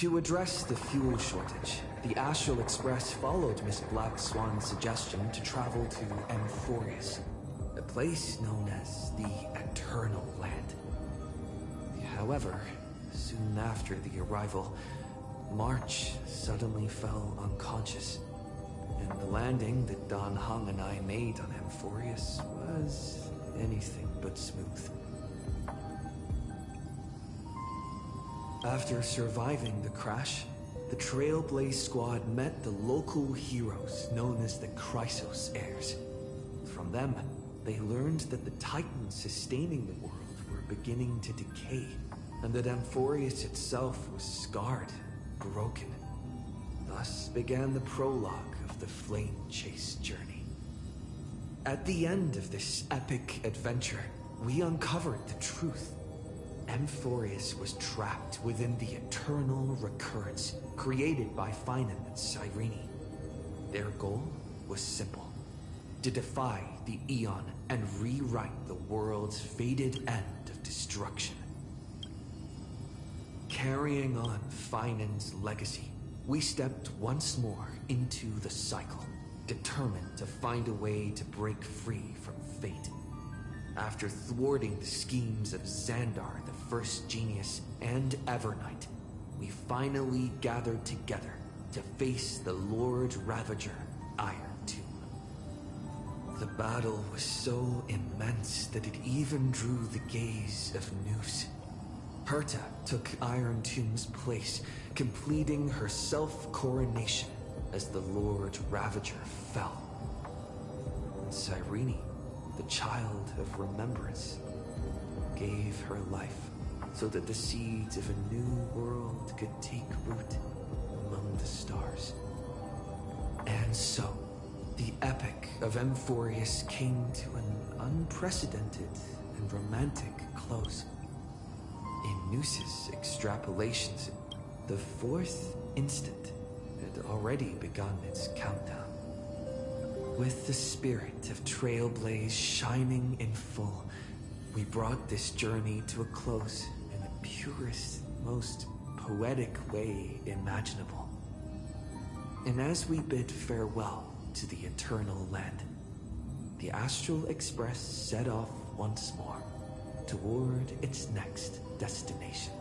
To address the fuel shortage, the Astral Express followed Miss Black Swan's suggestion to travel to Amphorius, a place known as the Eternal Land. However, soon after the arrival, March suddenly fell unconscious, and the landing that Don Hung and I made on Amphorius was anything but smooth. After surviving the crash, the Trailblaze squad met the local heroes known as the Chrysos Heirs. From them, they learned that the titans sustaining the world were beginning to decay, and that Amphorius itself was scarred, broken. Thus began the prologue of the Flame Chase journey. At the end of this epic adventure, we uncovered the truth. Amphorius was trapped within the eternal recurrence created by Finan and Cyrene. Their goal was simple: to defy the Aeon and rewrite the world's fated end of destruction. Carrying on Finan's legacy, we stepped once more into the cycle, determined to find a way to break free from fate. After thwarting the schemes of Xandar, the First Genius, and Evernight, we finally gathered together to face the Lord Ravager, Iron Tomb. The battle was so immense that it even drew the gaze of Noose. Herta took Iron Tomb's place, completing her self-coronation as the Lord Ravager fell. And Cyrene, the child of remembrance, gave her life so that the seeds of a new world could take root among the stars. And so, the epic of Amphorius came to an unprecedented and romantic close. In Noose's extrapolations, the fourth instant had already begun its countdown. With the spirit of Trailblaze shining in full, we brought this journey to a close in the purest, most poetic way imaginable. And as we bid farewell to the Eternal Land, the Astral Express set off once more toward its next destination.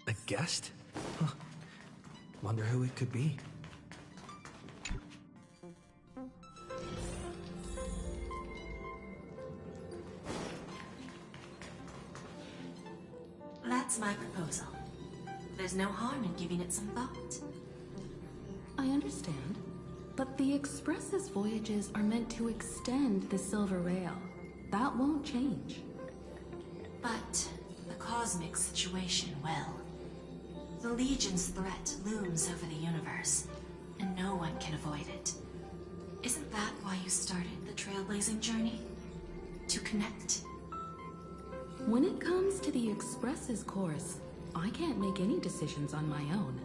A guest? Huh. Wonder who it could be. That's my proposal. There's no harm in giving it some thought. I understand, but the Express's voyages are meant to extend the Silver Rail. That won't change. But the cosmic situation will. The Legion's threat looms over the universe, and no one can avoid it. Isn't that why you started the trailblazing journey? To connect? When it comes to the Express's course, I can't make any decisions on my own.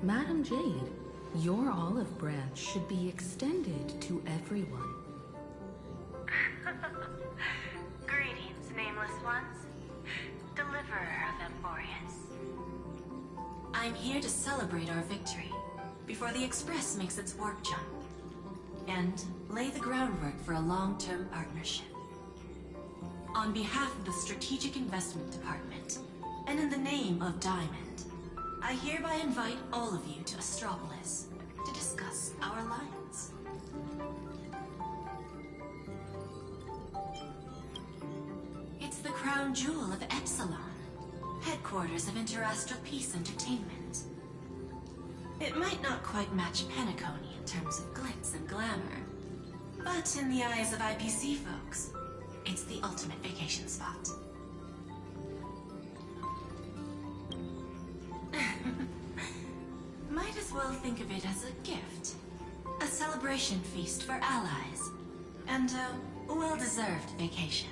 Madam Jade, your olive branch should be extended to everyone. Greetings, nameless ones. Deliverer of Amphorius. I'm here to celebrate our victory before the Express makes its warp jump, and lay the groundwork for a long-term partnership. On behalf of the Strategic Investment Department, and in the name of Diamond, I hereby invite all of you to Astropolis to discuss our alliance. It's the crown jewel of Epsilon, headquarters of Interastral Peace Entertainment. It might not quite match Penacony in terms of glitz and glamour, but in the eyes of IPC folks, it's the ultimate vacation spot. Might as well think of it as a gift. A celebration feast for allies, and a well-deserved vacation.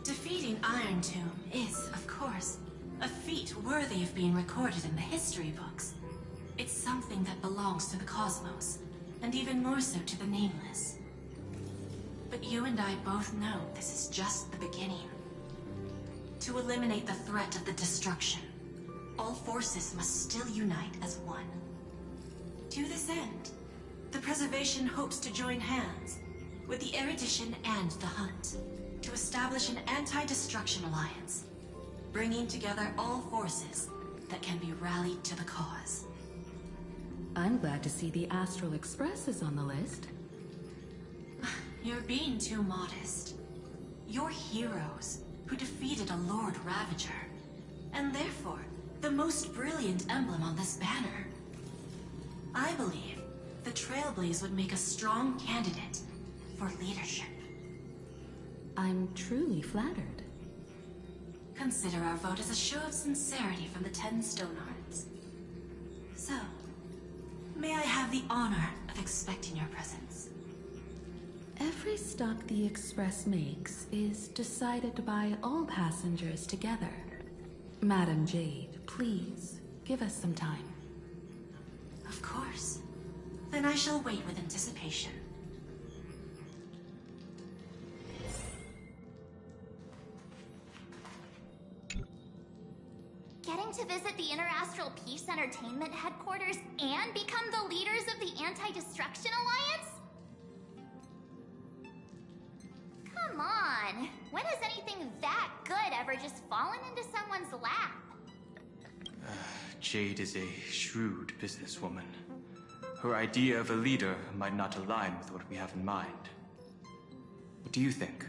Defeating Iron Tomb is, of course, a feat worthy of being recorded in the history books. It's something that belongs to the cosmos, and even more so to the Nameless. But you and I both know this is just the beginning. To eliminate the threat of the destruction, all forces must still unite as one. To this end, the Preservation hopes to join hands with the Erudition and the Hunt to establish an anti-destruction alliance, bringing together all forces that can be rallied to the cause. I'm glad to see the Astral Express is on the list. You're being too modest. You're heroes who defeated a Lord Ravager, and therefore the most brilliant emblem on this banner. I believe the Trailblaze would make a strong candidate for leadership. I'm truly flattered. Consider our vote as a show of sincerity from the 10 Stonehearts. So, may I have the honor of expecting your presence? Every stop the Express makes is decided by all passengers together. Madam Jade, please, give us some time. Of course. Then I shall wait with anticipation. Getting to visit the Interastral Peace Entertainment headquarters and become the leaders of the Anti-Destruction Alliance? Come on! When has anything that good ever just fallen into someone's lap? Jade is a shrewd businesswoman. Her idea of a leader might not align with what we have in mind. What do you think?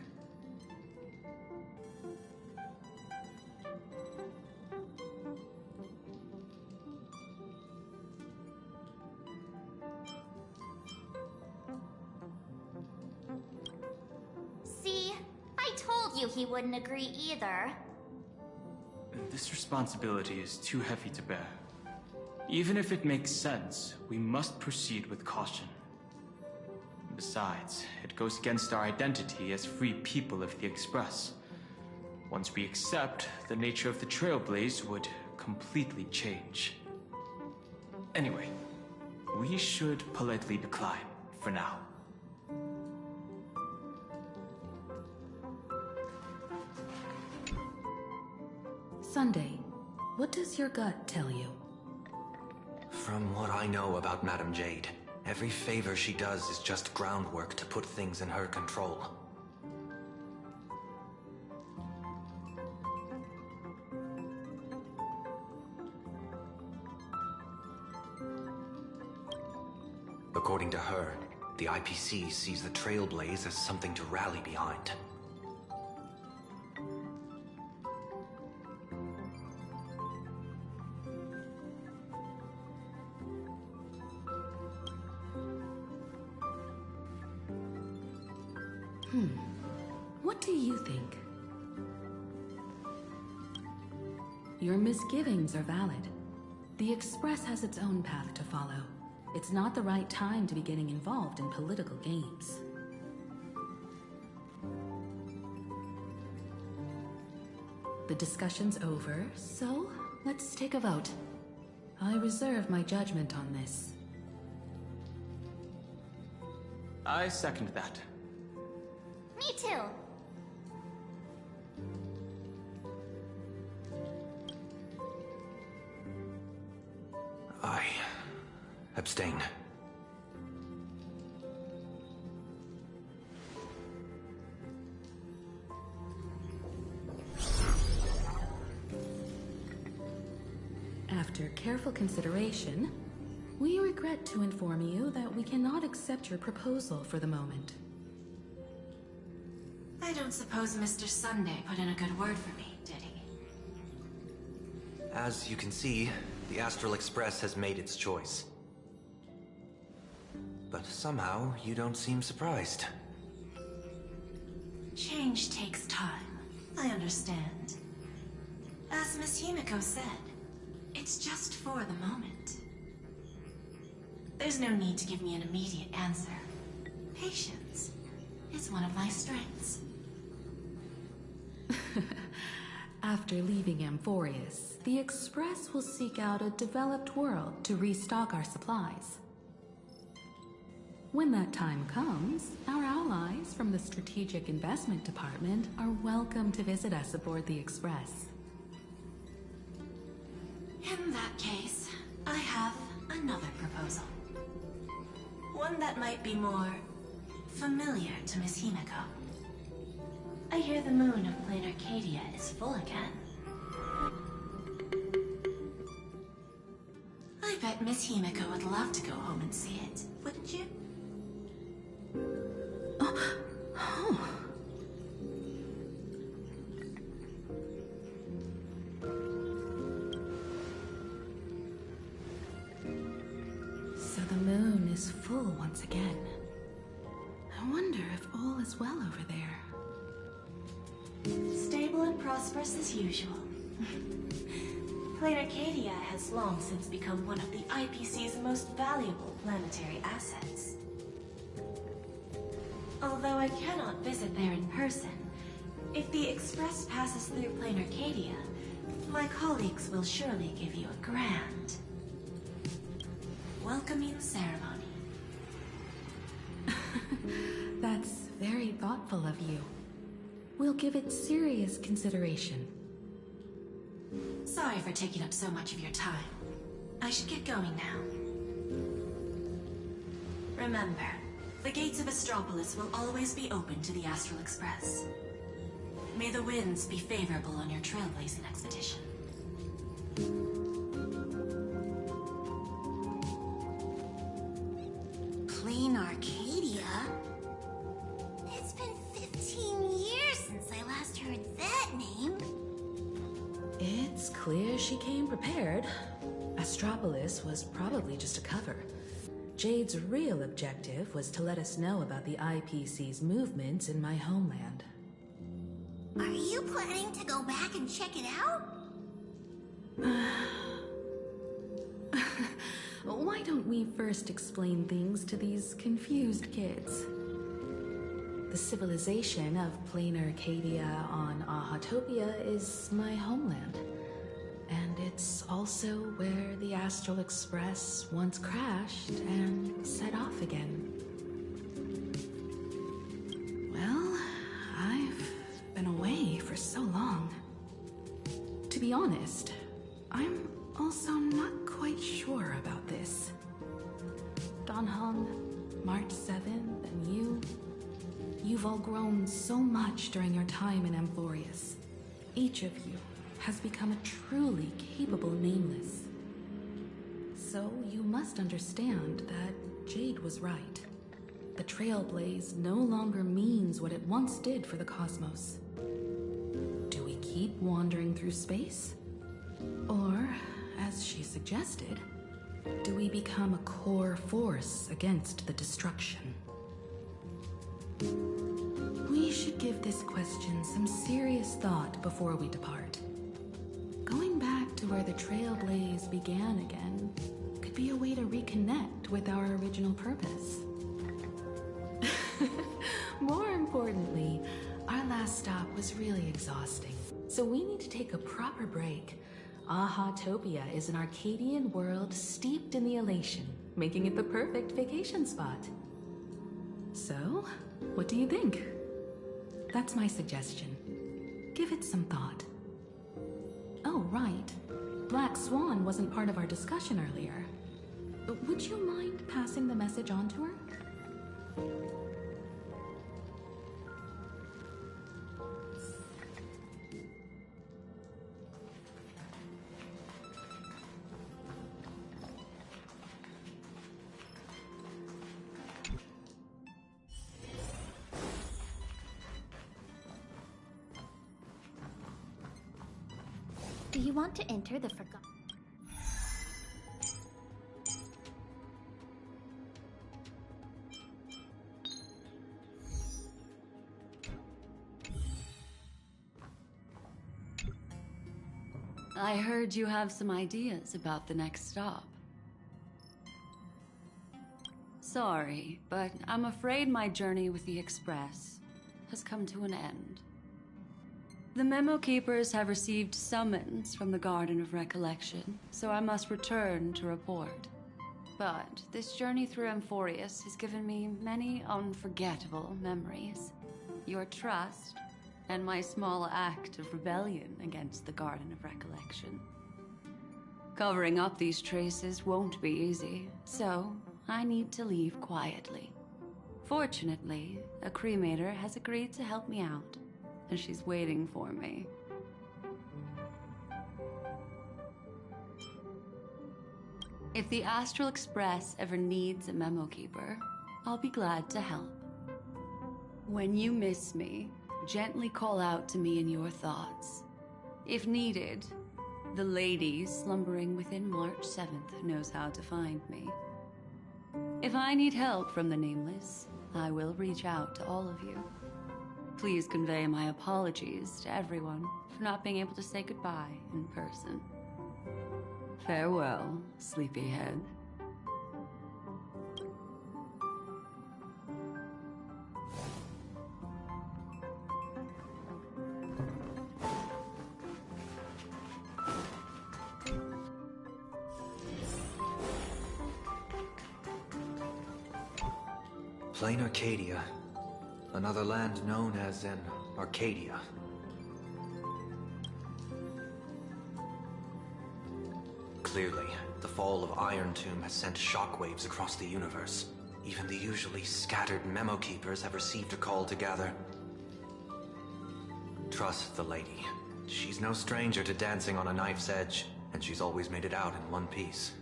See, I told you he wouldn't agree either. This responsibility is too heavy to bear. Even if it makes sense, we must proceed with caution. Besides, it goes against our identity as free people of the Express. Once we accept, the nature of the Trailblaze would completely change. Anyway, we should politely decline for now. Sunday, what does your gut tell you? From what I know about Madame Jade, every favor she does is just groundwork to put things in her control. According to her, the IPC sees the Trailblaze as something to rally behind. What do you think? Your misgivings are valid. The Express has its own path to follow. It's not the right time to be getting involved in political games. The discussion's over, so let's take a vote. I reserve my judgment on this. I second that. Me too. I abstain. After careful consideration, we regret to inform you that we cannot accept your proposal for the moment. I don't suppose Mr. Sunday put in a good word for me, did he? As you can see, the Astral Express has made its choice. But somehow, you don't seem surprised. Change takes time. I understand. As Miss Himiko said, it's just for the moment. There's no need to give me an immediate answer. Patience is one of my strengths. After leaving Amphorius, the Express will seek out a developed world to restock our supplies. When that time comes, our allies from the Strategic Investment Department are welcome to visit us aboard the Express. In that case, I have another proposal. One that might be more familiar to Miss Himeko. I hear the moon of Plain Arcadia is full again. I bet Miss Himeko would love to go home and see it, wouldn't you? So the moon is full once again. I wonder if all is well over there. Stable and prosperous as usual. Plain Arcadia has long since become one of the IPC's most valuable planetary assets. Although I cannot visit there in person, if the Express passes through Plain Arcadia, my colleagues will surely give you a grand welcoming ceremony. That's very thoughtful of you. We'll give it serious consideration. Sorry for taking up so much of your time. I should get going now. Remember, the gates of Astropolis will always be open to the Astral Express. May the winds be favorable on your trailblazing expedition. Plain Arcadia? It's been 15 years since I last heard that name. It's clear she came prepared. Astropolis was probably just a cover. Jade's real objective was to let us know about the IPC's movements in my homeland. Are you planning to go back and check it out? Why don't we first explain things to these confused kids? The civilization of Plain Arcadia on Ahatopia is my homeland. And it's also where the Astral Express once crashed and set off again. Well, I've been away for so long. To be honest, I'm also not quite sure about this. Dan Heng, March 7th, and you've all grown so much during your time in Amphorius. Each of you has become a truly capable Nameless. So you must understand that Jade was right. The Trailblaze no longer means what it once did for the cosmos. Do we keep wandering through space? Or, as she suggested, do we become a core force against the destruction? We should give this question some serious thought before we depart. Going back to where the Trailblaze began again could be a way to reconnect with our original purpose. More importantly, our last stop was really exhausting, so we need to take a proper break. Ahatopia is an Arcadian world steeped in the elation, making it the perfect vacation spot. So, what do you think? That's my suggestion. Give it some thought. Oh, right. Black Swan wasn't part of our discussion earlier. Would you mind passing the message on to her? Do you want to enter the forgotten? I heard you have some ideas about the next stop. Sorry, but I'm afraid my journey with the Express has come to an end. The Memo Keepers have received summons from the Garden of Recollection, so I must return to report. But this journey through Amphorius has given me many unforgettable memories. Your trust, and my small act of rebellion against the Garden of Recollection. Covering up these traces won't be easy, so I need to leave quietly. Fortunately, a cremator has agreed to help me out, and she's waiting for me. If the Astral Express ever needs a memo keeper, I'll be glad to help. When you miss me, gently call out to me in your thoughts. If needed, the lady slumbering within March 7th knows how to find me. If I need help from the Nameless, I will reach out to all of you. Please convey my apologies to everyone for not being able to say goodbye in person. Farewell, sleepyhead. Plain Arcadia. Another land known as an Arcadia. Clearly, the fall of Iron Tomb has sent shockwaves across the universe. Even the usually scattered memo keepers have received a call to gather. Trust the lady. She's no stranger to dancing on a knife's edge, and she's always made it out in one piece.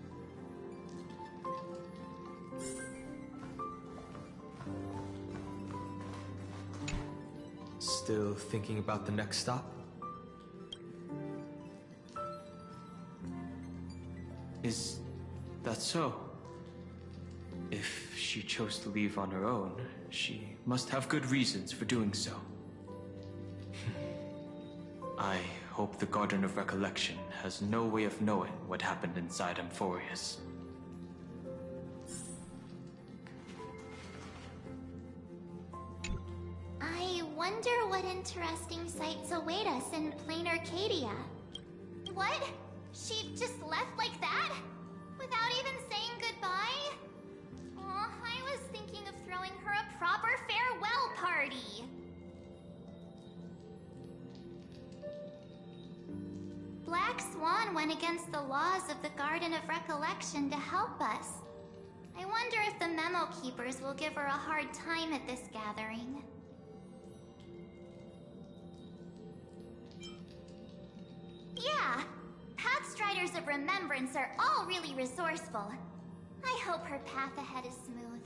Still thinking about the next stop? Is that so? If she chose to leave on her own, she must have good reasons for doing so. I hope the Garden of Recollection has no way of knowing what happened inside Amphorius. I wonder what interesting sights await us in Plain Arcadia. What? She just left like that? Without even saying goodbye? Aw, I was thinking of throwing her a proper farewell party. Black Swan went against the laws of the Garden of Recollection to help us. I wonder if the Memo Keepers will give her a hard time at this gathering. Yeah, Pathstriders of Remembrance are all really resourceful. I hope her path ahead is smooth.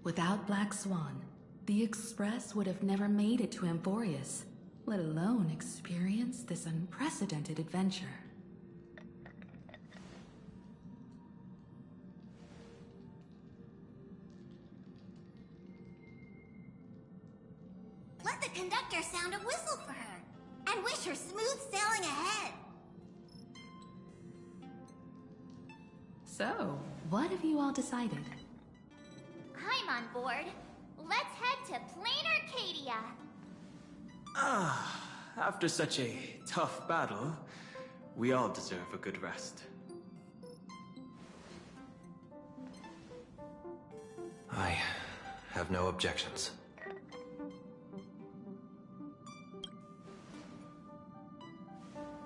Without Black Swan, the Express would have never made it to Amphorius, let alone experience this unprecedented adventure. Let the conductor sound a whistle for her, and wish her smooth sailing ahead. So, what have you all decided? I'm on board. Let's head to Plain Arcadia. After such a tough battle, we all deserve a good rest. I have no objections.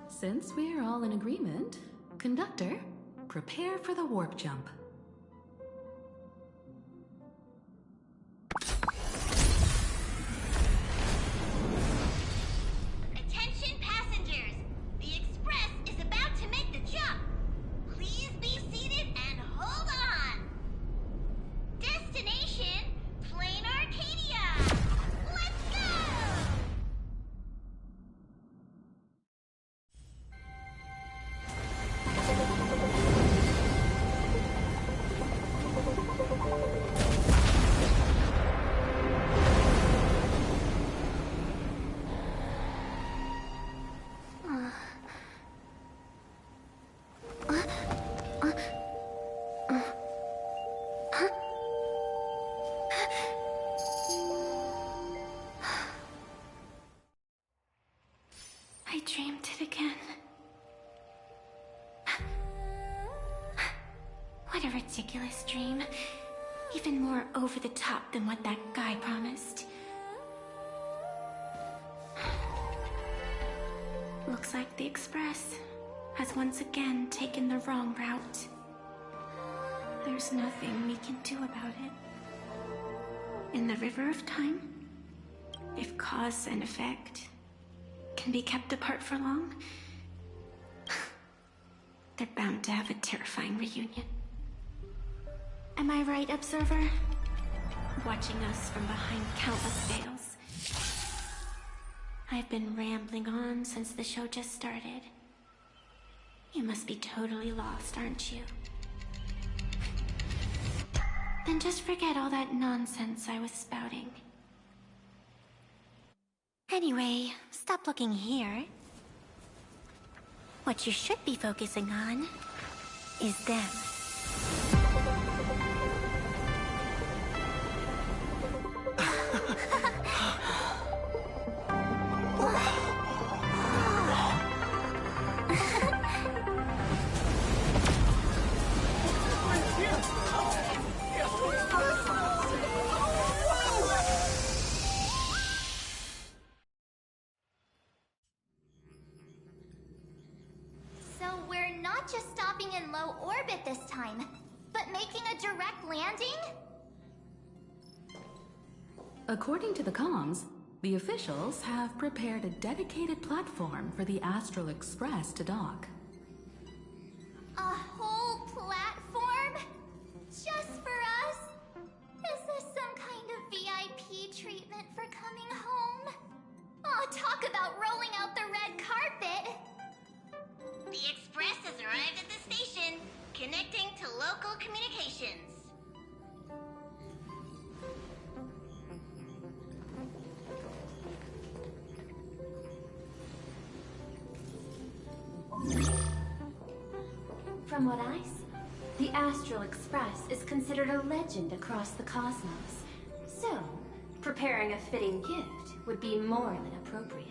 Since we're all in agreement, Conductor, prepare for the warp jump. Attention passengers! The Express is about to make the jump. Please be seated and hold on. Destination, Plain Arcadia. Let's go! I dreamed it again. What a ridiculous dream. Even more over the top than what that guy promised. Looks like the Express has once again taken the wrong route. There's nothing we can do about it. In the river of time, if cause and effect can be kept apart for long, they're bound to have a terrifying reunion. Am I right, Observer? Watching us from behind countless veils. I've been rambling on since the show just started. You must be totally lost, aren't you? Then just forget all that nonsense I was spouting. Anyway, stop looking here. What you should be focusing on is them. So we're not just stopping in low orbit this time, but making a direct landing? According to the comms, the officials have prepared a dedicated platform for the Astral Express to dock. A whole platform? Just for us? Is this some kind of VIP treatment for coming home? Oh, talk about rolling out the red carpet! The Express has arrived at the station, connecting to local communications. From what I see, the Astral Express is considered a legend across the cosmos. So, preparing a fitting gift would be more than appropriate.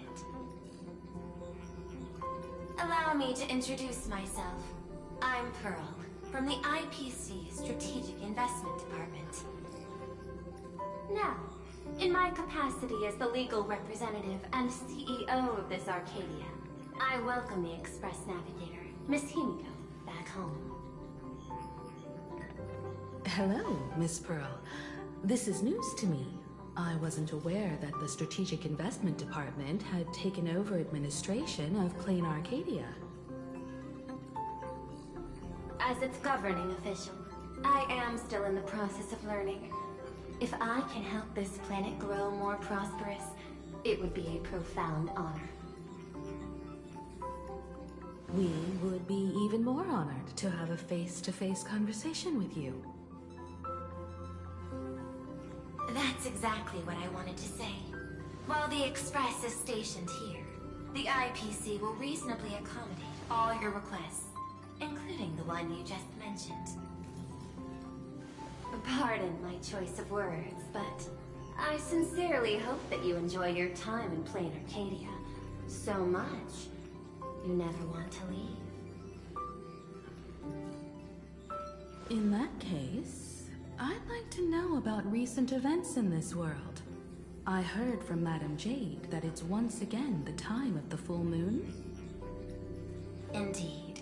Allow me to introduce myself. I'm Pearl, from the IPC Strategic Investment Department. Now, in my capacity as the legal representative and CEO of this Arcadia, I welcome the Express Navigator, Miss Himiko, back home. Hello, Miss Pearl. This is news to me. I wasn't aware that the Strategic Investment Department had taken over administration of Plain Arcadia. As its governing official, I am still in the process of learning. If I can help this planet grow more prosperous, it would be a profound honor. We would be even more honored to have a face-to-face conversation with you. That's exactly what I wanted to say. While the Express is stationed here, the IPC will reasonably accommodate all your requests, including the one you just mentioned. Pardon my choice of words, but I sincerely hope that you enjoy your time in Plain Arcadia so much you never want to leave. In that case, I'd like to know about recent events in this world. I heard from Madame Jade that it's once again the time of the full moon. Indeed.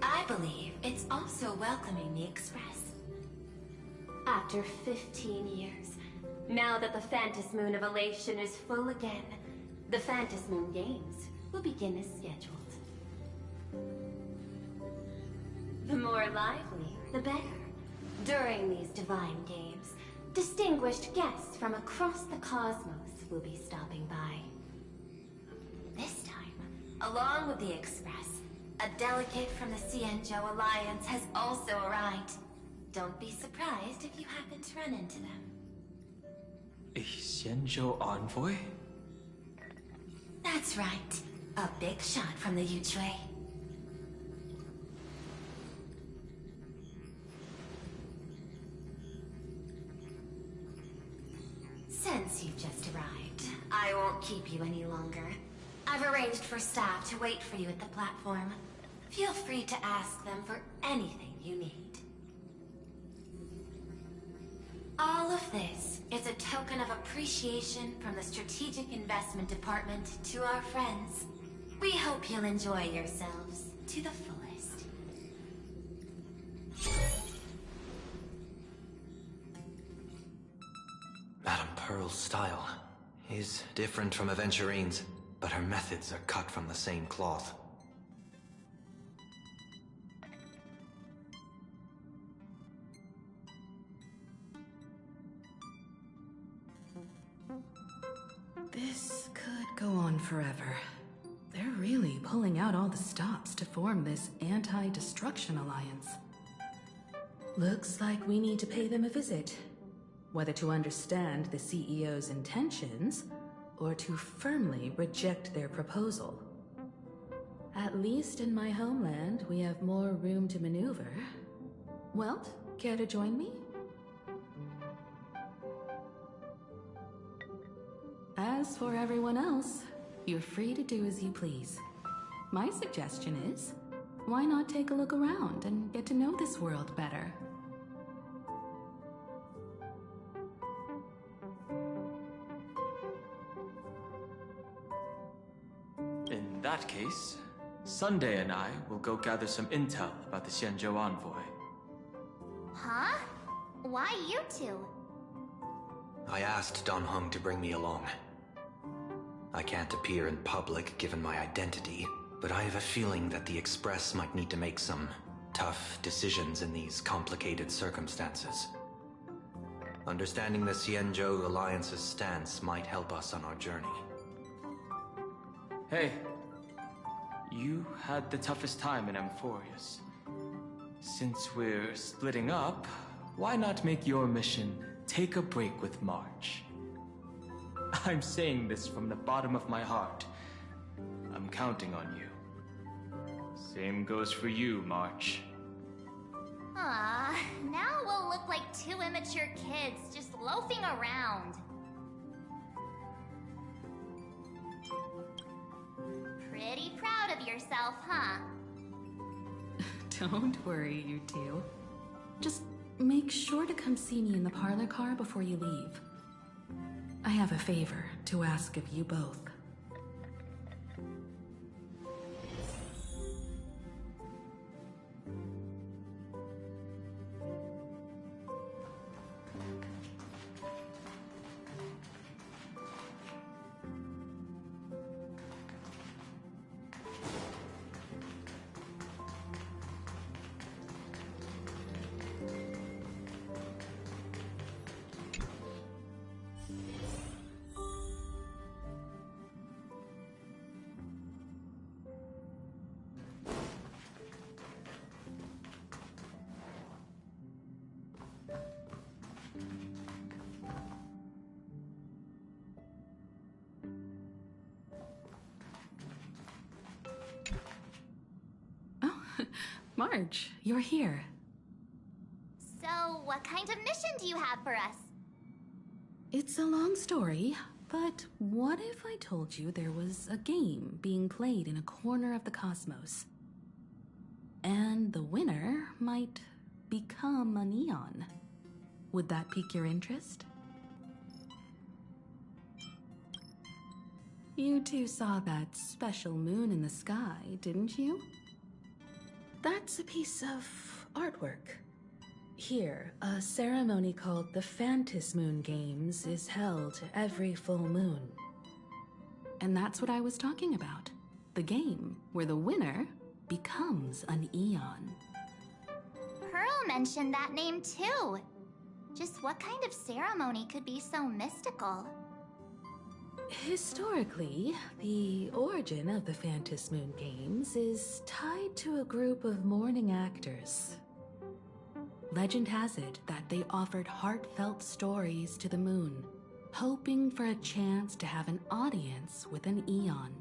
I believe it's also welcoming the Express. After 15 years, now that the Phantas Moon of Elation is full again, the Phantas Moon Games will begin as scheduled. The more lively, the better. During these divine games, distinguished guests from across the cosmos will be stopping by. This time, along with the Express, a delegate from the Xianzhou Alliance has also arrived. Don't be surprised if you happen to run into them. A Xianzhou envoy? That's right. A big shot from the Yuchui. Since you've just arrived, I won't keep you any longer. I've arranged for staff to wait for you at the platform. Feel free to ask them for anything you need. All of this is a token of appreciation from the Strategic Investment Department to our friends. We hope you'll enjoy yourselves to the fullest. Madame Pearl's style is different from Aventurine's, but her methods are cut from the same cloth. This could go on forever. They're really pulling out all the stops to form this anti-destruction alliance. Looks like we need to pay them a visit. Whether to understand the CEO's intentions, or to firmly reject their proposal. At least in my homeland, we have more room to maneuver. Well, care to join me? As for everyone else, you're free to do as you please. My suggestion is, why not take a look around and get to know this world better? In that case, Sunday and I will go gather some intel about the Xianzhou envoy. Huh? Why you two? I asked Don Hung to bring me along. I can't appear in public given my identity, but I have a feeling that the Express might need to make some tough decisions in these complicated circumstances. Understanding the Xianzhou Alliance's stance might help us on our journey. Hey, you had the toughest time in Amphorius. Since we're splitting up, why not make your mission take a break with March? I'm saying this from the bottom of my heart. I'm counting on you. Same goes for you, March. Ah, now we'll look like two immature kids just loafing around. Pretty proud of yourself, huh? Don't worry, you two. Just make sure to come see me in the parlor car before you leave. I have a favor to ask of you both. Marge, you're here. So, what kind of mission do you have for us? It's a long story, but what if I told you there was a game being played in a corner of the cosmos? And the winner might become an Eon. Would that pique your interest? You two saw that special moon in the sky, didn't you? That's a piece of artwork. Here, a ceremony called the Phantis Moon Games is held every full moon. And that's what I was talking about. The game where the winner becomes an Eon. Pearl mentioned that name too. Just what kind of ceremony could be so mystical? Historically, the origin of the Phantis Moon Games is tied to a group of mourning actors. Legend has it that they offered heartfelt stories to the moon, hoping for a chance to have an audience with an Eon.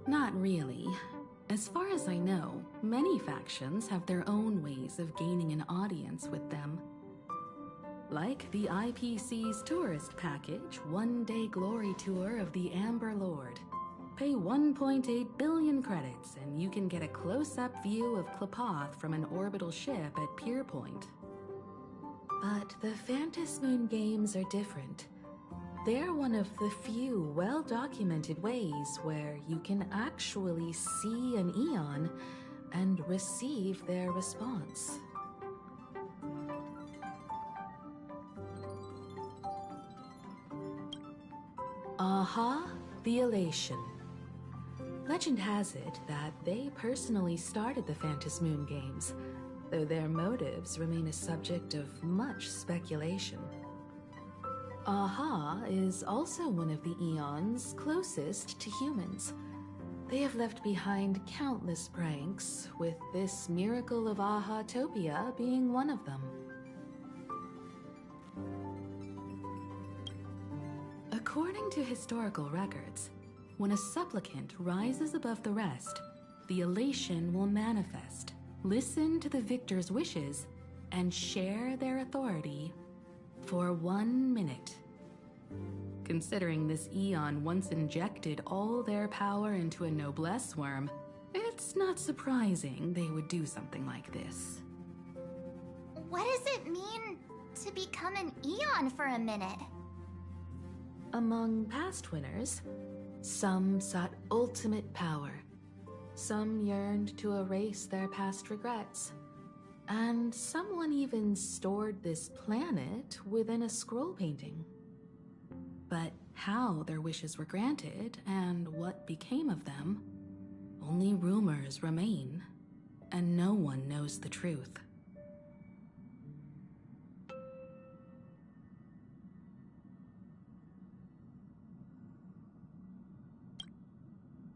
Not really. As far as I know, many factions have their own ways of gaining an audience with them. Like the IPC's tourist package, one-day glory tour of the Amber Lord. Pay 1.8 billion credits and you can get a close-up view of Klapoth from an orbital ship at Pier Point. But the Phantasmoon games are different. They're one of the few well-documented ways where you can actually see an Eon and receive their response. Aha, the Elation. Legend has it that they personally started the Phantasmoon games, though their motives remain a subject of much speculation. Aha is also one of the Eons closest to humans. They have left behind countless pranks, with this miracle of Aha-topia being one of them. According to historical records, when a supplicant rises above the rest, the elation will manifest, listen to the victor's wishes, and share their authority for 1 minute. Considering this Eon once injected all their power into a noblesse worm, it's not surprising they would do something like this. What does it mean to become an Eon for a minute? Among past winners, some sought ultimate power. Some yearned to erase their past regrets. And someone even stored this planet within a scroll painting. But how their wishes were granted and what became of them, only rumors remain, and no one knows the truth.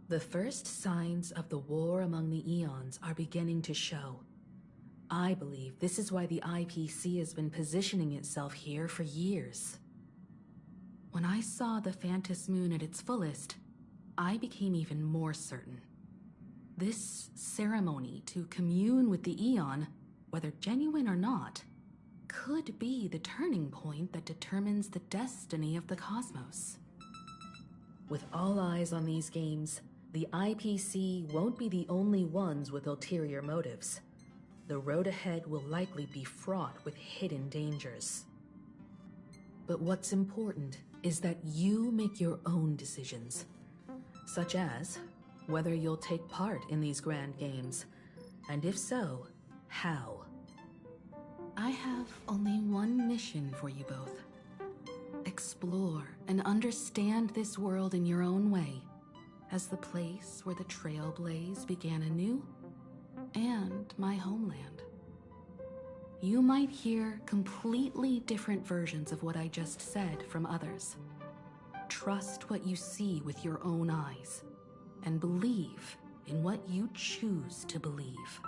The first signs of the war among the Eons are beginning to show. I believe this is why the IPC has been positioning itself here for years. When I saw the Phantasmoon at its fullest, I became even more certain. This ceremony to commune with the Eon, whether genuine or not, could be the turning point that determines the destiny of the cosmos. With all eyes on these games, the IPC won't be the only ones with ulterior motives. The road ahead will likely be fraught with hidden dangers. But what's important is that you make your own decisions, such as whether you'll take part in these grand games, and if so, how. I have only one mission for you both. Explore and understand this world in your own way, as the place where the Trailblaze began anew, and my homeland. You might hear completely different versions of what I just said from others. Trust what you see with your own eyes, and believe in what you choose to believe.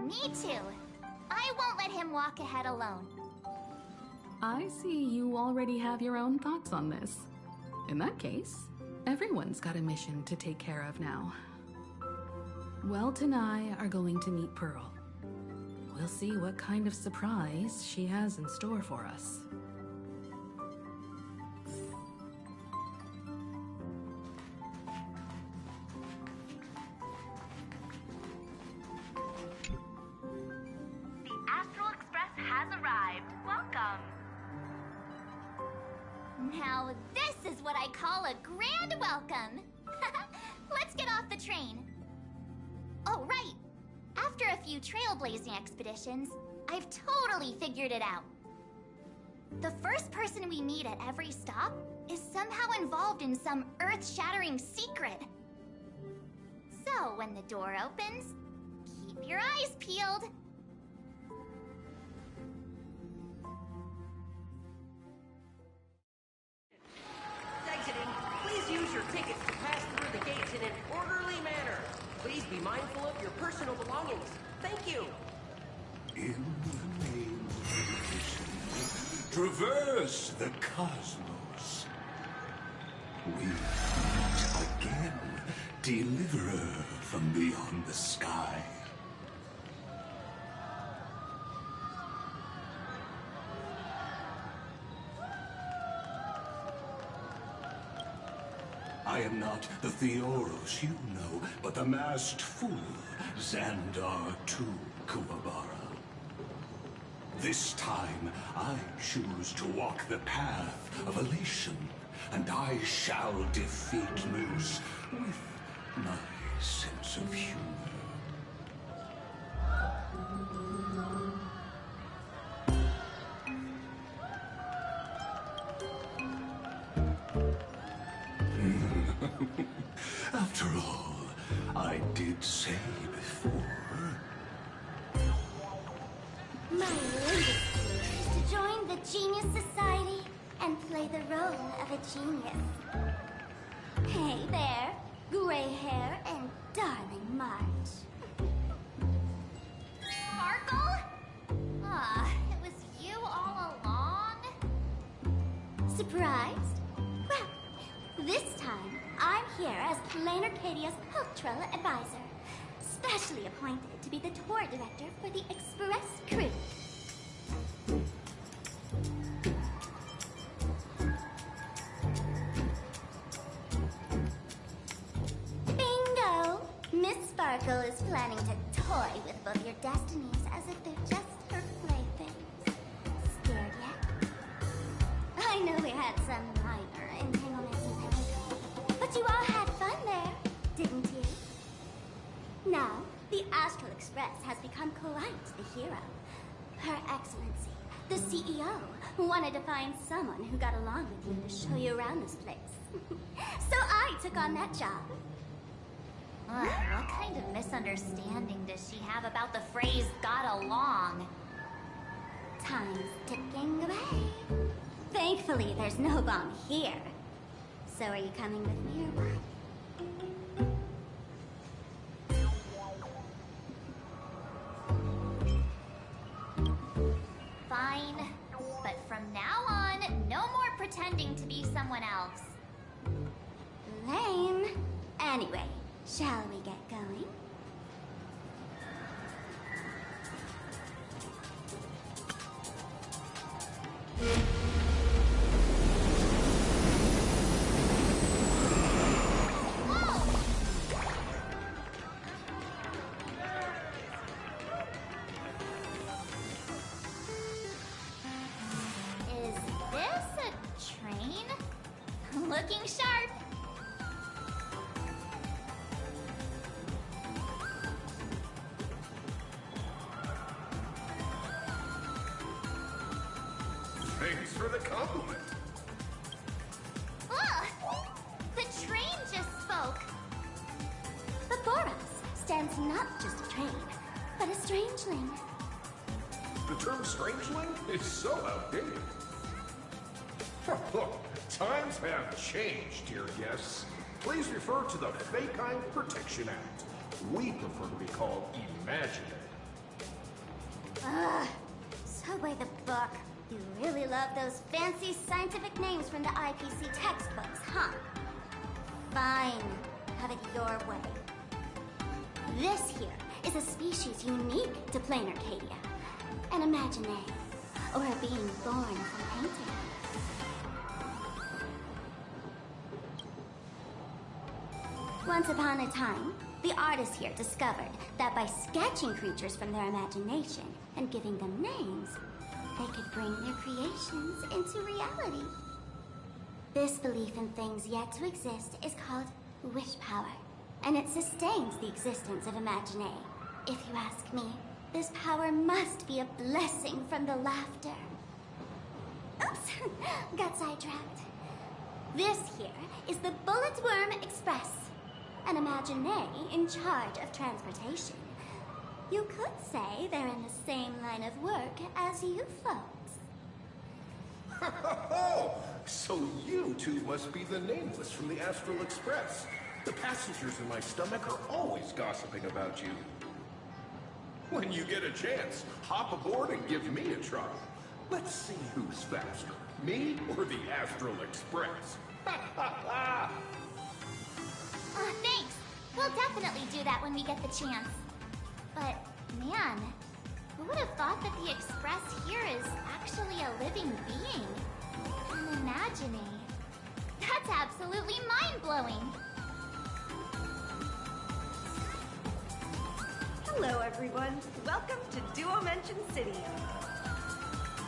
Me too. I won't let him walk ahead alone. I see you already have your own thoughts on this. In that case, everyone's got a mission to take care of now. Welt and I are going to meet Pearl. We'll see what kind of surprise she has in store for us. Now this is what I call a grand welcome. Let's get off the train. Oh, right. After a few trailblazing expeditions, I've totally figured it out. The first person we meet at every stop is somehow involved in some earth-shattering secret. So when the door opens, keep your eyes peeled. Exiting, please use your tickets to pass through the gates in an orderly manner. Please be mindful of your personal belongings. Thank you. In the name of elation, traverse the cosmos. We meet again, deliverer from beyond the sky. I am not the Theoros you know, but the masked fool, Xandar II Kuwabara. This time, I choose to walk the path of elation, and I shall defeat Moose with my sense of humor. After all, I did say before. My latest clue is to join the Genius Society and play the role of a genius. Hey there, gray hair and darling March. Sparkle? Ah, it was you all along? Surprised? Well, this time, I'm here as Plain Arcadia's cultural advisor, specially appointed to be the tour director for the Express crew. Bingo! Miss Sparkle is planning to toy with both your destinies as if they're just her playthings. Scared yet? I know we had some minor entanglements in Pelican, but you all had fun there, didn't you? Now, the Astral Express has become quite the hero. Her Excellency, the CEO, wanted to find someone who got along with you to show you around this place. So I took on that job. What kind of misunderstanding does she have about the phrase got along? Time's ticking away. Thankfully, there's no bomb here. So are you coming with me or what? Fine. But from now on, no more pretending to be someone else. Lame. Anyway, shall we get going? Is this a train? Looking sharp. Thanks for the compliment. Ugh! The train just spoke. Before us stands not just a train, but a strangeling. The term strangeling is so outdated. Look, times have changed, dear guests. Please refer to the Fake-Kind Protection Act. We prefer to be called imaginary. Ugh. So by the book. You really love those fancy scientific names from the IPC textbooks, huh? Fine. Have it your way. This here is a species unique to Plain Arcadia. An imaginary, or a being born from painting. Once upon a time, the artists here discovered that by sketching creatures from their imagination and giving them names, they could bring their creations into reality. This belief in things yet to exist is called wish power, and it sustains the existence of Imaginary. if you ask me. This power must be a blessing from the laughter. Oops, got sidetracked. This here is the Bullet Worm Express, an imaginary in charge of transportation. You could say they're in the same line of work as you folks. So you two must be the Nameless from the Astral Express. The passengers in my stomach are always gossiping about you. When you get a chance, hop aboard and give me a try. Let's see who's faster, me or the Astral Express. Thanks. We'll definitely do that when we get the chance. But, man, who would have thought that the Express here is actually a living being? An imagining. That's absolutely mind-blowing. Hello, everyone. Welcome to Duo-Mention City.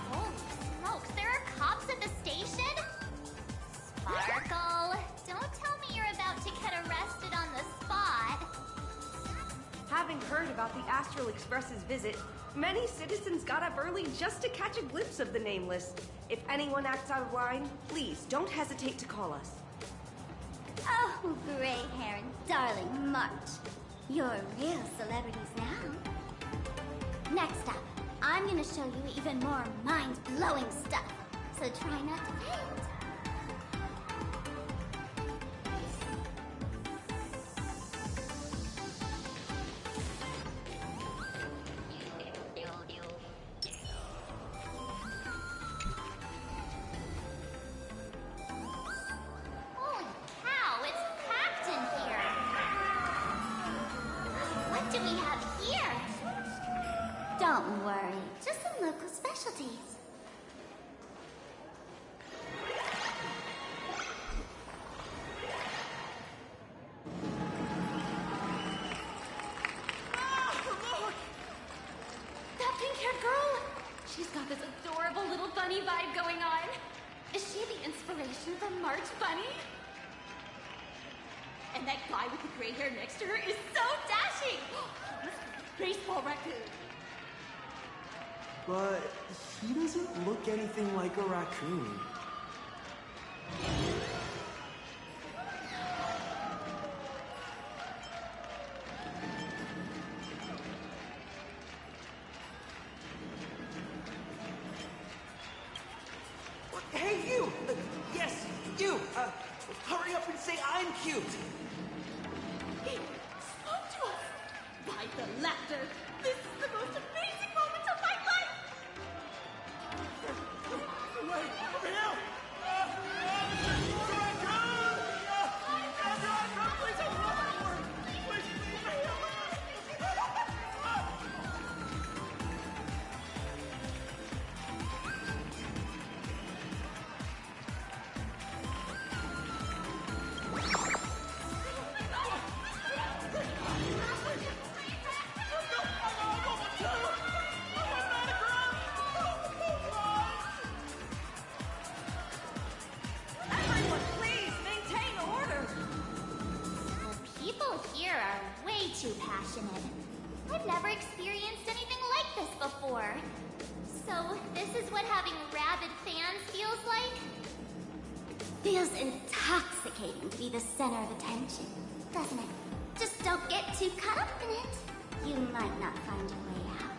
Holy smokes, there are cops at the station? Sparkle, don't tell me you're about to get arrested on the spot. Having heard about the Astral Express's visit, many citizens got up early just to catch a glimpse of the Nameless. If anyone acts out of line, please don't hesitate to call us. Oh, gray hair and darling March. You're real celebrities now. Next up, I'm gonna show you even more mind-blowing stuff, so try not to faint. Holy cow, it's packed in here. What do we have here? Don't worry, just some local specialties. That pink-haired girl! She's got this adorable little bunny vibe going on. Is she the inspiration for March Bunny? And that guy with the gray hair next to her is so dashing! Baseball raccoon. But he doesn't look anything like a raccoon. Hey, you! Yes, you! Hurry up and say I'm cute! He spoke to us! By the laughter! This is the most amazing moment of my life! Wait, over here! Everyone, please maintain order. The people here are way too passionate. I've never experienced anything like this before. So, this is what having rabid fans feels like? Feels intoxicating to be the center of attention, doesn't it? Just don't get too caught up in it. You might not find your way out.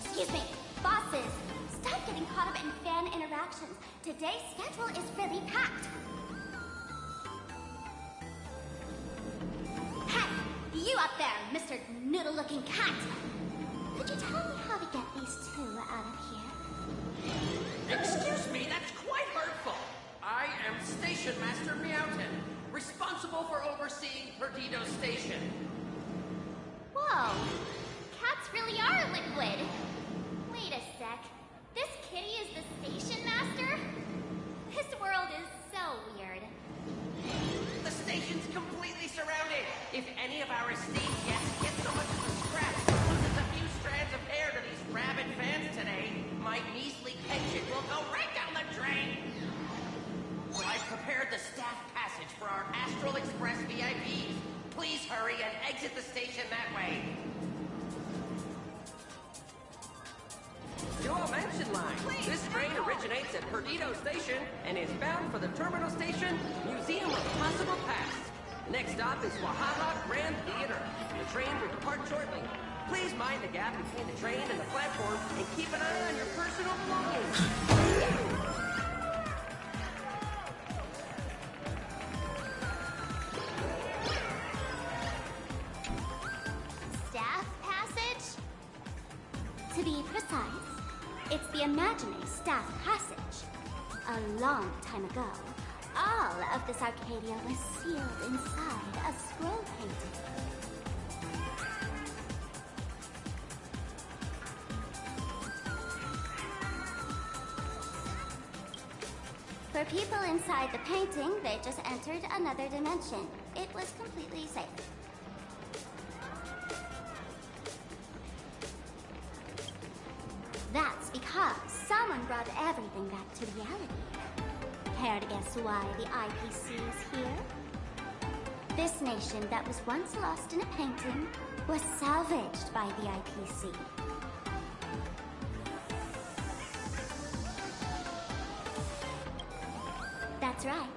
Excuse me, bosses. Stop getting caught up in fan interactions. Today's schedule is really packed. Hey, you up there, Mr. Noodle-looking cat. Could you tell me how to get these two out of here? Excuse me, that's quite hurtful. I am Station Master Meowton, responsible for overseeing Perdido Station. Whoa, cats really are liquid. Wait a sec. This kitty is the station master? This world is so weird. The station's completely surrounded. If any of our esteemed guests get so much as a scratch or loses a few strands of hair to these rabid fans today, my measly pension will go right down the drain. Astral Express VIPs. Please hurry and exit the station that way. Dual Mansion Line. This train originates at Perdido Station and is bound for the terminal station, Museum of Possible Past. Next stop is Wahaha Grand Theater. The train will depart shortly. Please mind the gap between the train and the platform and keep an eye on your personal belongings. Staff passage? To be precise, it's the imaginary staff passage. A long time ago, all of this Arcadia was sealed inside a scroll painting. For people inside the painting, they just entered another dimension. It was completely safe. That's because someone brought everything back to reality. Care to guess why the IPC is here? This nation that was once lost in a painting was salvaged by the IPC. That's right.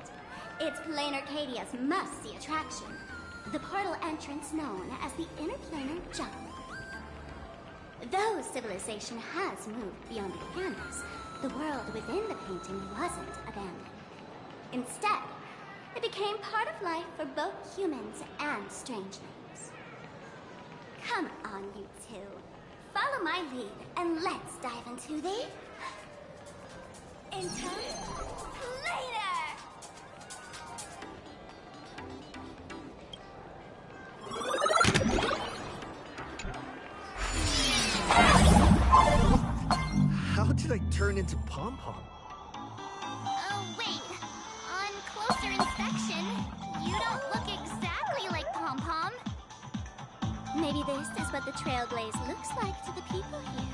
It's Plain Arcadia's must-see attraction. The portal entrance known as the Interplanar Jump. Though civilization has moved beyond the canvas, the world within the painting wasn't abandoned. Instead, it became part of life for both humans and strangelings. Come on, you two. Follow my lead, and let's dive into the... Interplanar! How did I turn into Pom-Pom? Wait. On closer inspection, you don't look exactly like Pom-Pom. Maybe this is what the Trailblaze looks like to the people here.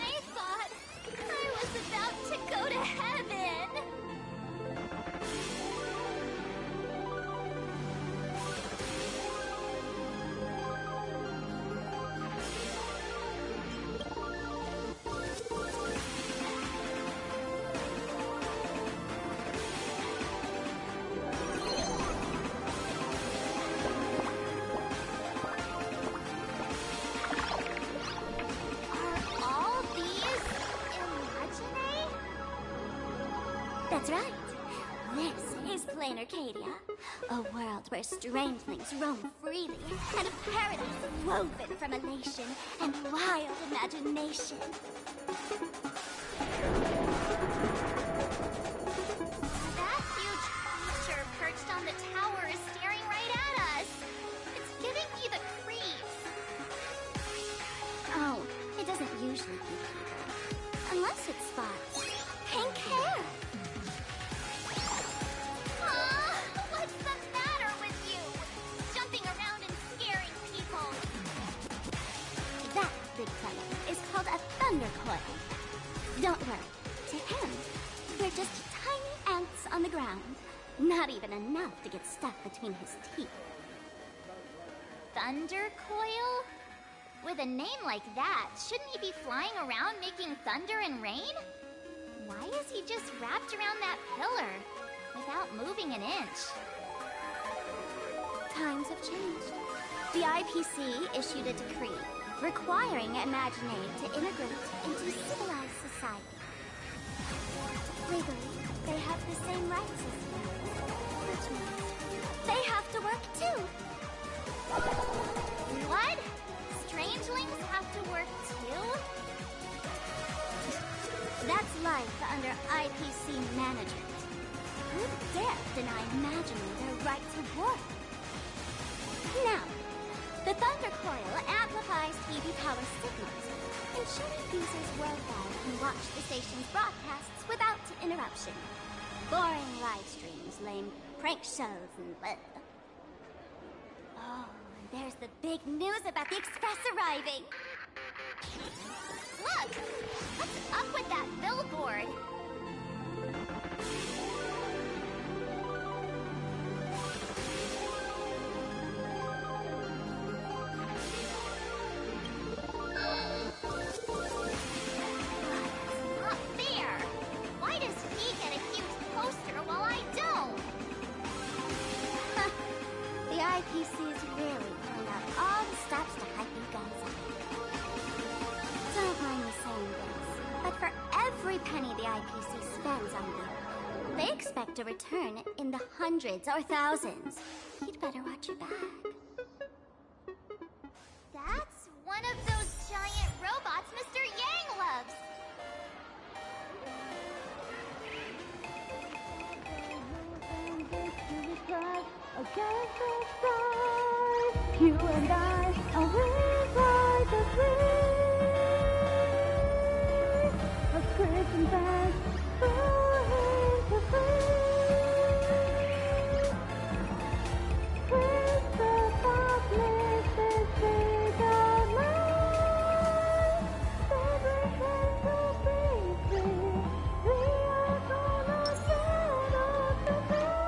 I thought I was about to That's right. This is Plain Arcadia, a world where strangelings roam freely, and a paradise woven from elation and wild imagination. That huge creature perched on the tower is staring right at us. It's giving me the creeps. Oh, it doesn't usually be people. Unless it spots pink hair. What's the matter with you? Jumping around and scaring people. That big fella is called a thunder coil. Don't worry. To him, we're just tiny ants on the ground. Not even enough to get stuck between his teeth. Thunder coil? With a name like that, shouldn't he be flying around making thunder and rain? Why is he just wrapped around that pillar without moving an inch? Times have changed. The IPC issued a decree requiring Imaginate to integrate into civilized society. Legally, they have the same rights as humans, which means they have to work too. What? Strangelings have to work too? That's life under IPC management. Who dare deny Imaginate their right to work? Now, the Thunder Coil amplifies TV power signals, ensuring users worldwide can watch the station's broadcasts without interruption. Boring live streams, lame prank shows, and bleh. Oh, and there's the big news about the Express arriving. Look! What's up with that billboard? Not fair! Why does he get a huge poster while I don't? The IPC is really pulling out all the stops to hype you guys up. Don't mind me saying this, but for every penny the IPC spends on you, they expect a return in the hundreds or thousands. You'd better watch your back. That's one of those giant robots Mr. Yang loves. You and I are rewrite the dream of Christian back into with the darkness that shades our mind, everything will be free. We are gonna get off the ground.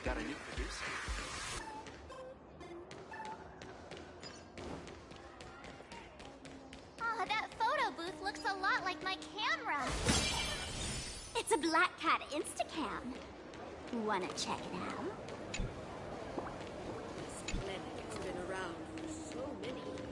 got a new producer. Ah, that photo booth looks a lot like my camera. It's a Black Cat Instacam. Wanna check it out? This clinic has been around for so many years.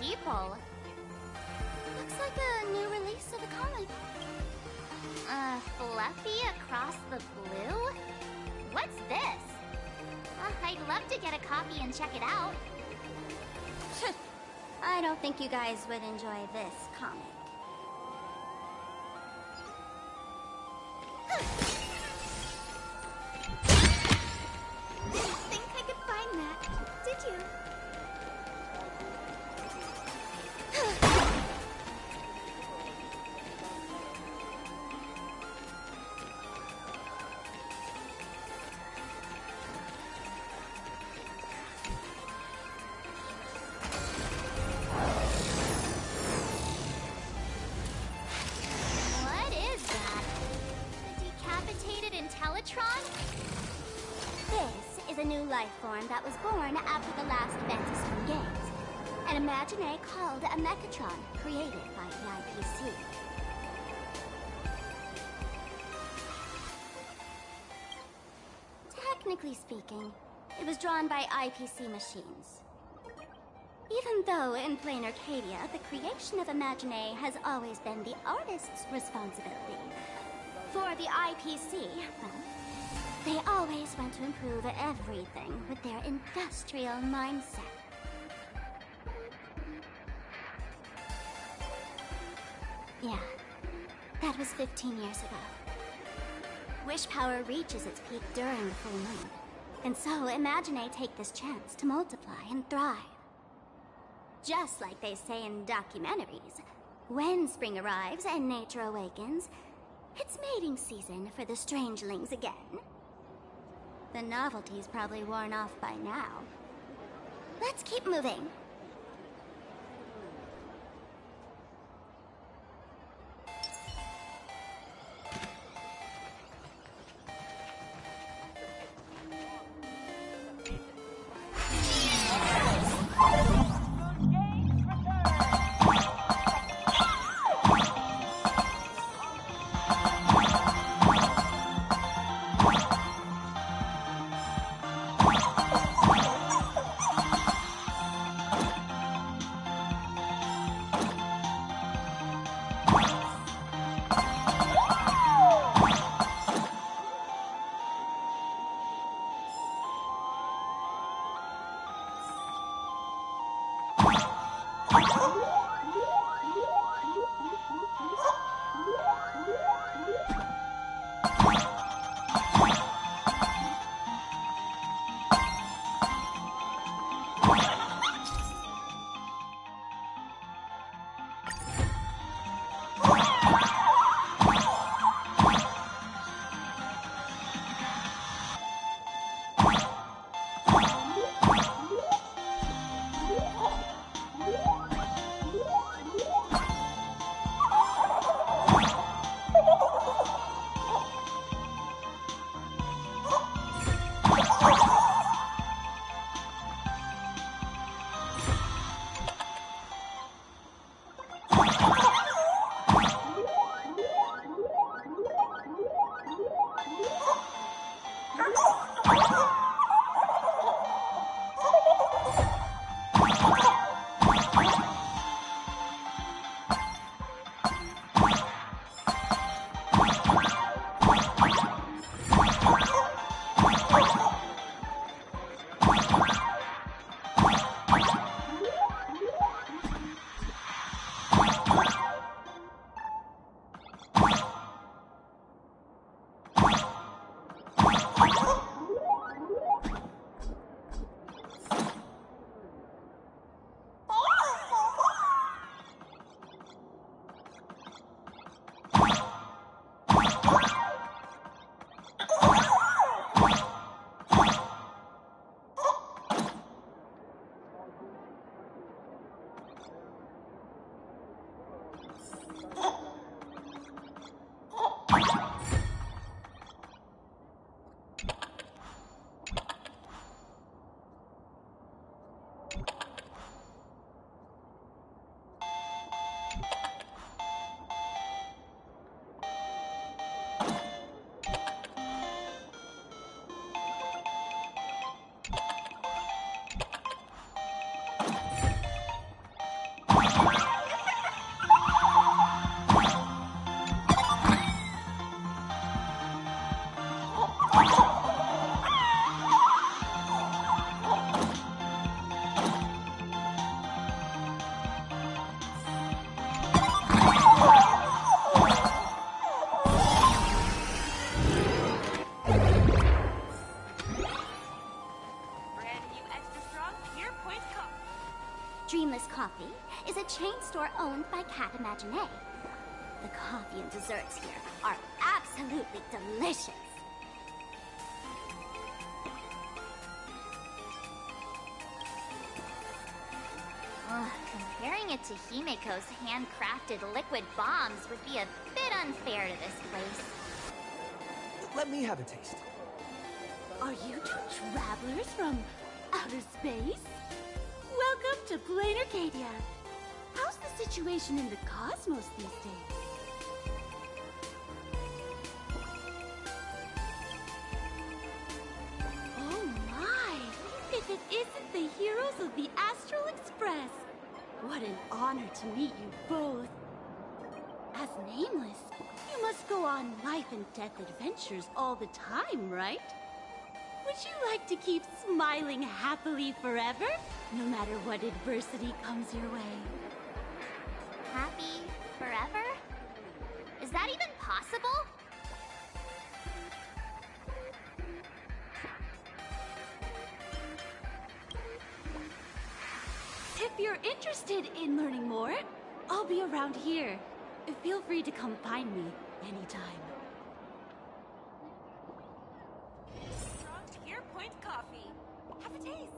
people. Looks like a new release of a comic. Fluffy across the blue? What's this? I'd love to get a copy and check it out. I don't think you guys would enjoy this comic. Didn't think I could find that, did you? What is that? The decapitated Intellatron? This is a new life form that was born after the last Fantasy Games. An Imaginary called a Mechatron, created by the IPC. Technically speaking, it was drawn by IPC machines. Even though in plain Arcadia, the creation of Imaginary has always been the artist's responsibility. For the IPC, well, they always want to improve everything with their industrial mindset. Yeah, that was 15 years ago. Wish power reaches its peak during the full moon, and so Imaginary take this chance to multiply and thrive. Just like they say in documentaries, when spring arrives and nature awakens, it's mating season for the strangelings again. The novelty's probably worn off by now. Let's keep moving. store owned by Cat Imaginé. The coffee and desserts here are absolutely delicious. Comparing it to Himeko's handcrafted liquid bombs would be a bit unfair to this place. Let me have a taste. Are you two travelers from outer space? Welcome to Plain Arcadia. How's the situation in the cosmos these days? Oh my! If it isn't the heroes of the Astral Express! What an honor to meet you both. As Nameless, you must go on life and death adventures all the time, right? Would you like to keep smiling happily forever, no matter what adversity comes your way? Happy forever? Is that even possible? If you're interested in learning more, I'll be around here. Feel free to come find me anytime. Strong Tier Point coffee. Have a taste.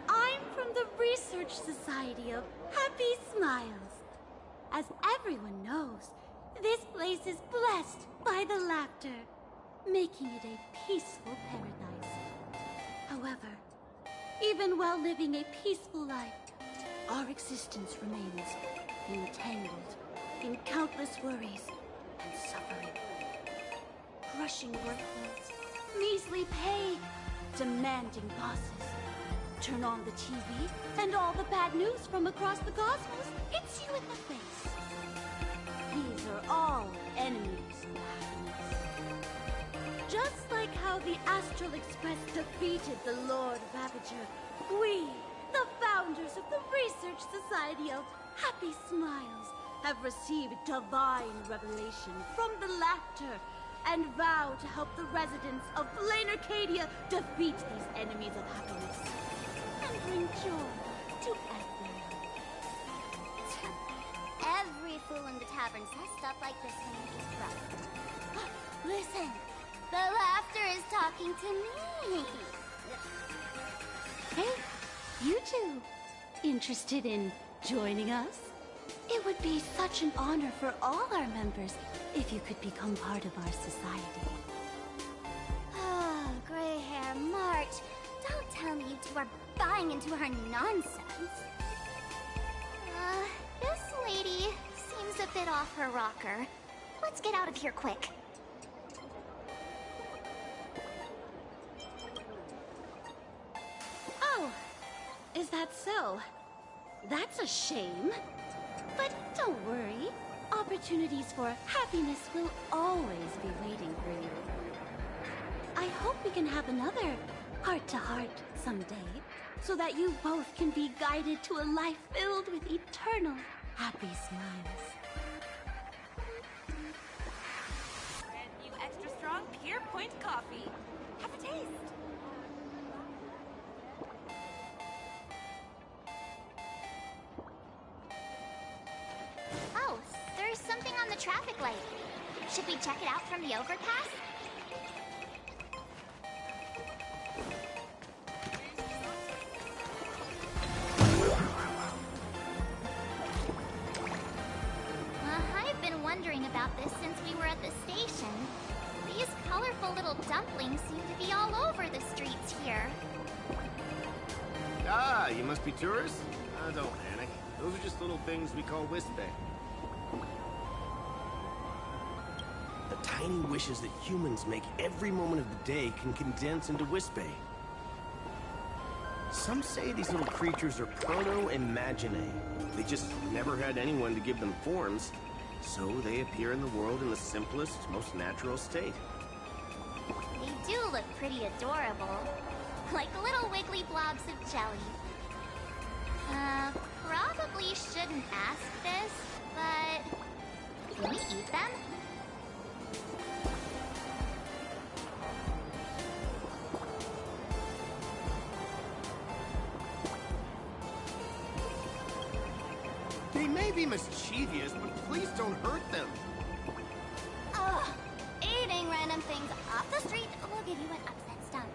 I'm from the Research Society of Happy Smiles. As everyone knows, this place is blessed by the laughter, making it a peaceful paradise. However, even while living a peaceful life, our existence remains entangled in countless worries and suffering. Crushing workloads, measly pay, demanding bosses. Turn on the TV, and all the bad news from across the cosmos hits you in the face. These are all enemies of happiness. Just like how the Astral Express defeated the Lord Ravager, we, the founders of the Research Society of Happy Smiles, have received divine revelation from the laughter and vow to help the residents of Plain Arcadia defeat these enemies of happiness and bring joy to everyone. Every fool in the tavern says stuff like this when it gets rough. Listen, the laughter is talking to me. Hey, you two, interested in joining us? It would be such an honor for all our members if you could become part of our society. Oh, gray hair March, don't tell me you two are buying into her nonsense. This lady seems a bit off her rocker. Let's get out of here quick. Oh, is that so? That's a shame. But don't worry. Opportunities for happiness will always be waiting for you. I hope we can have another heart-to-heart someday, so that you both can be guided to a life filled with eternal happy smiles. Brand new extra strong Tier Point coffee. Have a taste. Oh, there's something on the traffic light. Should we check it out from the overpass? I've been wondering about this since we were at the station. These colorful little dumplings seem to be all over the streets here. Ah, you must be tourists? Don't panic. Those are just little things we call Wispay. The tiny wishes that humans make every moment of the day can condense into Wispay. Some say these little creatures are proto-imaginae. They just never had anyone to give them forms, so they appear in the world in the simplest, most natural state. They do look pretty adorable. Like little wiggly blobs of jelly. Probably shouldn't ask this, but... can we eat them? They may be mischievous, but please don't hurt them. Ugh. Eating random things off the street will give you an upset stomach.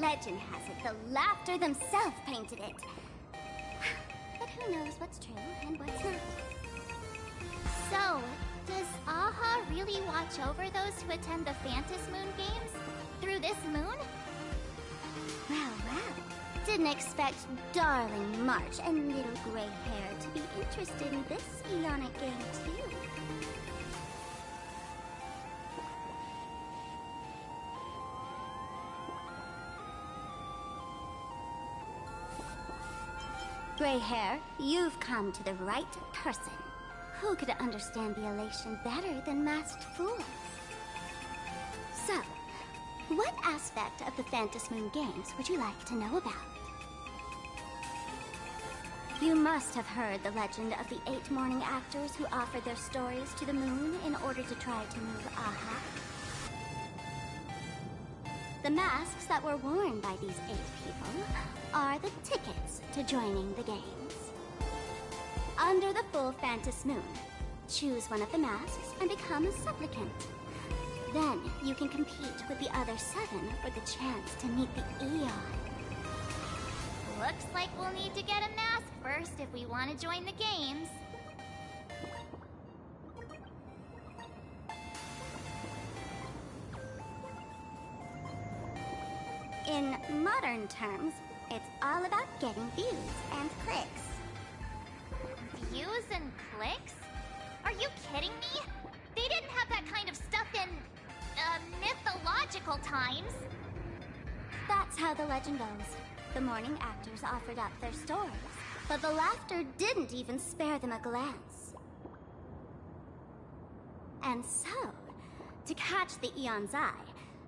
Legend has it the Laughter themselves painted it. But who knows what's true and what's not. So, does Aha really watch over those who attend the Phantom Moon Games? Through this moon? Well, well. Didn't expect darling March and little gray hair to be interested in this Eonic game too. Gray hair, you've come to the right person. Who could understand the elation better than Masked Fools? So, what aspect of the Phantom Moon Games would you like to know about? You must have heard the legend of the 8 morning actors who offered their stories to the moon in order to try to move Aha. The masks that were worn by these 8 people are the tickets to joining the games. Under the full Phantom Moon, choose one of the masks and become a supplicant. Then you can compete with the other 7 for the chance to meet the Eon. Looks like we'll need to get a mask first if we want to join the games. In modern terms, it's all about getting views and clicks. Views and clicks? Are you kidding me? They didn't have that kind of stuff in, mythological times. That's how the legend goes. The morning actors offered up their stories, but the Laughter didn't even spare them a glance. And so, to catch the Eon's eye,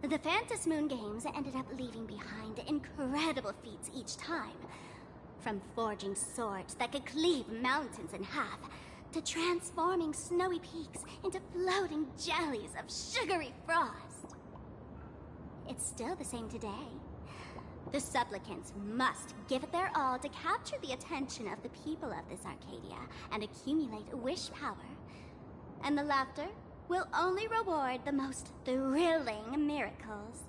the Phantom Moon Games ended up leaving behind incredible feats each time. From forging swords that could cleave mountains in half, to transforming snowy peaks into floating jellies of sugary frost. It's still the same today. The supplicants must give it their all to capture the attention of the people of this Arcadia and accumulate wish power. And the Laughter will only reward the most thrilling miracles.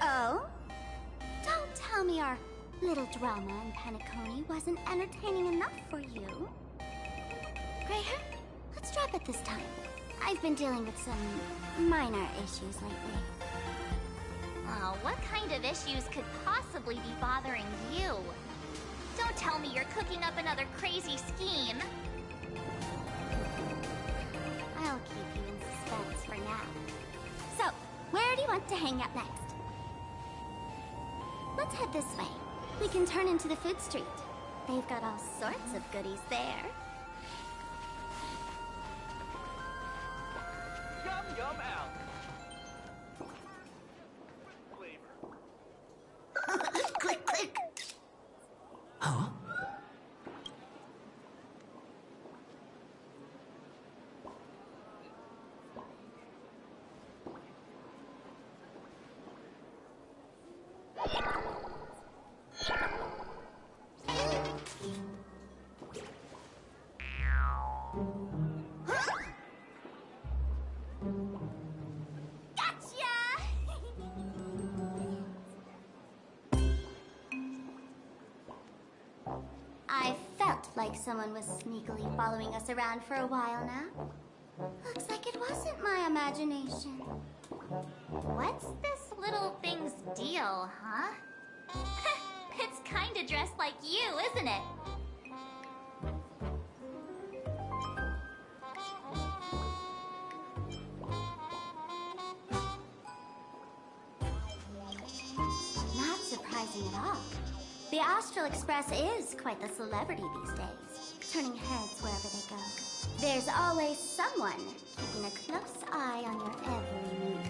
Oh? Don't tell me our little drama in Penacony wasn't entertaining enough for you. Gray hair, let's drop it this time. I've been dealing with some minor issues lately. Oh, what kind of issues could possibly be bothering you? Don't tell me you're cooking up another crazy scheme. I'll keep you in suspense for now. So, where do you want to hang out next? Let's head this way. We can turn into the food street. They've got all sorts of goodies there. Yum, yum, out. Click, click. Huh? like someone was sneakily following us around for a while now. Looks like it wasn't my imagination. What's this little thing's deal, huh? It's kinda dressed like you, isn't it? Not surprising at all. The Astral Express is quite the celebrity these days, turning heads wherever they go. There's always someone keeping a close eye on your every move.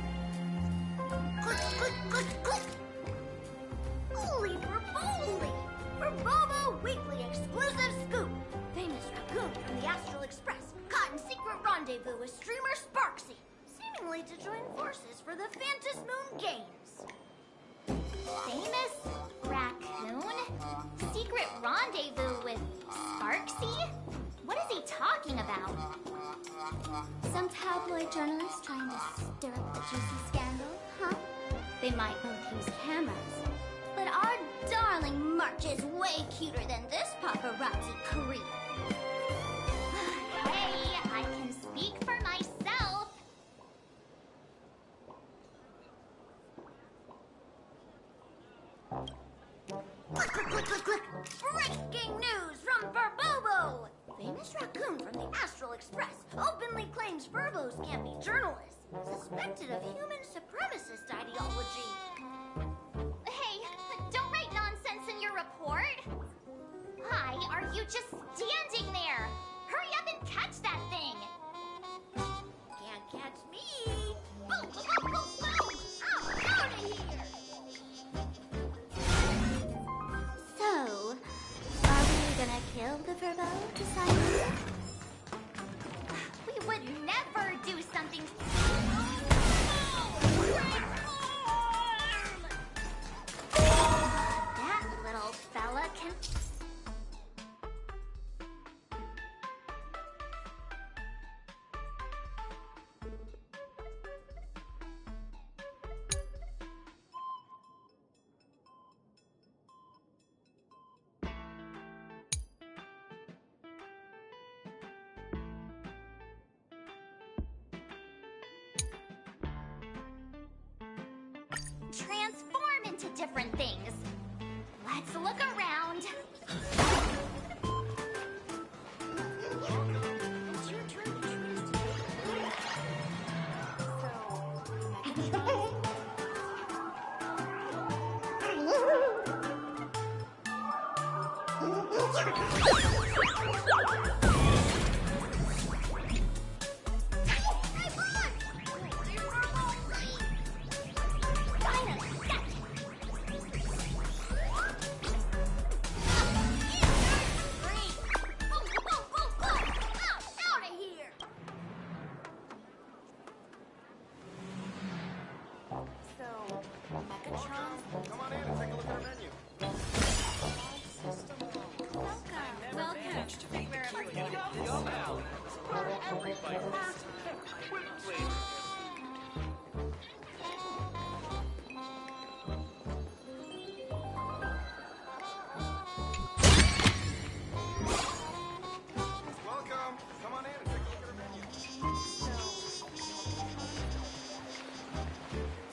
Holy Verboli! Verbobo Weekly Exclusive Scoop! Famous raccoon from the Astral Express caught in secret rendezvous with streamer Sparksy, seemingly to join forces for the Phantas Moon Games. Famous raccoon? Secret rendezvous with Sparksy? What is he talking about? Some tabloid journalist trying to stir up the juicy scandal, huh? They might both use cameras. But our darling March is way cuter than this paparazzi creep. Hey, I can speak for myself. Click. Breaking news from Verbobo! Famous raccoon from the Astral Express openly claims Verbos can't be journalists, suspected of human supremacist ideology. Hey, don't write nonsense in your report. Why are you just standing there? Hurry up and catch that thing. Can't catch me. Boom, boom, boom, boom! I'm out of here! So, are we gonna kill the Verbo to sign it? We would never do something. That little fella can. Transform into different things. Let's look around.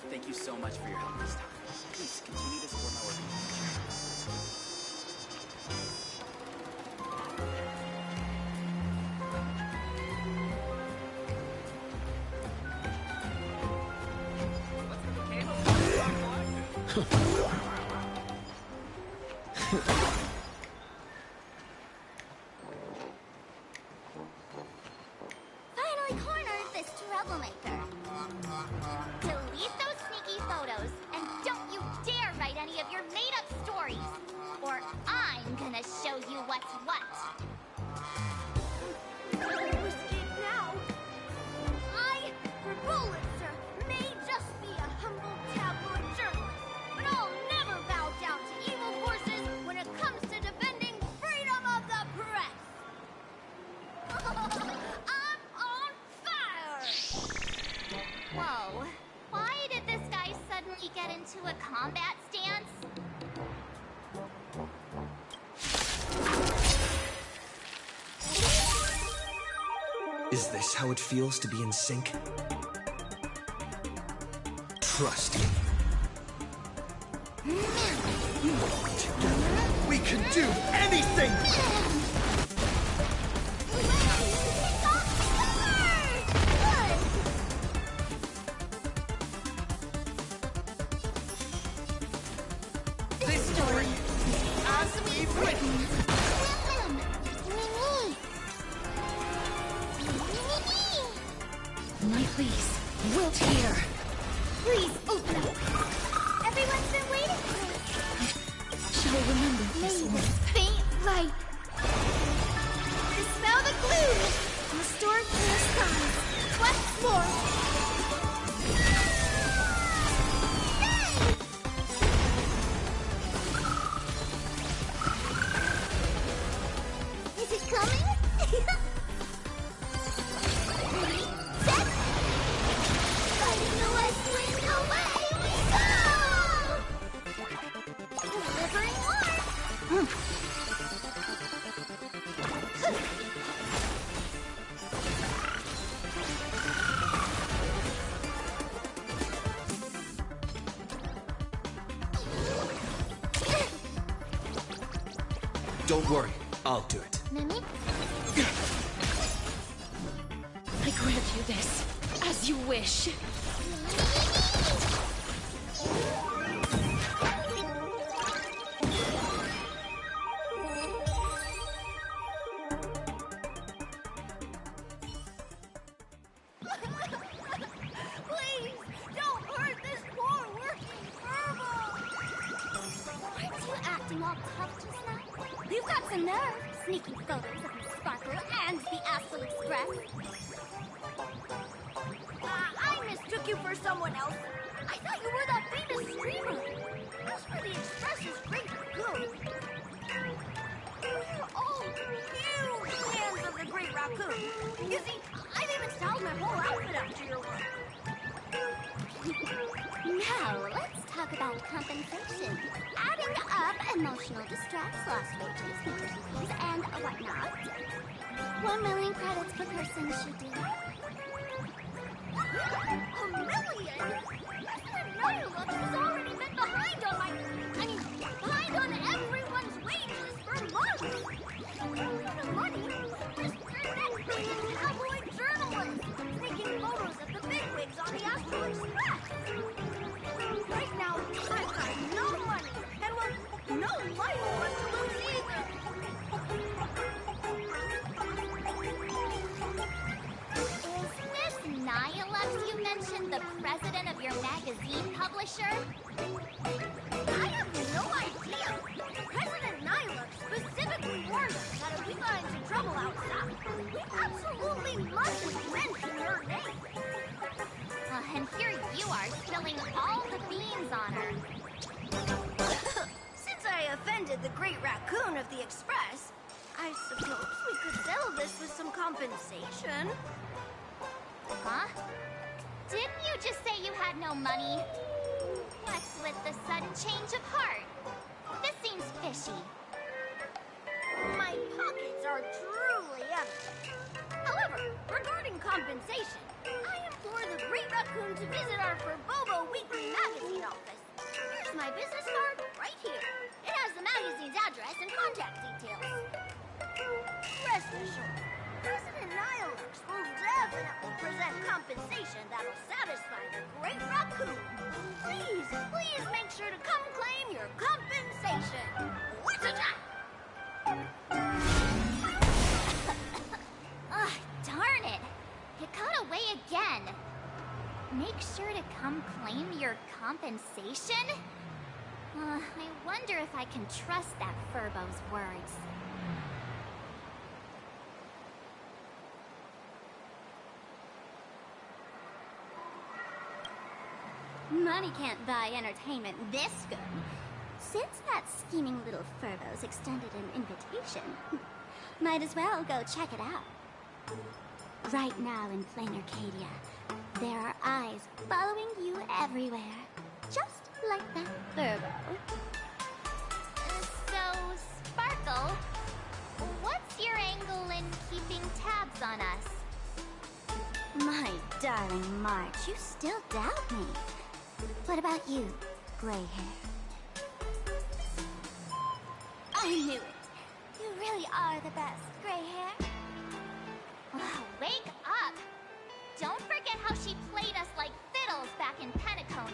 Thank you so much for your help this time. Please continue to support my work in the future. Finally cornered this troublemaker. Delete those sneaky photos, and don't you dare write any of your made-up stories, or I'm gonna show you what's what. Escape now. I, Verbolitzer, may just be a humble tabloid journalist, but I'll never bow down to evil forces when it comes to defending freedom of the press. I'm on fire! Whoa. Why did this guy suddenly get into a combat stance? Is this how it feels to be in sync? Trust me. Together, we can do anything! This story is as we've written. My please, wilt here. Please open up. Everyone's been waiting for it. Shall remember this May one. the faint light dispel the gloom. Restore clear skies. Once more. Is it coming? Ready, set. Fighting the west wind, away we go! Delivering warmth. Don't worry, I'll do it. Mimi? I grant you this, as you wish. Please, don't hurt this poor working furbo! Aren't you acting all tough just now? You've got some nerve, sneaking photos of Miss Sparkle and the Astral Express. I mistook you for someone else. I thought you were that famous streamer. As for the Express's great raccoon, we're all huge fans of the Great Raccoon. You see, I've even styled my whole outfit after your work. Now, let's talk about compensation. Adding up emotional distress, lost wages, fees, and whatnot. 1 million credits per person should do. A million? President Nihilux has already been behind on behind on everyone's wages for months. The money was for that big tabloid journalist taking photos of the bigwigs on the Astral Express. Right now, I've got no money, and well, no life left to lose either. Is this Nihilux you mentioned the president of your magazine publisher? I have no idea. President Nihilux specifically warned us that if we got into trouble outside, we absolutely mustn't mention her name. And here you are spilling all the beans on her. Since I offended the Great Raccoon of the Express, I suppose we could settle this with some compensation. Huh? Didn't you just say you had no money? What's with the sudden change of heart? This seems fishy. My pockets are truly empty. However, regarding compensation, I implore the Great Raccoon to visit our Furbobo Weekly Magazine office. Here's my business card right here. It has the magazine's address and contact details. Rest assured, President Nihilux will definitely present compensation that'll satisfy the Great Raccoon. Please, please make sure to come claim your compensation. Witch-a-jack! Ugh, darn it. It got away again. Make sure to come claim your compensation? I wonder if I can trust that Furbo's words. Money can't buy entertainment this good. Since that scheming little Furbo's extended an invitation, might as well go check it out. Right now in plain Arcadia, there are eyes following you everywhere. Just like that Furbo. So, Sparkle, what's your angle in keeping tabs on us? Darling March, you still doubt me. What about you, gray hair? I knew it. You really are the best, gray hair. Wow, wake up! Don't forget how she played us like fiddles back in Penacony.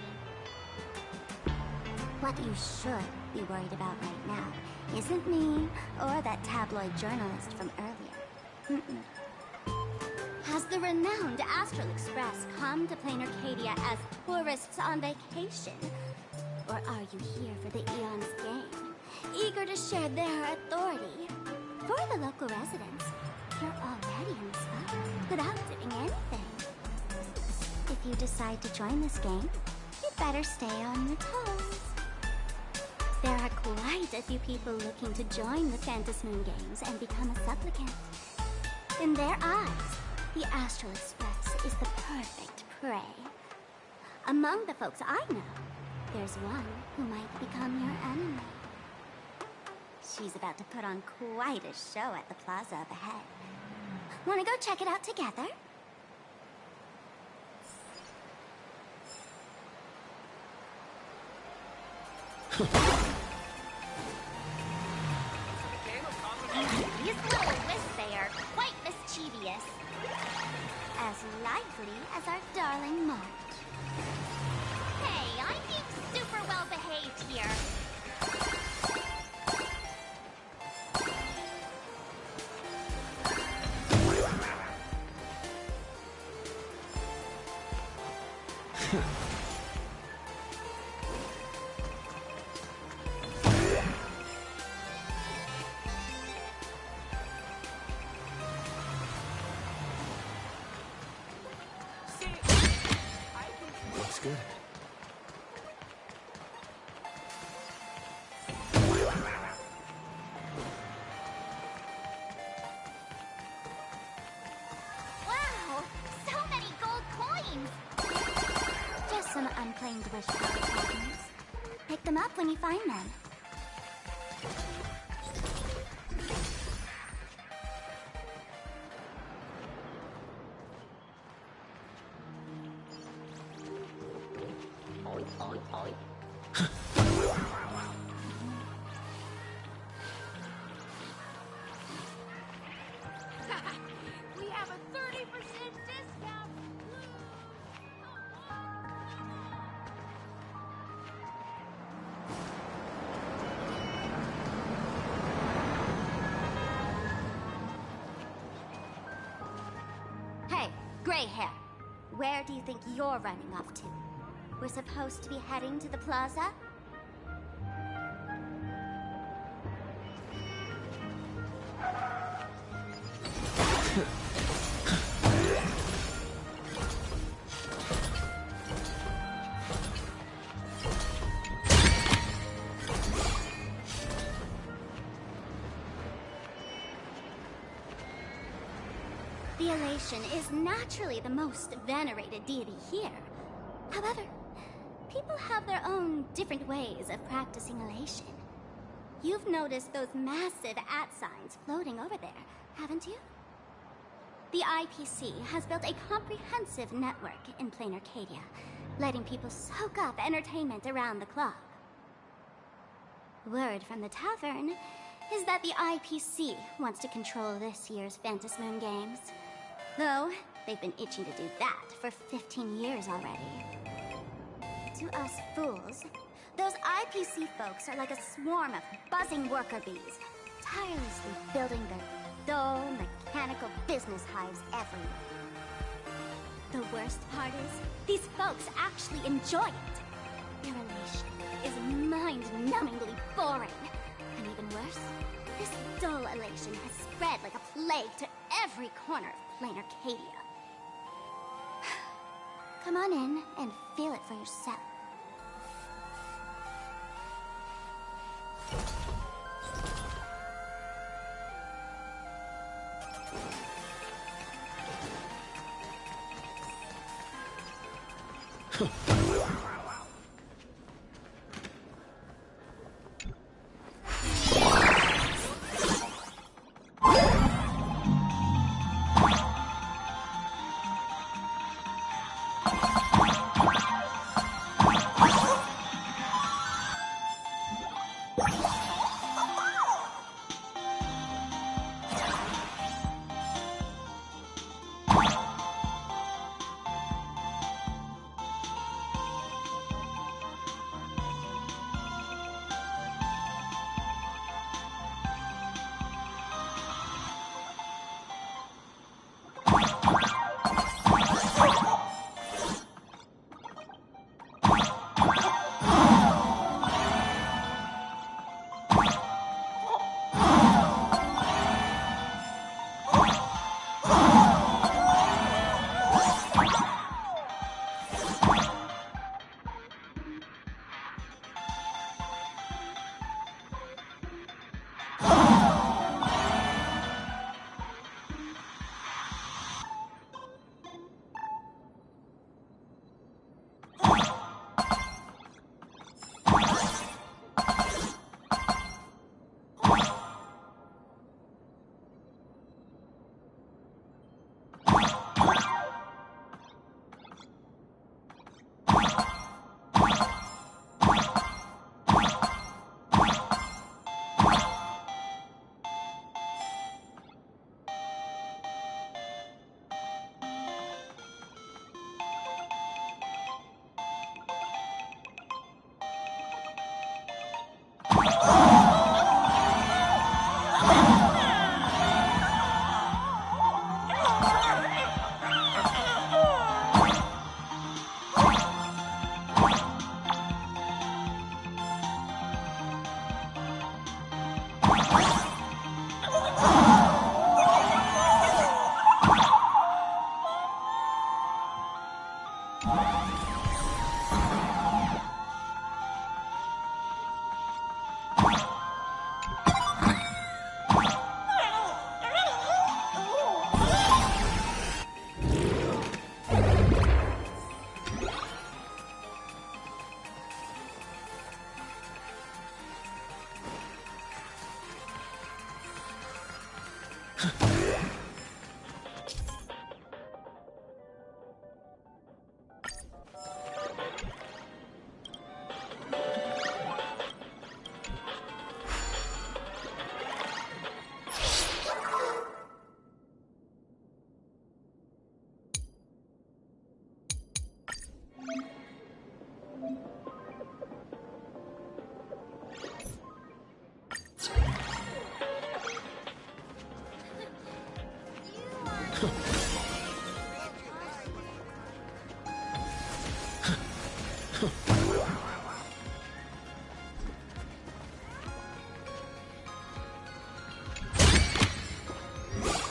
What you should be worried about right now isn't me or that tabloid journalist from earlier. Has the renowned Astral Express come to Plain Arcadia as tourists on vacation? Or are you here for the Eon's game, eager to share their authority? For the local residents, you're already in the spot without doing anything. If you decide to join this game, you'd better stay on your toes. There are quite a few people looking to join the Phantom Moon Games and become a supplicant. In their eyes, the Astral Express is the perfect prey. Among the folks I know, there's one who might become your enemy. She's about to put on quite a show at the plaza up ahead. Wanna go check it out together? These little wisps, they are quite mischievous. As lively as our darling March. Hey, I'm being super well behaved here. Looks good. Wow, so many gold coins! Just some unclaimed wish power tokens. Pick them up when you find them. We have a 30% discount! Hey, gray hair. Where do you think you're running off to? We're supposed to be heading to the plaza? The Elation is naturally the most venerated deity here. However, people have their own different ways of practicing Elation. You've noticed those massive @ signs floating over there, haven't you? The IPC has built a comprehensive network in Plain Arcadia, letting people soak up entertainment around the clock. Word from the tavern is that the IPC wants to control this year's Phantom Moon Games. Though, they've been itching to do that for 15 years already. To us fools, those IPC folks are like a swarm of buzzing worker bees, tirelessly building their dull, mechanical business hives everywhere. The worst part is, these folks actually enjoy it. Their Elation is mind-numbingly boring. And even worse, this dull Elation has spread like a plague to every corner of Plain Arcadia. Come on in and feel it for yourself.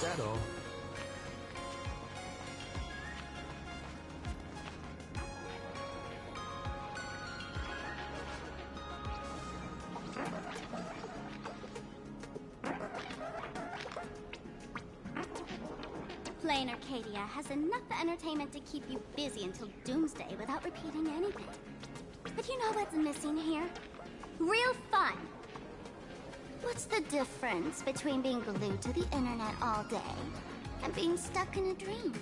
That all. Plain Arcadia has enough entertainment to keep you busy until doomsday without repeating anything. But you know what's missing here? Real fun. What's the difference between being glued to the internet all day and being stuck in a dream?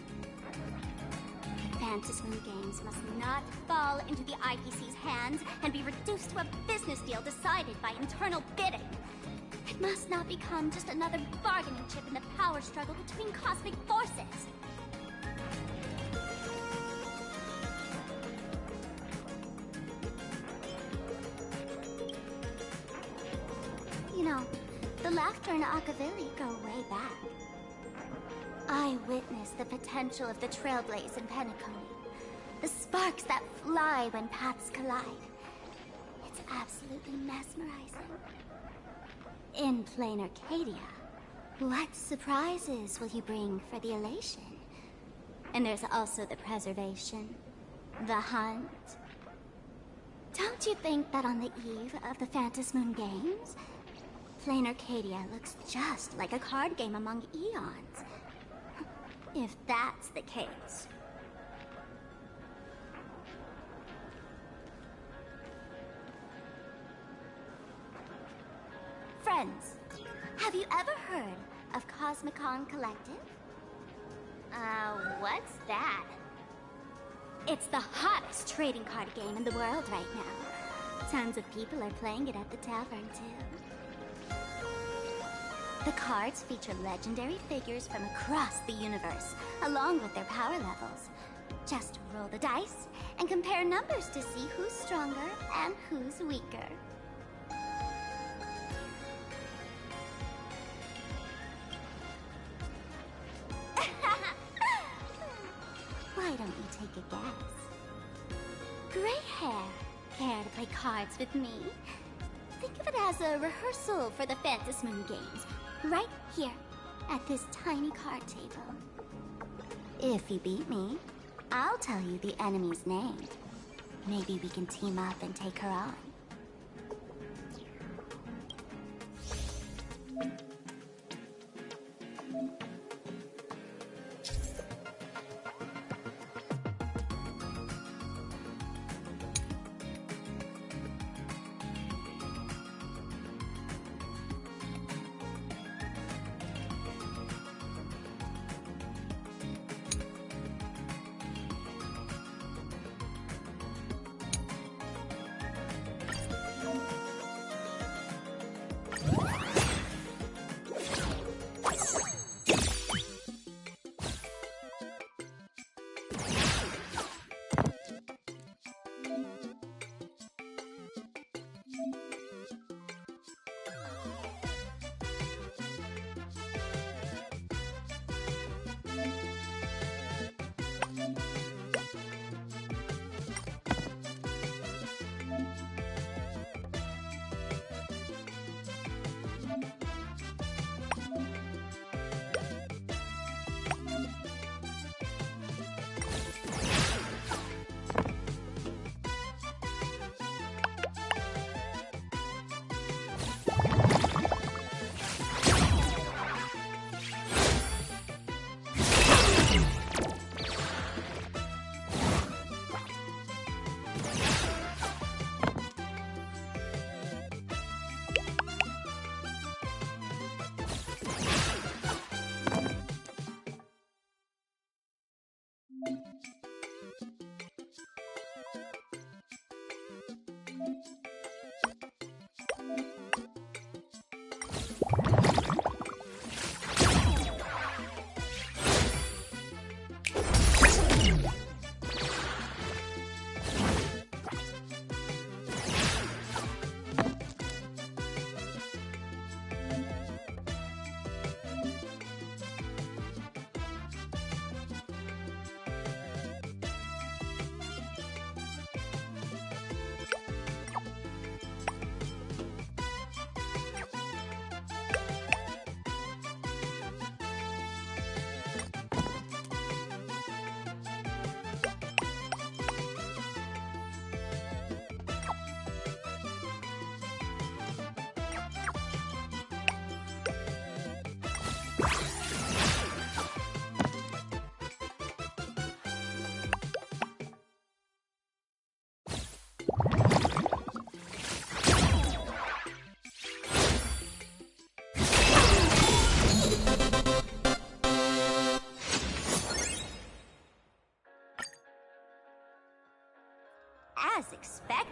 Fantasy games must not fall into the IPC's hands and be reduced to a business deal decided by internal bidding. It must not become just another bargaining chip in the power struggle between cosmic forces. You know, the laughter and Akavili go way back. I witnessed the potential of the Trailblaze in Penacony. The sparks that fly when paths collide. It's absolutely mesmerizing. In plain Arcadia, what surprises will you bring for the elation? And there's also the preservation, the hunt. Don't you think that on the eve of the Phantasy Moon Games, plain Arcadia looks just like a card game among eons? If that's the case. Friends, have you ever heard of Cosmicon Collective? What's that? It's the hottest trading card game in the world right now. Tons of people are playing it at the tavern, too. The cards feature legendary figures from across the universe, along with their power levels. Just roll the dice and compare numbers to see who's stronger and who's weaker. Why don't you take a guess? Gray hair. Care to play cards with me? Think of it as a rehearsal for the Phantasy Moon Games. Right here, at this tiny card table. If you beat me, I'll tell you the enemy's name. Maybe we can team up and take her on.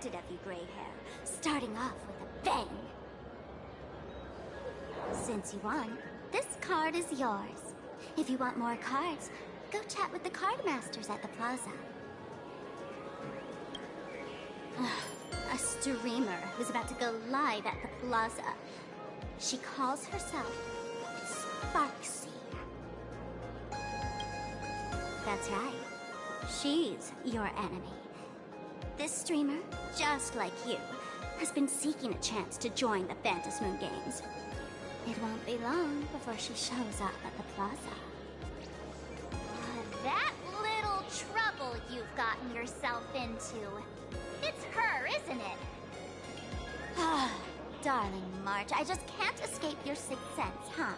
expected of you, gray hair. Starting off with a bang. Since you won, this card is yours. If you want more cards, go chat with the card masters at the plaza. A streamer who's about to go live at the plaza. She calls herself Sparksy. That's right. She's your enemy. This streamer, just like you, has been seeking a chance to join the Phantom Moon Games. It won't be long before she shows up at the plaza. That little trouble you've gotten yourself into. It's her, isn't it? Darling March, I just can't escape your sixth sense, huh?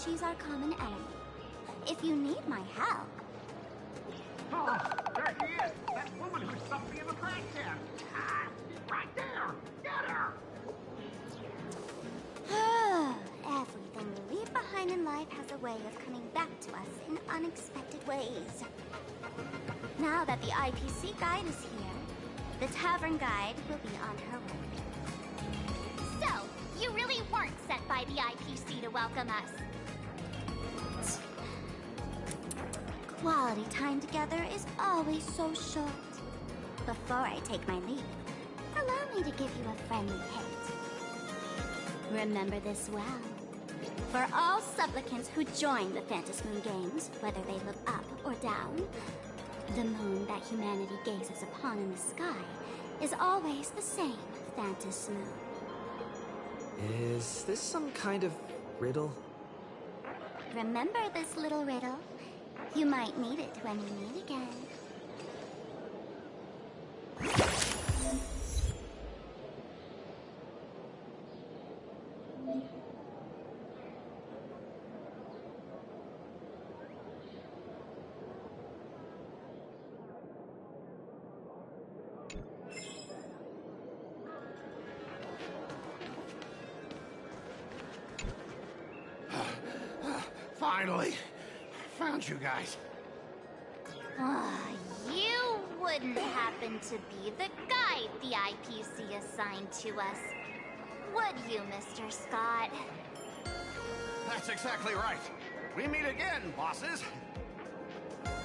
She's our common enemy. If you need my help... Oh, there she is! That woman who stuffed me in the crack can! Ah, right there! Get her! Everything we leave behind in life has a way of coming back to us in unexpected ways. Now that the IPC guide is here, the tavern guide will be on her way. So, you really weren't sent by the IPC to welcome us. Quality time together is always so short. Before I take my leave, allow me to give you a friendly hint. Remember this well. For all supplicants who join the Phantom Moon Games, whether they look up or down, the moon that humanity gazes upon in the sky is always the same Phantom Moon. Is this some kind of riddle? Remember this little riddle? You might need it when we meet again. Finally! Found you guys. You wouldn't happen to be the guide the IPC assigned to us, would you, Mr. Scott? That's exactly right. We meet again, bosses.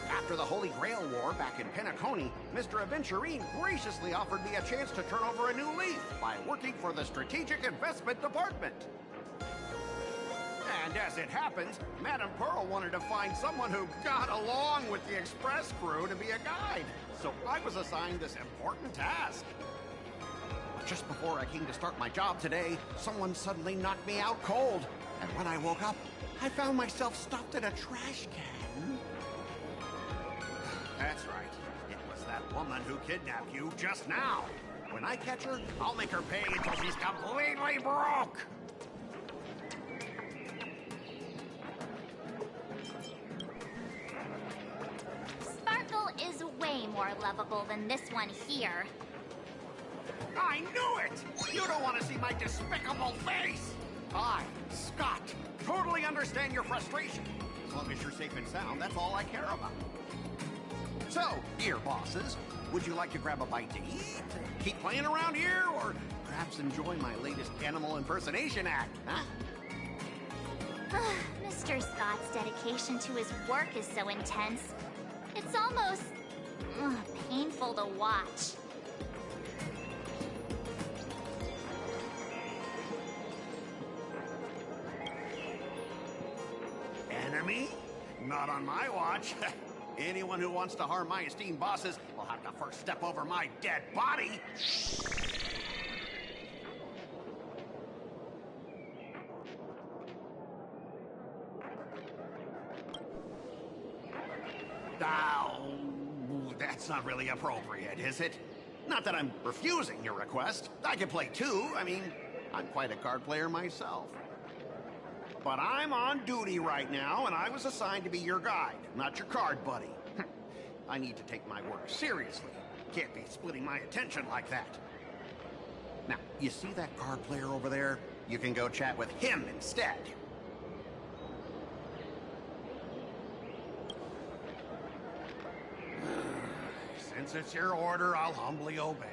After the Holy Grail War back in Penacony, Mr. Aventurine graciously offered me a chance to turn over a new leaf by working for the Strategic Investment Department. And as it happens, Madame Pearl wanted to find someone who got along with the Express crew to be a guide. So I was assigned this important task. Just before I came to start my job today, someone suddenly knocked me out cold. And when I woke up, I found myself stuffed in a trash can. That's right. It was that woman who kidnapped you just now. When I catch her, I'll make her pay until she's completely broke. Sparkle is way more lovable than this one here. I knew it! You don't want to see my despicable face! I, Scott, totally understand your frustration. As long as you're safe and sound, that's all I care about. So, dear bosses, would you like to grab a bite to eat? Keep playing around here? Or perhaps enjoy my latest animal impersonation act, huh? Mr. Scott's dedication to his work is so intense. It's almost painful to watch. Enemy? Not on my watch. Anyone who wants to harm my esteemed bosses will have to first step over my dead body. Oh, that's not really appropriate, is it? Not that I'm refusing your request. I can play too. I mean, I'm quite a card player myself. But I'm on duty right now, and I was assigned to be your guide, not your card buddy. I need to take my work seriously. Can't be splitting my attention like that. Now, you see that card player over there? You can go chat with him instead. Since it's your order, I'll humbly obey.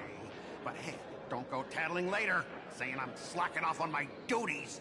But hey, don't go tattling later, saying I'm slacking off on my duties.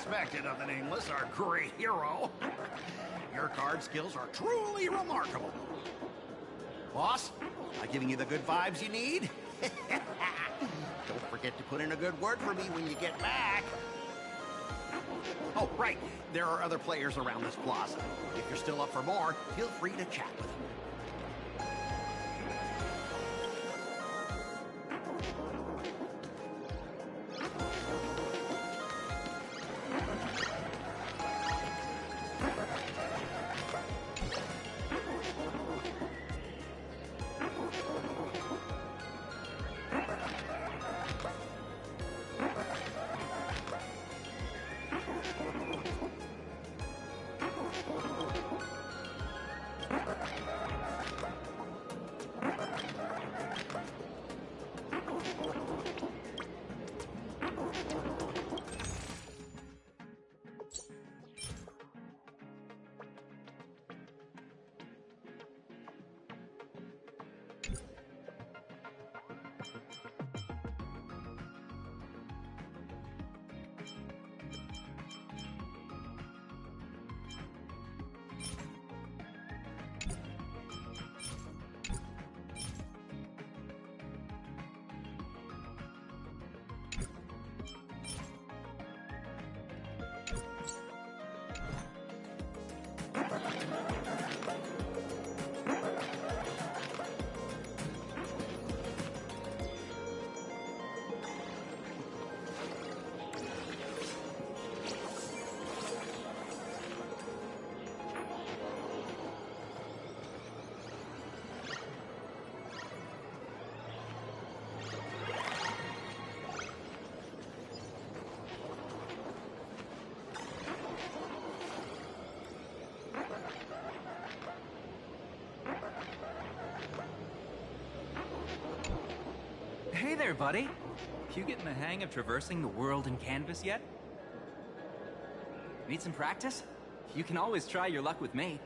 expected of the Nameless, our great hero. Your card skills are truly remarkable. Boss, am I giving you the good vibes you need? Don't forget to put in a good word for me when you get back. Oh, right. There are other players around this plaza. If you're still up for more, feel free to chat with them. Hey there, buddy. You getting the hang of traversing the world in canvas yet? Need some practice? You can always try your luck with me.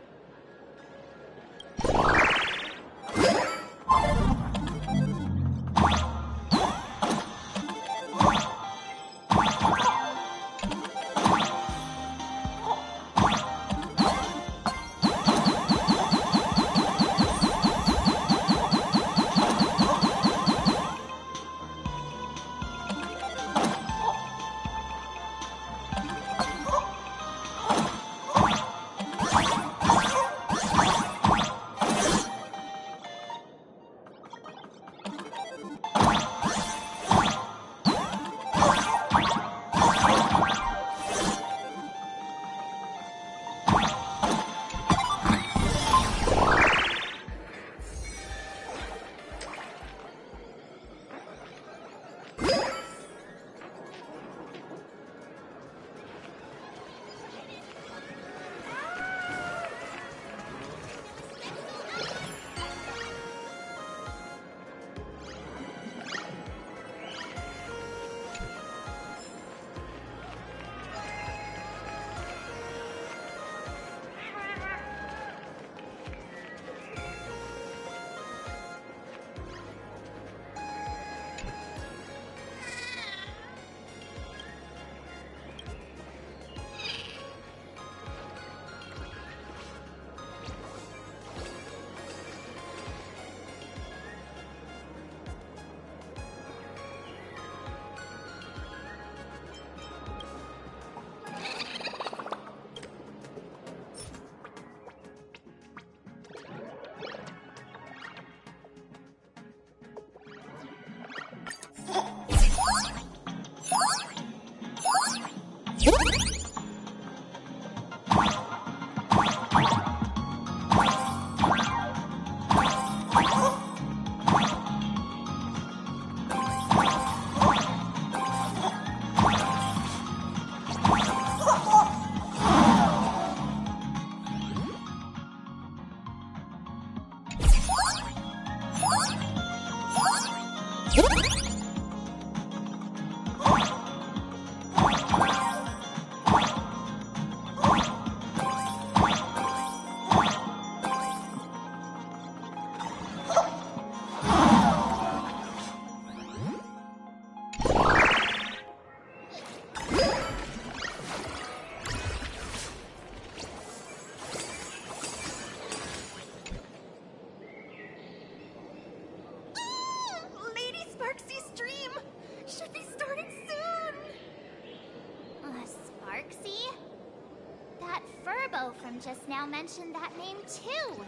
from just now mentioned that name too.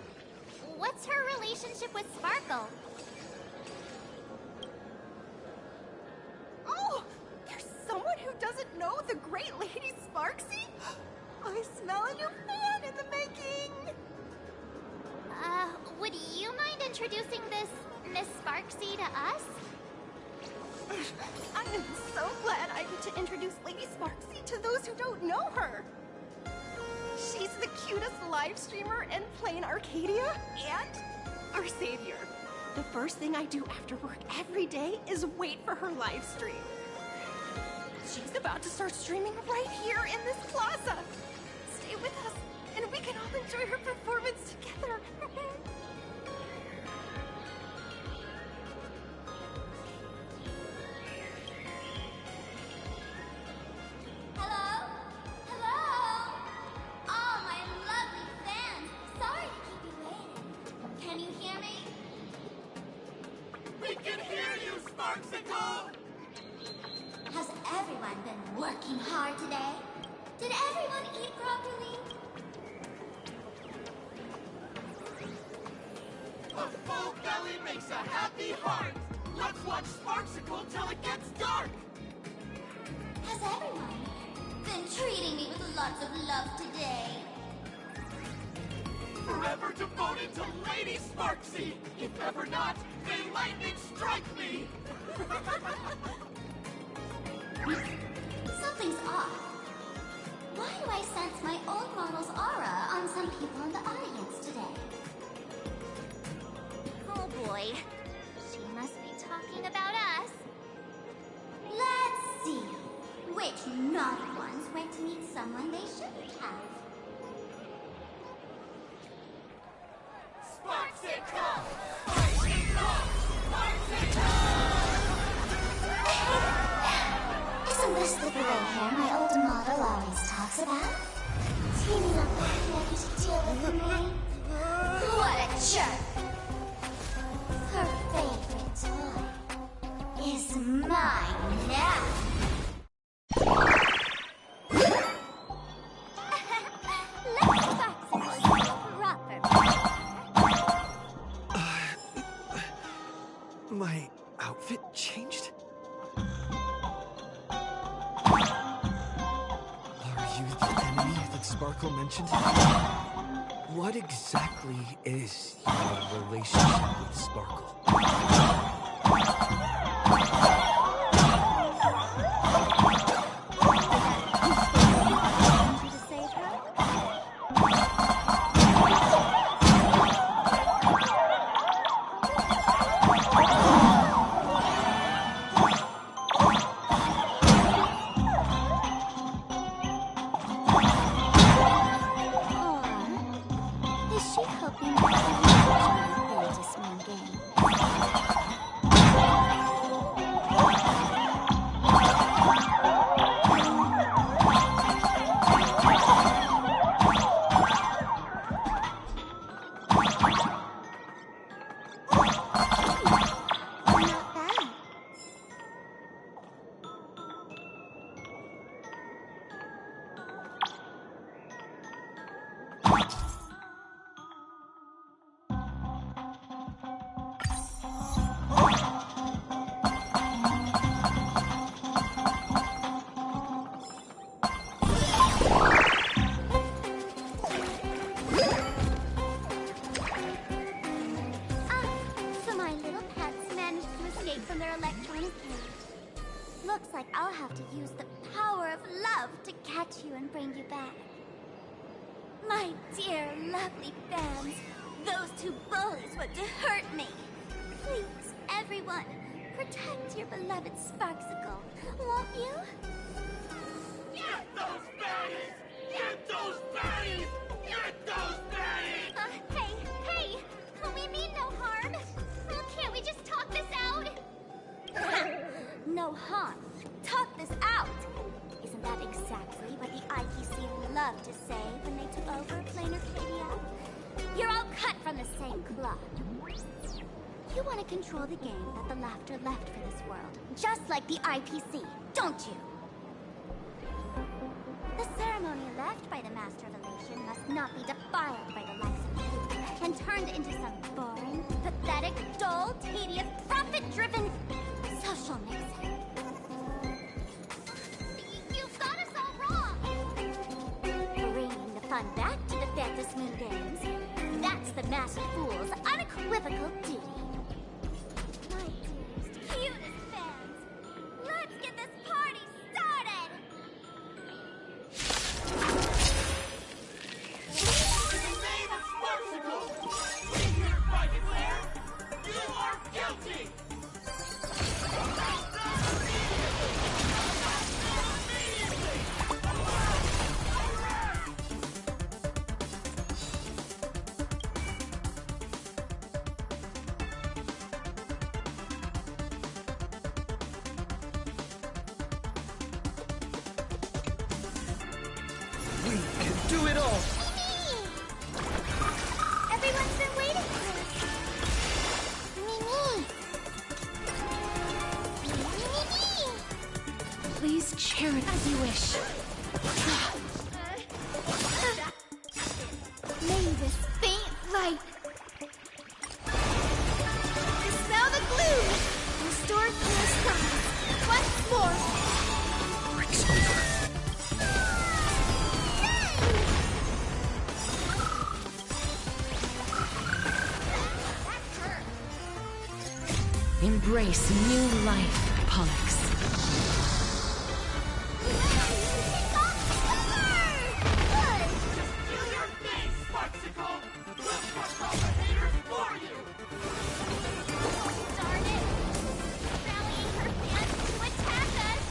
What's her relationship with Sparkle? Oh! There's someone who doesn't know the great Lady Sparksy? I smell a new fan in the making! Would you mind introducing this Miss Sparksy to us? I am so glad I get to introduce Lady Sparksy to those who don't know her. She's the cutest live streamer in plain Arcadia and our savior. The first thing I do after work every day is wait for her live stream. She's about to start streaming right here in this plaza. Stay with us and we can all enjoy her performance together. Hello? Hello? Oh, my lovely fans. Sorry to keep you waiting. Can you hear me? We can hear you, Sparksicle! Has everyone been working hard today? Did everyone eat properly? A full belly makes a happy heart. Let's watch Sparksicle till it gets dark. Has everyone been treating me with lots of love today? Forever devoted to Lady Sparksy. If ever not, may lightning strike me. Something's off. Why do I sense my old model's aura on some people in the audience today? Oh boy. She must be talking about us. Let's see. Which naughty ones went to meet someone they shouldn't have? Sparksicle! Sparksicle! Sparksicle! Isn't this the gray hair my old model always talks about? Teaming up with ready to deal with me? What a jerk! Her favorite toy is mine now! Let's Sparksicle proper. My outfit changed? Sparkle mentioned? What exactly is your relationship with Sparkle? Control the game that the laughter left for this world, just like the IPC, don't you? The ceremony ceremony left by the Master of Elation must not be defiled by the likes of you and turned into some boring, pathetic, dull, tedious, profit-driven social mix. You've got us all wrong! Bringing the fun back to the Phantas Moon Games. That's the Masked Fool's unequivocal duty. My dearest, cutest fans, let's get this party started! In the name of Sparksicle, we hereby declare you are guilty! We can do it all! Everyone's been waiting for us. Mimi! Please share it as you wish. May this faint light dispel the gloom, restore clear skies once more. Break's over. Embrace new life, Pollux. Feel your face, Sparksicle! We'll crush all the haters for you! Darn it! Rallying her fans to attack us!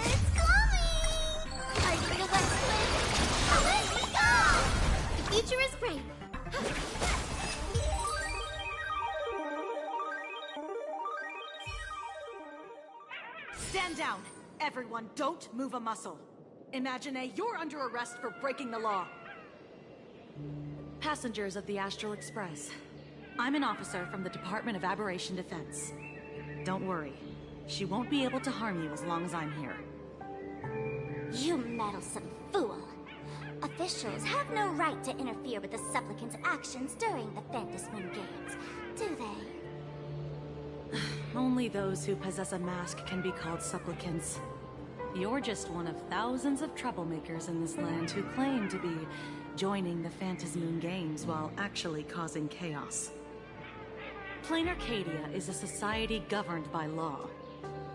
It's coming! Fighting the West Wind! Let me go! The future is bright! Stand down! Everyone, don't move a muscle. Imagine you're under arrest for breaking the law. Passengers of the Astral Express, I'm an officer from the Department of Aberration Defense. Don't worry, she won't be able to harm you as long as I'm here. You meddlesome fool! Officials have no right to interfere with the supplicant's actions during the Phantas Moon Games, do they? Only those who possess a mask can be called supplicants. You're just one of thousands of troublemakers in this land who claim to be joining the Phantas Moon Games while actually causing chaos. Plain Arcadia is a society governed by law.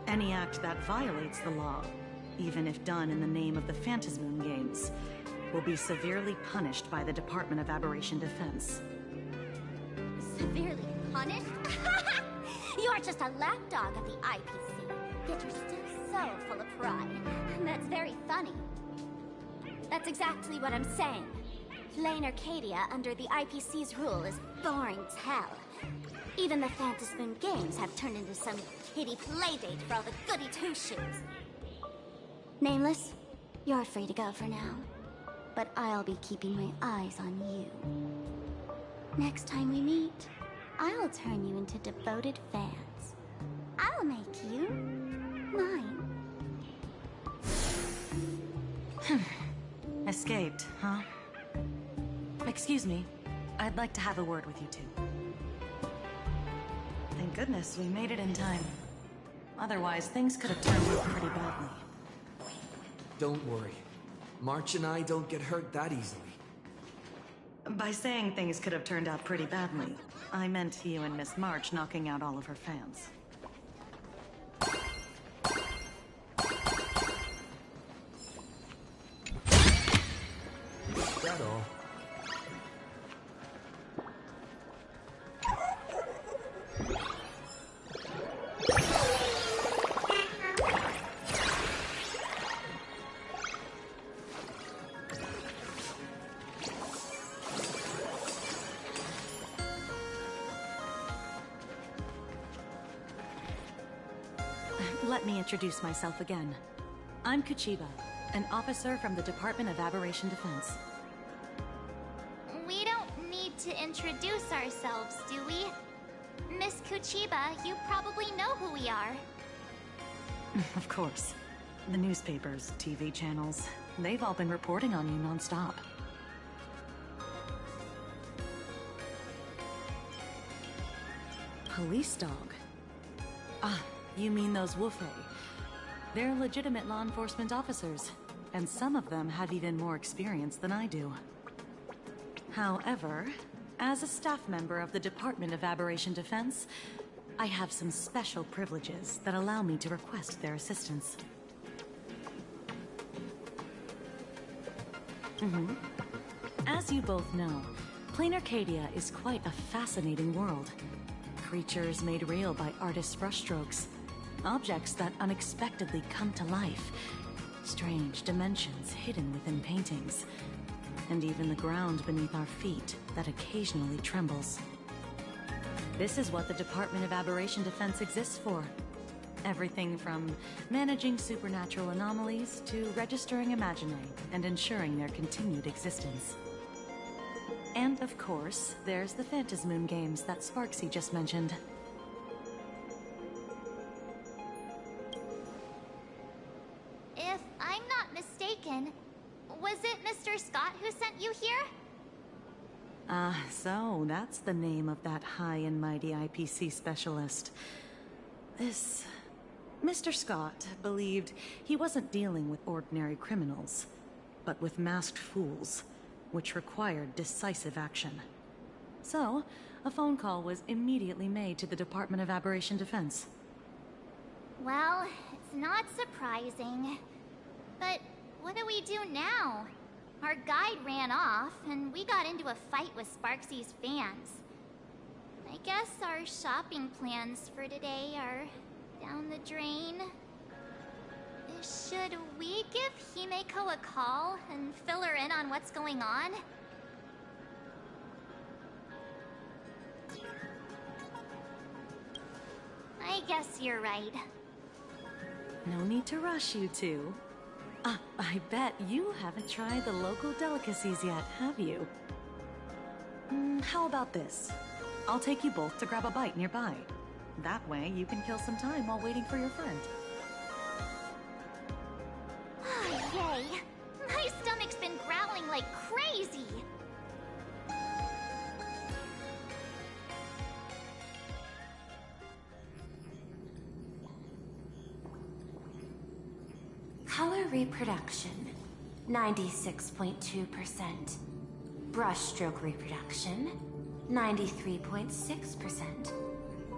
Any act that violates the law, even if done in the name of the Phantas Moon Games, will be severely punished by the Department of Aberration Defense. Severely punished? You're just a lapdog of the IPC, yet you're still so full of pride. That's very funny. That's exactly what I'm saying. Plain Arcadia under the IPC's rule is boring as hell. Even the Phantas Moon Games have turned into some kiddie playdate for all the goody two-shoes. Nameless, you're free to go for now. But I'll be keeping my eyes on you. Next time we meet, I'll turn you into devoted fans. I'll make you mine. Escaped, huh? Excuse me. I'd like to have a word with you two. Thank goodness we made it in time. Otherwise, things could have turned out pretty badly. Don't worry. March and I don't get hurt that easily. By saying things could have turned out pretty badly, I meant you and Miss March knocking out all of her fans. Is that all? Let me introduce myself again. I'm Kuchiba, an officer from the Department of Aberration Defense. We don't need to introduce ourselves, do we? Miss Kuchiba, you probably know who we are. Of course. The newspapers, TV channels, they've all been reporting on you non-stop. Police dog? Ah, you mean those Wufei. They're legitimate law enforcement officers, and some of them have even more experience than I do. However, as a staff member of the Department of Aberration Defense, I have some special privileges that allow me to request their assistance. As you both know, Plain Arcadia is quite a fascinating world. Creatures made real by artists' brushstrokes. Objects that unexpectedly come to life. Strange dimensions hidden within paintings. And even the ground beneath our feet that occasionally trembles. This is what the Department of Aberration Defense exists for. Everything from managing supernatural anomalies to registering Imaginae and ensuring their continued existence. And of course, there's the Phantasmoon games that Sparksy just mentioned. If I'm not mistaken, was it Mr. Scott who sent you here? So that's the name of that high and mighty IPC specialist. This... Mr. Scott believed he wasn't dealing with ordinary criminals, but with masked fools, which required decisive action. So, a phone call was immediately made to the Department of Aberration Defense. Well, it's not surprising. But what do we do now? Our guide ran off, and we got into a fight with Sparksy's fans. I guess our shopping plans for today are down the drain. Should we give Himeko a call and fill her in on what's going on? I guess you're right. No need to rush, you two. I bet you haven't tried the local delicacies yet, have you? How about this? I'll take you both to grab a bite nearby. That way, you can kill some time while waiting for your friend. Yay! My stomach's been growling like crazy! Color reproduction, 96.2%. Brushstroke reproduction, 93.6%.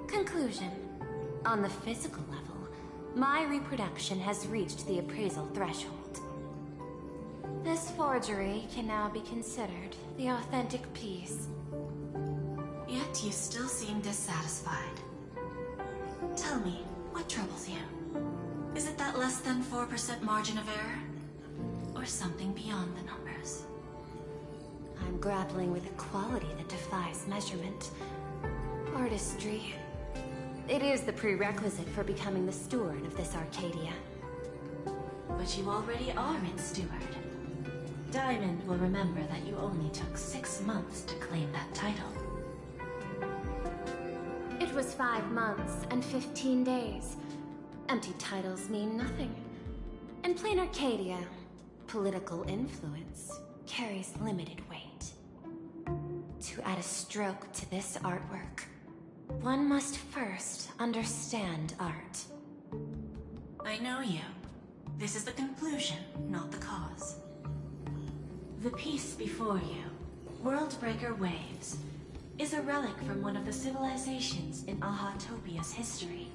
Conclusion. On the physical level, my reproduction has reached the appraisal threshold. This forgery can now be considered the authentic piece. Yet you still seem dissatisfied. Tell me, what troubles you? Is it that less than 4% margin of error? Or something beyond the numbers? I'm grappling with a quality that defies measurement. Artistry. It is the prerequisite for becoming the steward of this Arcadia. But you already are its steward. Diamond will remember that you only took 6 months to claim that title. It was 5 months and 15 days. Empty titles mean nothing. In plain Arcadia, political influence carries limited weight. To add a stroke to this artwork, one must first understand art. I know you. This is the conclusion, not the cause. The piece before you, Worldbreaker Waves, is a relic from one of the civilizations in Ahatopia's history.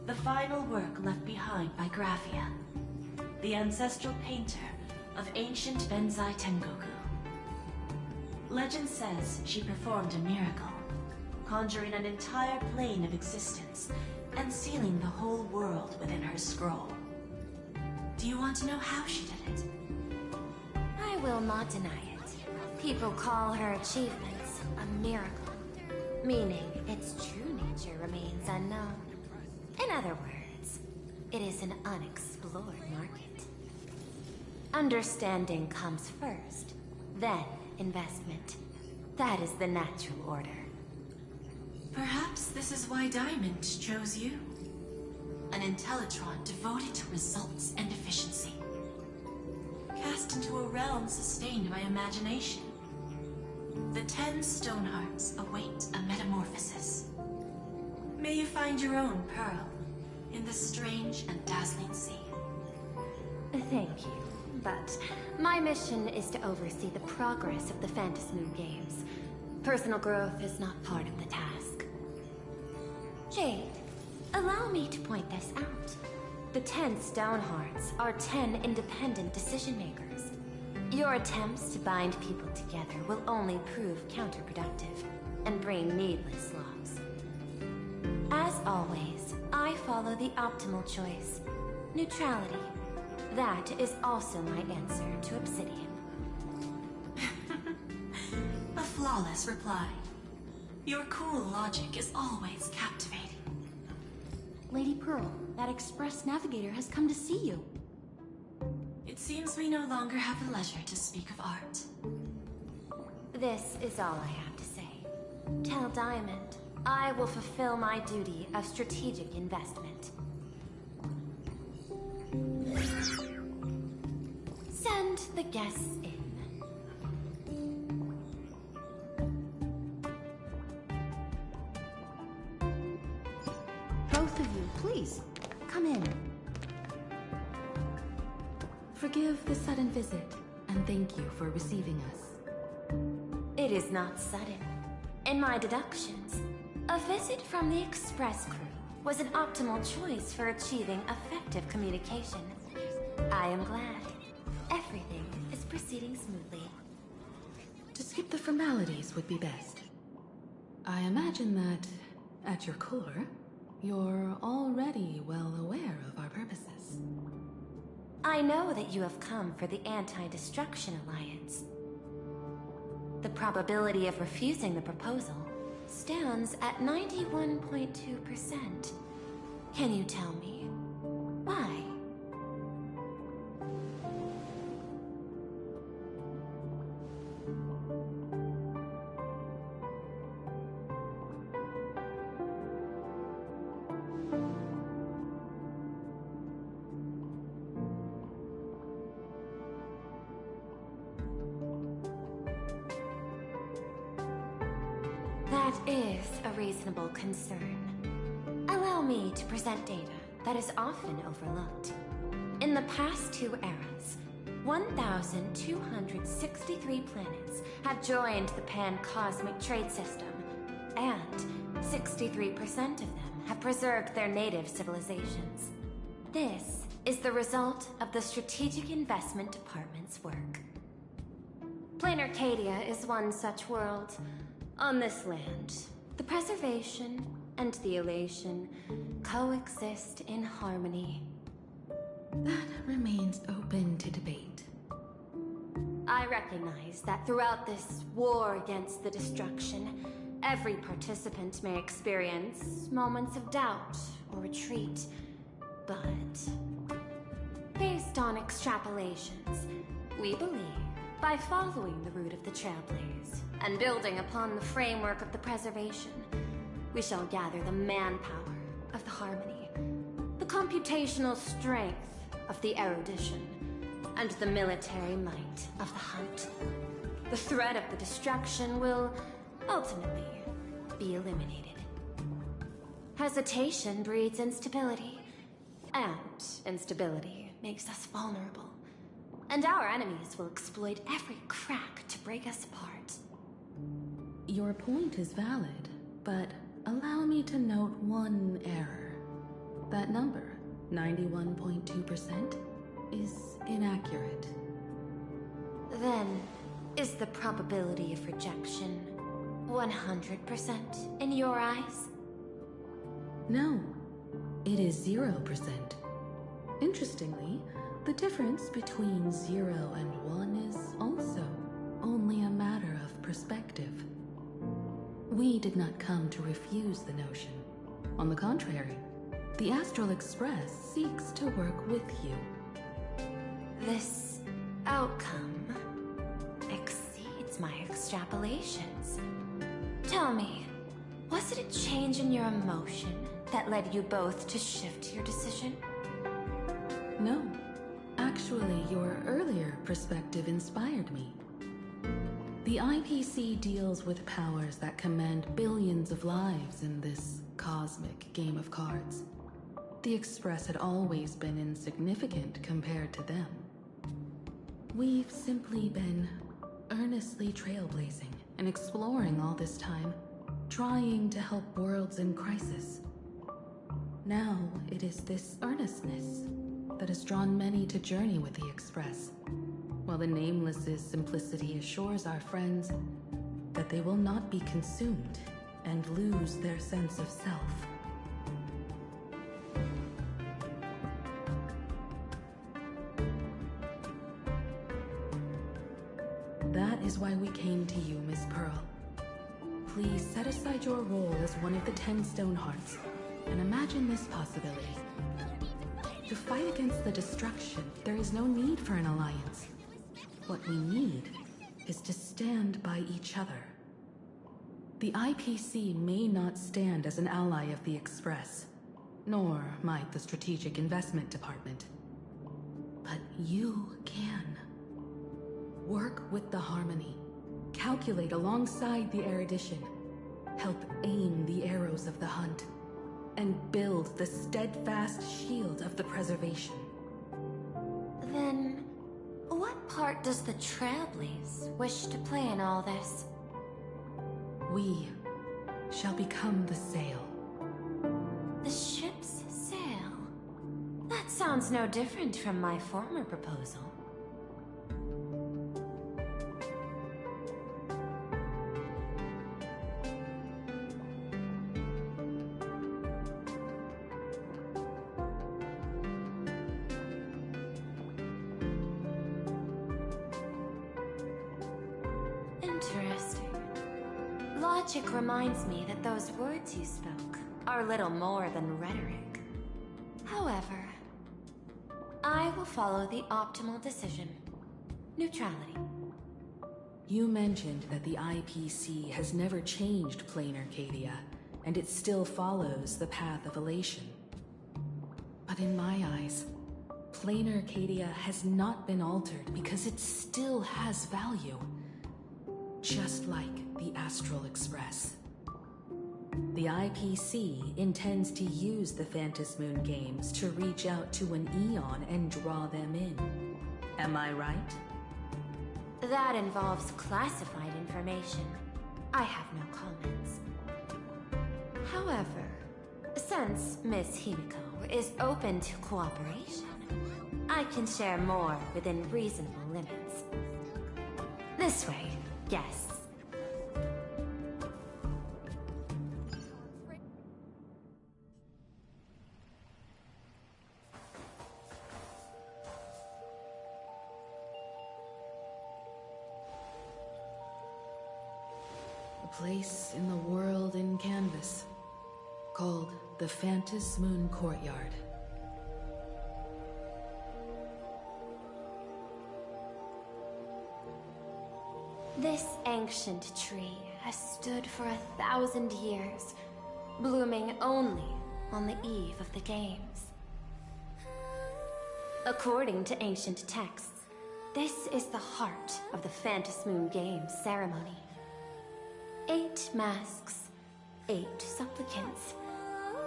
The final work left behind by Graphia, the ancestral painter of ancient Benzai Tengoku. Legend says she performed a miracle, conjuring an entire plane of existence and sealing the whole world within her scroll. Do you want to know how she did it? I will not deny it. People call her achievements a miracle, meaning its true nature remains unknown. In other words, it is an unexplored market. Understanding comes first, then investment. That is the natural order. Perhaps this is why Diamond chose you. an Intellitron devoted to results and efficiency. Cast into a realm sustained by imagination. The 10 Stonehearts await a metamorphosis. May you find your own pearl in this strange and dazzling sea. Thank you, but my mission is to oversee the progress of the Phantasmoon Games. Personal growth is not part of the task. Jade, allow me to point this out. The 10 Stonehearts are 10 independent decision-makers. Your attempts to bind people together will only prove counterproductive and bring needless loss. As always, I follow the optimal choice. Neutrality. That is also my answer to Obsidian. A flawless reply. Your cool logic is always captivating. Lady Pearl, that Express Navigator has come to see you. It seems we no longer have the leisure to speak of art. This is all I have to say. Tell Diamond, I will fulfill my duty of strategic investment. Send the guests in. Both of you, please, come in. Forgive the sudden visit, and thank you for receiving us. It is not sudden. In my deductions, a visit from the Express crew was an optimal choice for achieving effective communication. I am glad. Everything is proceeding smoothly. To skip the formalities would be best. I imagine that, at your core, you're already well aware of our purposes. I know that you have come for the Anti-Destruction Alliance. The probability of refusing the proposal stands at 91.2%. Can you tell me why? That is a reasonable concern. Allow me to present data that is often overlooked. In the past 2 eras, 1,263 planets have joined the pan-cosmic trade system, and 63% of them have preserved their native civilizations. This is the result of the Strategic Investment Department's work. Plain Arcadia is one such world. On this land, the preservation and the elation coexist in harmony. That remains open to debate. I recognize that throughout this war against the destruction, every participant may experience moments of doubt or retreat. But based on extrapolations, we believe by following the route of the Trailblaze and building upon the framework of the preservation, we shall gather the manpower of the harmony, the computational strength of the erudition, and the military might of the hunt. The threat of the destruction will ultimately be eliminated. Hesitation breeds instability, and instability makes us vulnerable. And our enemies will exploit every crack to break us apart. Your point is valid, but allow me to note one error. That number, 91.2%, is inaccurate. Then, is the probability of rejection 100% in your eyes? No, it is 0%. Interestingly, the difference between 0 and 1 is also only a matter of perspective. We did not come to refuse the notion. On the contrary, the Astral Express seeks to work with you. This outcome exceeds my extrapolations. Tell me, was it a change in your emotion that led you both to shift your decision? No. Actually, your earlier perspective inspired me. The IPC deals with powers that command billions of lives in this cosmic game of cards. The Express had always been insignificant compared to them. We've simply been earnestly trailblazing and exploring all this time, trying to help worlds in crisis. Now it is this earnestness that has drawn many to journey with the Express, while the Nameless's simplicity assures our friends that they will not be consumed and lose their sense of self. That is why we came to you, Miss Pearl. Please set aside your role as one of the 10 Stonehearts and imagine this possibility. To fight against the destruction, there is no need for an alliance. What we need is to stand by each other. The IPC may not stand as an ally of the Express, nor might the Strategic Investment Department. But you can. Work with the Harmony, calculate alongside the Erudition, help aim the arrows of the hunt, and build the steadfast shield of the preservation. Then, what part does the Trailblaze wish to play in all this? We shall become the sail. The ship's sail? That sounds no different from my former proposal. Interesting. Logic reminds me that those words you spoke are little more than rhetoric. However, I will follow the optimal decision. Neutrality. You mentioned that the IPC has never changed Plain Arcadia, and it still follows the path of elation. But in my eyes, Plain Arcadia has not been altered because it still has value. Just like the Astral Express. The IPC intends to use the Phantasmoon games to reach out to an Eon and draw them in. Am I right? That involves classified information. I have no comments. However, since Miss Himiko is open to cooperation, I can share more within reasonable limits. This way, yes. A place in the world in canvas, called the Phantasmoon Courtyard. This ancient tree has stood for 1,000 years, blooming only on the eve of the games. According to ancient texts, this is the heart of the Phantasmoon Games ceremony. 8 masks, 8 supplicants.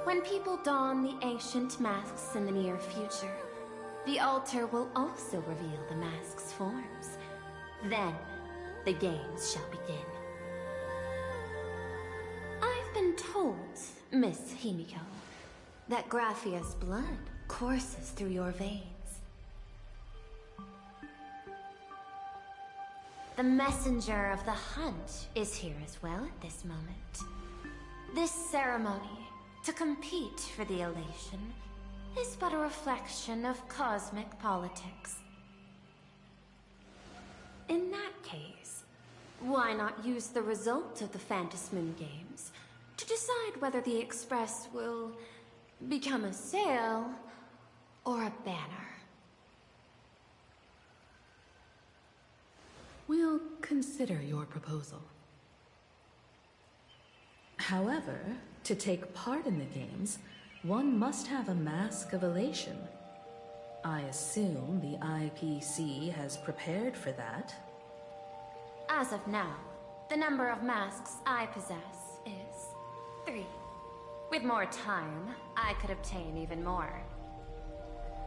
When people don the ancient masks in the near future, the altar will also reveal the masks' forms. Then, the games shall begin. I've been told, Miss Himiko, that Graphia's blood courses through your veins. The messenger of the hunt is here as well at this moment. This ceremony, to compete for the elation, is but a reflection of cosmic politics. In that case, why not use the result of the Phantasmoon Games to decide whether the Express will become a sail or a banner? We'll consider your proposal. However, to take part in the games, one must have a mask of elation. I assume the IPC has prepared for that. As of now, the number of masks I possess is 3. With more time, I could obtain even more.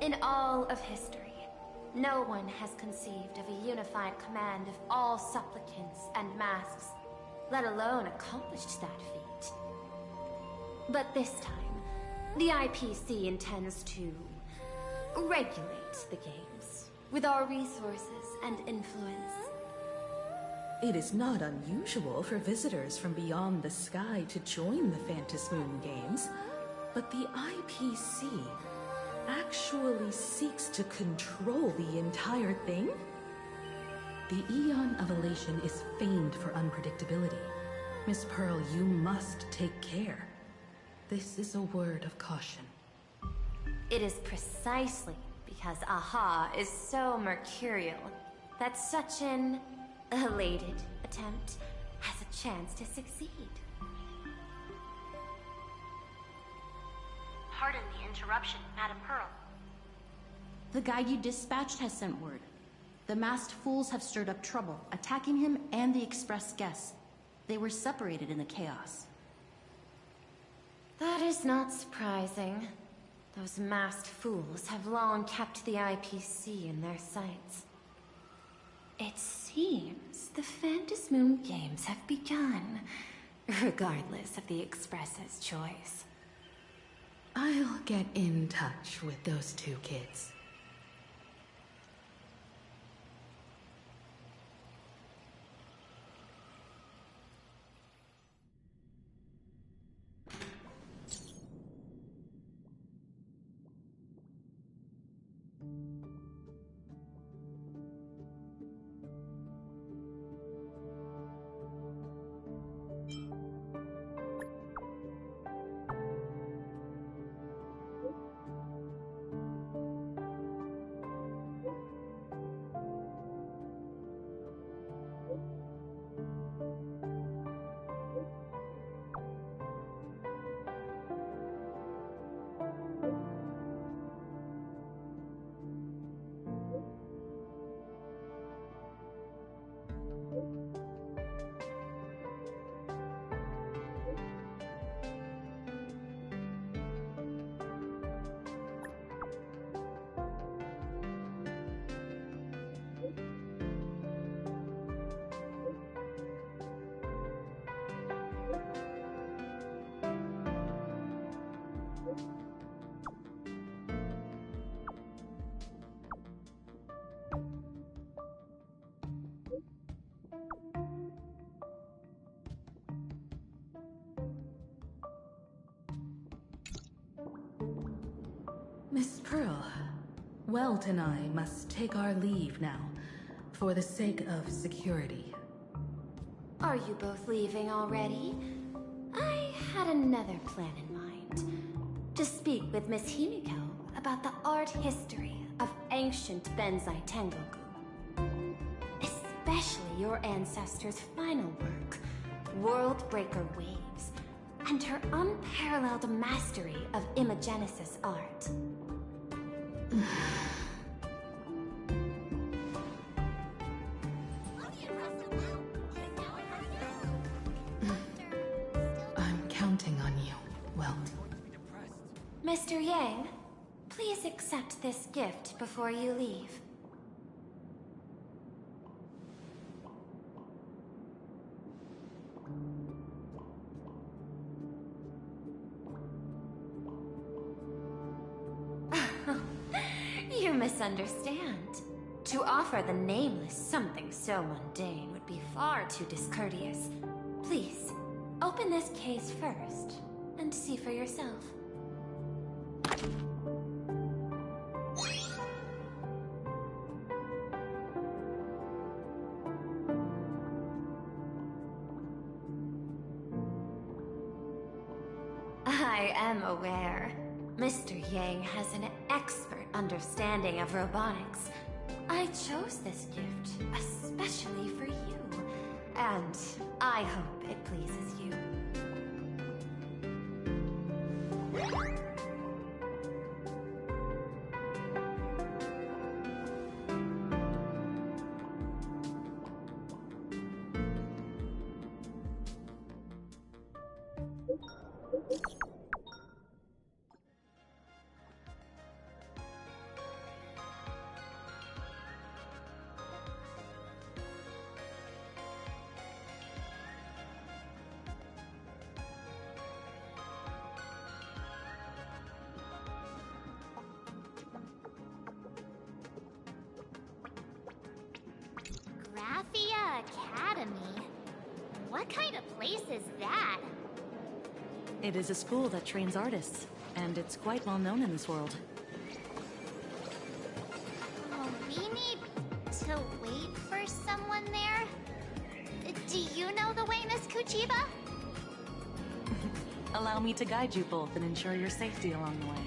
In all of history, no one has conceived of a unified command of all supplicants and masks, let alone accomplished that feat. But this time, the IPC intends to regulate the games with our resources and influence. It is not unusual for visitors from beyond the sky to join the Phantasmoon Games, but the IPC actually seeks to control the entire thing? The Eon of Elation is famed for unpredictability. Miss Pearl, you must take care. This is a word of caution. It is precisely because Aha is so mercurial that such an elated attempt has a chance to succeed. Pardon the interruption, Madam Pearl. The guy you dispatched has sent word. The masked fools have stirred up trouble, attacking him and the express guests. They were separated in the chaos. That is not surprising. Those masked fools have long kept the IPC in their sights. It seems the Phantasmoon Games have begun, regardless of the Express's choice. I'll get in touch with those 2 kids. Miss Pearl, Welt and I must take our leave now, for the sake of security. Are you both leaving already? I had another plan in mind. To speak with Miss Himiko about the art history of ancient Benzai Tengoku. Especially your ancestors' final work, World Breaker Waves, and her unparalleled mastery of imagenesis art. I'm counting on you, Welt. Mr. Yang, please accept this gift before you leave. You misunderstand. To offer the Nameless something so mundane would be far too discourteous. Please, open this case first, and see for yourself. I am aware. Mr. Yang has an expert understanding of robotics. I chose this gift especially for you, and I hope it pleases you. Academy? What kind of place is that? It is a school that trains artists, and it's quite well known in this world. Oh, we need to wait for someone there? Do you know the way, Miss Kuchiba? Allow me to guide you both and ensure your safety along the way.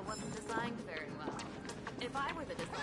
wasn't designed very well. If I were the designer,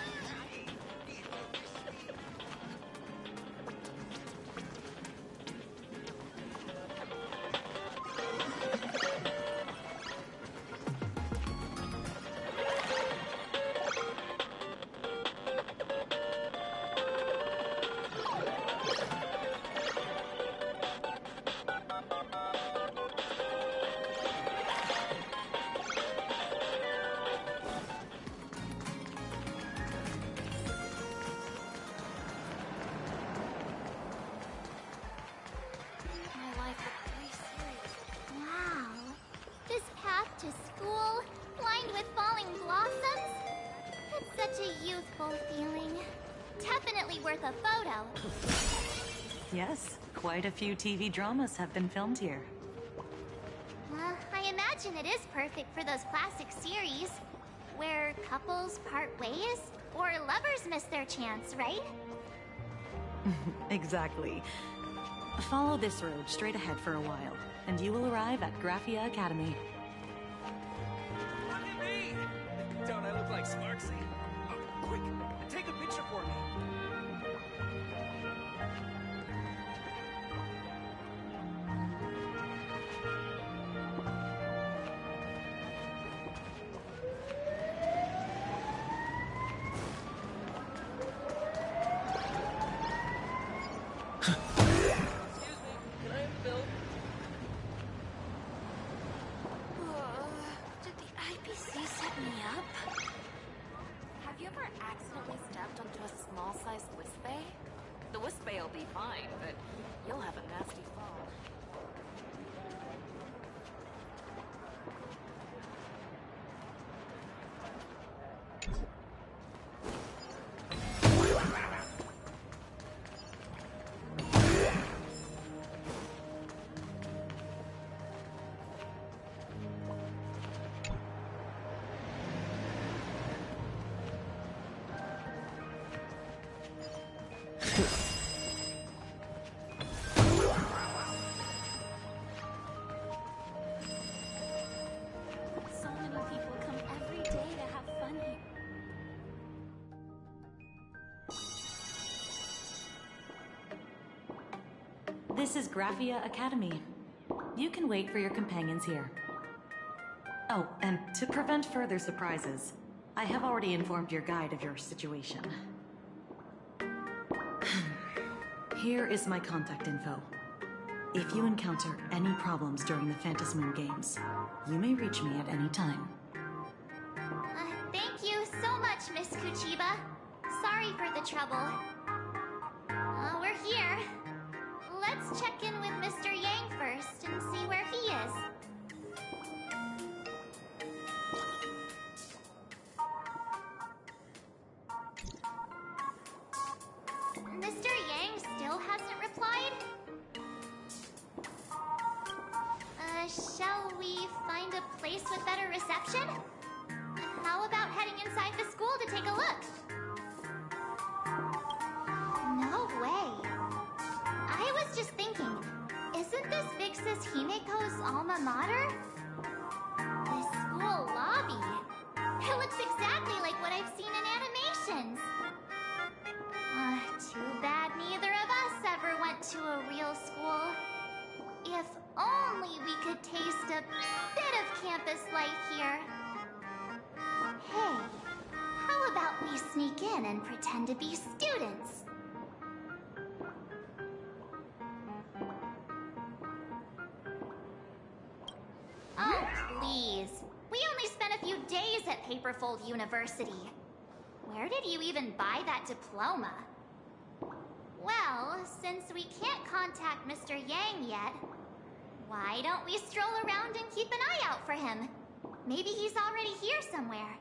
Wow. This path to school, lined with falling blossoms. It's such a youthful feeling. Definitely worth a photo. Yes, quite a few TV dramas have been filmed here. I imagine it is perfect for those classic series where couples part ways or lovers miss their chance, right? Exactly. Follow this road straight ahead for a while, and you will arrive at Graphia Academy. Look at me! Don't I look like Sparksy? Oh, quick, take a picture for me. did the IPC set me up? Have you ever accidentally stepped onto a small-sized Wispay? The Wispay will be fine, but you'll have a nasty fall. So many people come every day to have fun here. This is Graphia Academy. You can wait for your companions here. Oh, and to prevent further surprises, I have already informed your guide of your situation. Here is my contact info. If you encounter any problems during the Phantom Moon Games, you may reach me at any time. Thank you so much, Miss Kuchiba. Sorry for the trouble. We're here. Let's check in with Mr. Yang first and see where he is. Mr. Yang still hasn't replied? Shall we find a place with better reception? How about heading inside the school to take a look? No way. I was just thinking, isn't this Vixis Himiko's alma mater? The school lobby. It looks exactly like what I've seen in animations. Too bad neither of us ever went to a real school. If only we could taste a bit of campus life here. Hey, how about we sneak in and pretend to be students? Oh, please. We only spent a few days at Paperfold University. Where did you even buy that diploma? Well, since we can't contact Mr. Yang yet, why don't we stroll around and keep an eye out for him? Maybe he's already here somewhere.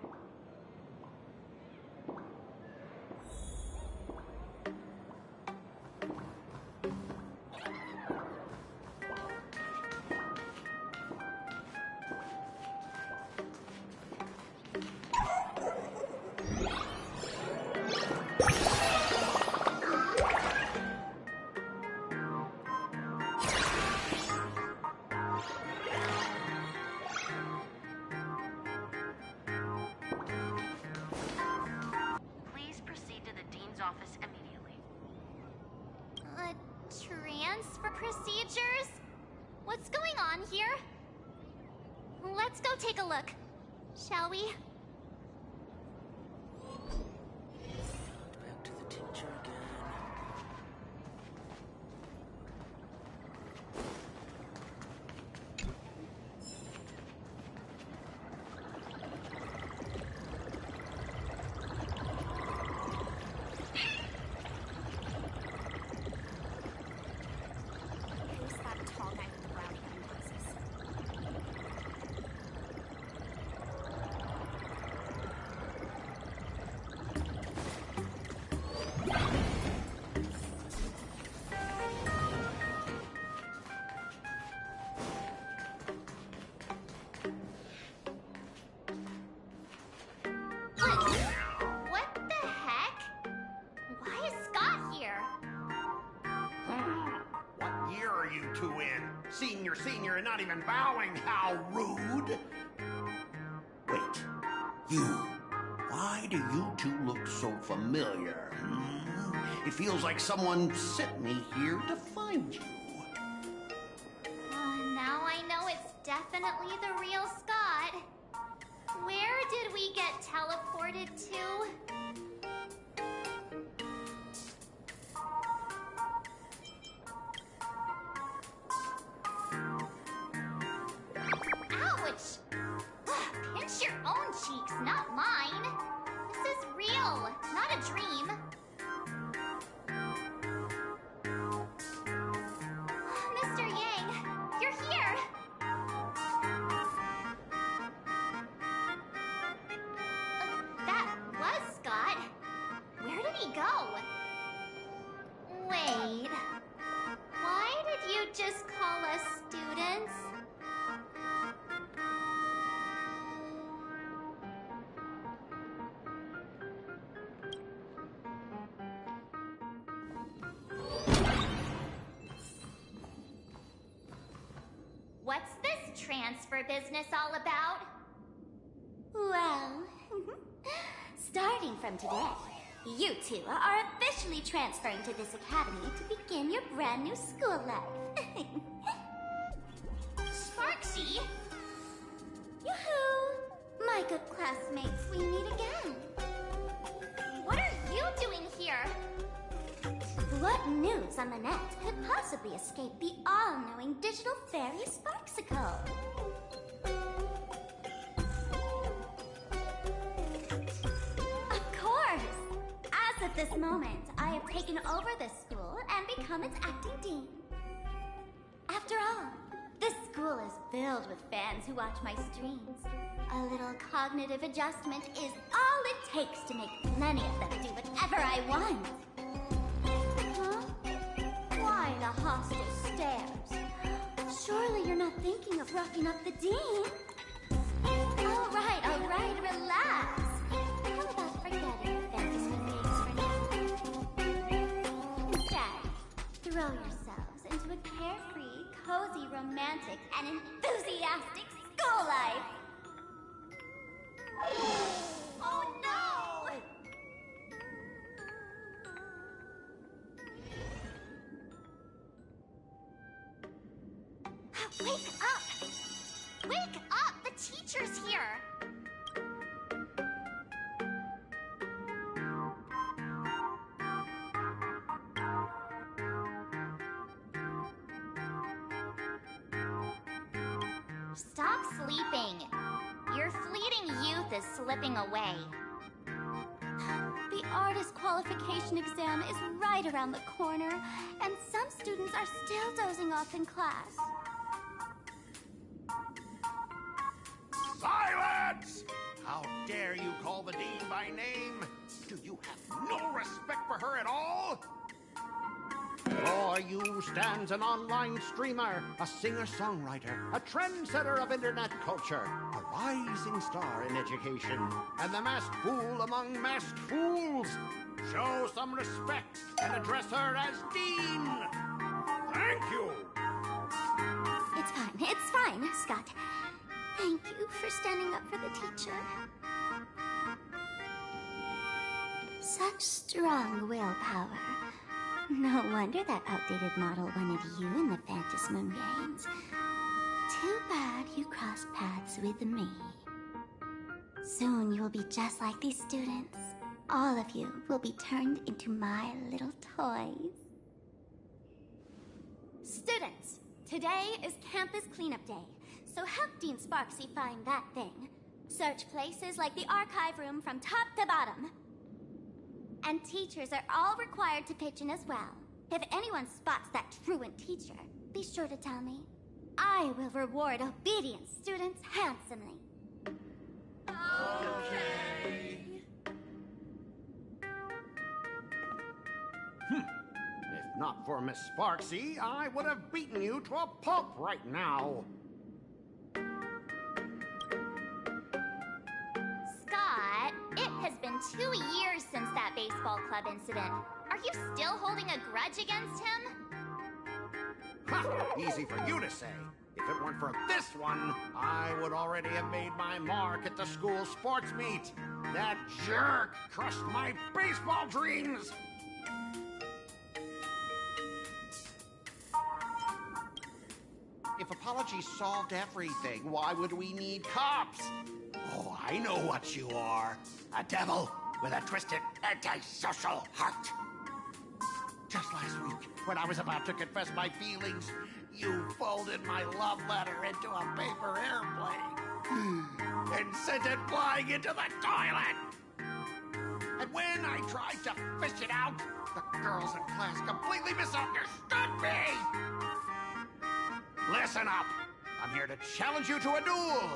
transfer procedures? What's going on here? Let's go take a look, shall we? Back to the teacher again. Who's that tall guy with the brownie glasses? What the heck? Why is Scott here? What year are you two in? Senior, and not even bowing. How rude! Wait, you. Why do you two look so familiar? It feels like someone sent me here to find you. Now I know it's definitely the real Scott. Where did we get teleported to? Ouch! Pinch your own cheeks, not mine. This is real, not a dream. Mr. Yang, you're here. That was Scott. Where did he go? Wait. Why did you just call us students? What's this transfer business all about? Well, starting from today, you two are officially transferring to this academy to begin your brand new school life. Sparksy? Yoo-hoo! My good classmates, we meet again. What are you doing here? What news on the net could possibly escape the all-knowing digital fairy Sparksicle? Of course! As of this moment, I have taken over this school and become its acting dean. After all, this school is filled with fans who watch my streams. A little cognitive adjustment is all it takes to make plenty of them do whatever I want. Huh? Why the hostile stares? Surely you're not thinking of roughing up the dean? All right, relax. How about forgetting the fantasy games for now? Instead, throw yourselves into a carefree, cozy, romantic, and enthusiastic school life. Oh no! Wake up! Wake up! The teacher's here! Stop sleeping. Your fleeting youth is slipping away. The artist qualification exam is right around the corner, and some students are still dozing off in class. Silence! How dare you call the dean by name? Do you have no respect for her at all? Before you stands an online streamer, a singer-songwriter, a trendsetter of internet culture, a rising star in education, and the masked fool among masked fools. Show some respect and address her as Dean. Thank you. It's fine, Scott. Thank you for standing up for the teacher. Such strong willpower. No wonder that outdated model wanted you in the Phantasmoon games. Too bad you crossed paths with me. Soon you'll be just like these students. All of you will be turned into my little toys. Students, today is campus cleanup day, so help Dean Sparksy find that thing. Search places like the archive room from top to bottom. And teachers are all required to pitch in as well. If anyone spots that truant teacher, be sure to tell me. I will reward obedient students handsomely. Okay. If not for Miss Sparksy, I would have beaten you to a pulp right now. Scott, it has been 2 years since that baseball club incident. Are you still holding a grudge against him? Ha! Easy for you to say. If it weren't for this one, I would already have made my mark at the school sports meet. That jerk crushed my baseball dreams! If apologies solved everything, why would we need cops? Oh, I know what you are. A devil with a twisted, antisocial heart. Just last week, when I was about to confess my feelings, you folded my love letter into a paper airplane and sent it flying into the toilet. And when I tried to fish it out, the girls in class completely misunderstood me. Listen up. I'm here to challenge you to a duel.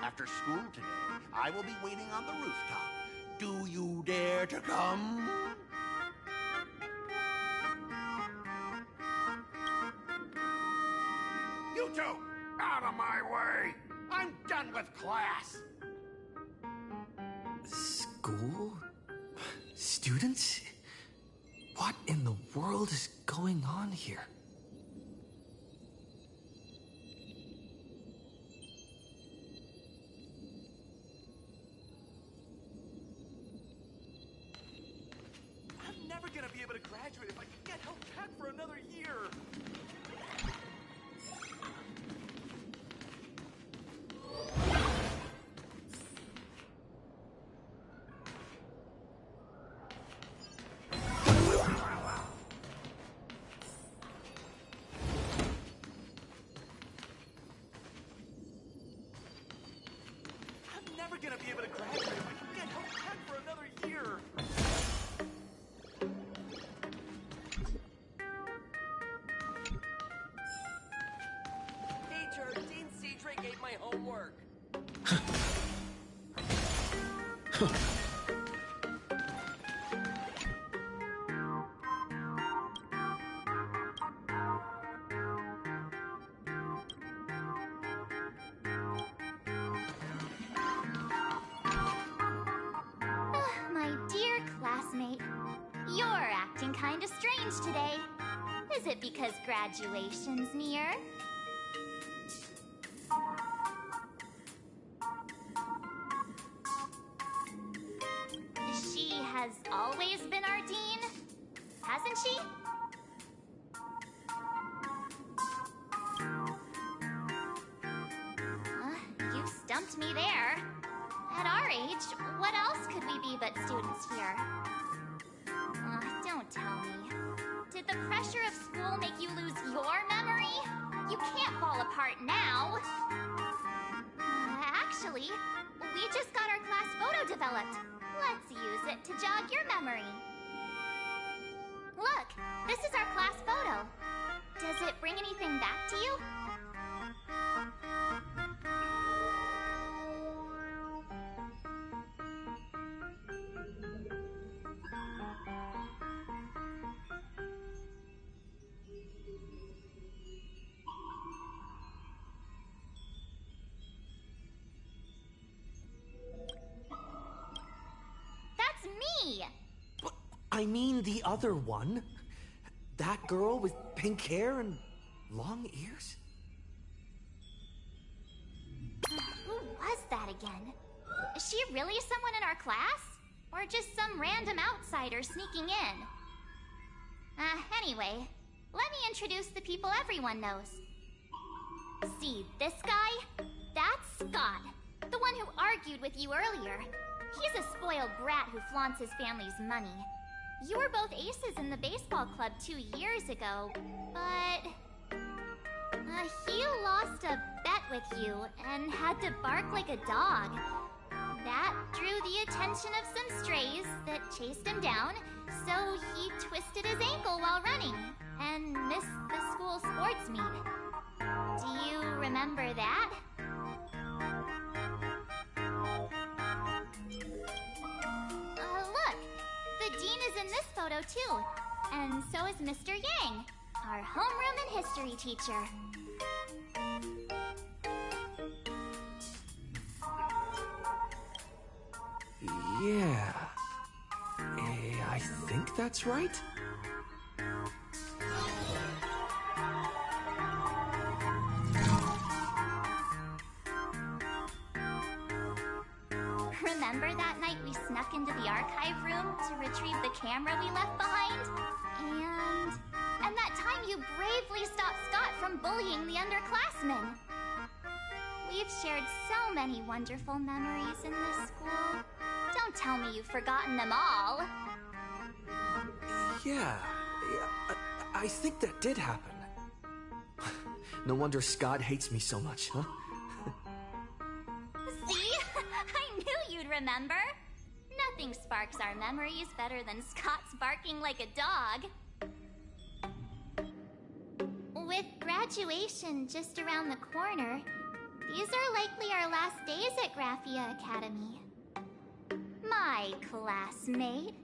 After school today, I will be waiting on the rooftop. Do you dare to come? You two, out of my way! I'm done with class! School? Students? What in the world is going on here? I'm never gonna be able to graduate if I can get held back for another year. I'm never gonna be able to graduate if I can get held back for another year. Teacher, Dean Cedric ate my homework. My dear classmate, you're acting kinda strange today. Is it because graduation's near? She has always been our dean, hasn't she? You stumped me there. At our age, what else could we be but students here? Don't tell me. Did the pressure of school make you lose your memory? You can't fall apart now. Actually, we just got our class photo developed. Let's use it to jog your memory. Look, this is our class photo. Does it bring anything back to you? That's me! I mean the other one. That girl with pink hair and long ears? Who was that again? Is she really someone in our class? Or just some random outsider sneaking in? Anyway, let me introduce the people everyone knows. See this guy? That's Scott, the one who argued with you earlier. He's a spoiled brat who flaunts his family's money. You were both aces in the baseball club 2 years ago, but... he lost a bet with you and had to bark like a dog. That drew the attention of some strays that chased him down, so he twisted his ankle while running and missed the school sports meet. Do you remember that? Look! The dean is in this photo too, and so is Mr. Yang, our homeroom and history teacher. Yeah. I think that's right. Remember that night we snuck into the archive room to retrieve the camera we left behind? And that time you bravely stopped Scott from bullying the underclassmen. We've shared so many wonderful memories in this school. Don't tell me you've forgotten them all. Yeah, I think that did happen. No wonder Scott hates me so much, huh? See? I knew you'd remember. Nothing sparks our memories better than Scott's barking like a dog. With graduation just around the corner, these are likely our last days at Graphia Academy. My classmate.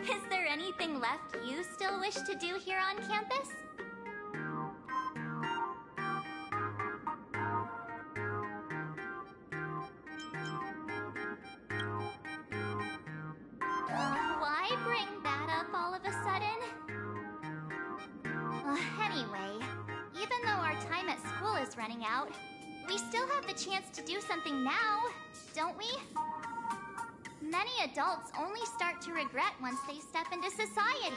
Is there anything left you still wish to do here on campus? Why bring that up all of a sudden? Anyway, even though our time at school is running out, we still have the chance to do something now, don't we? Many adults only start to regret once they step into society,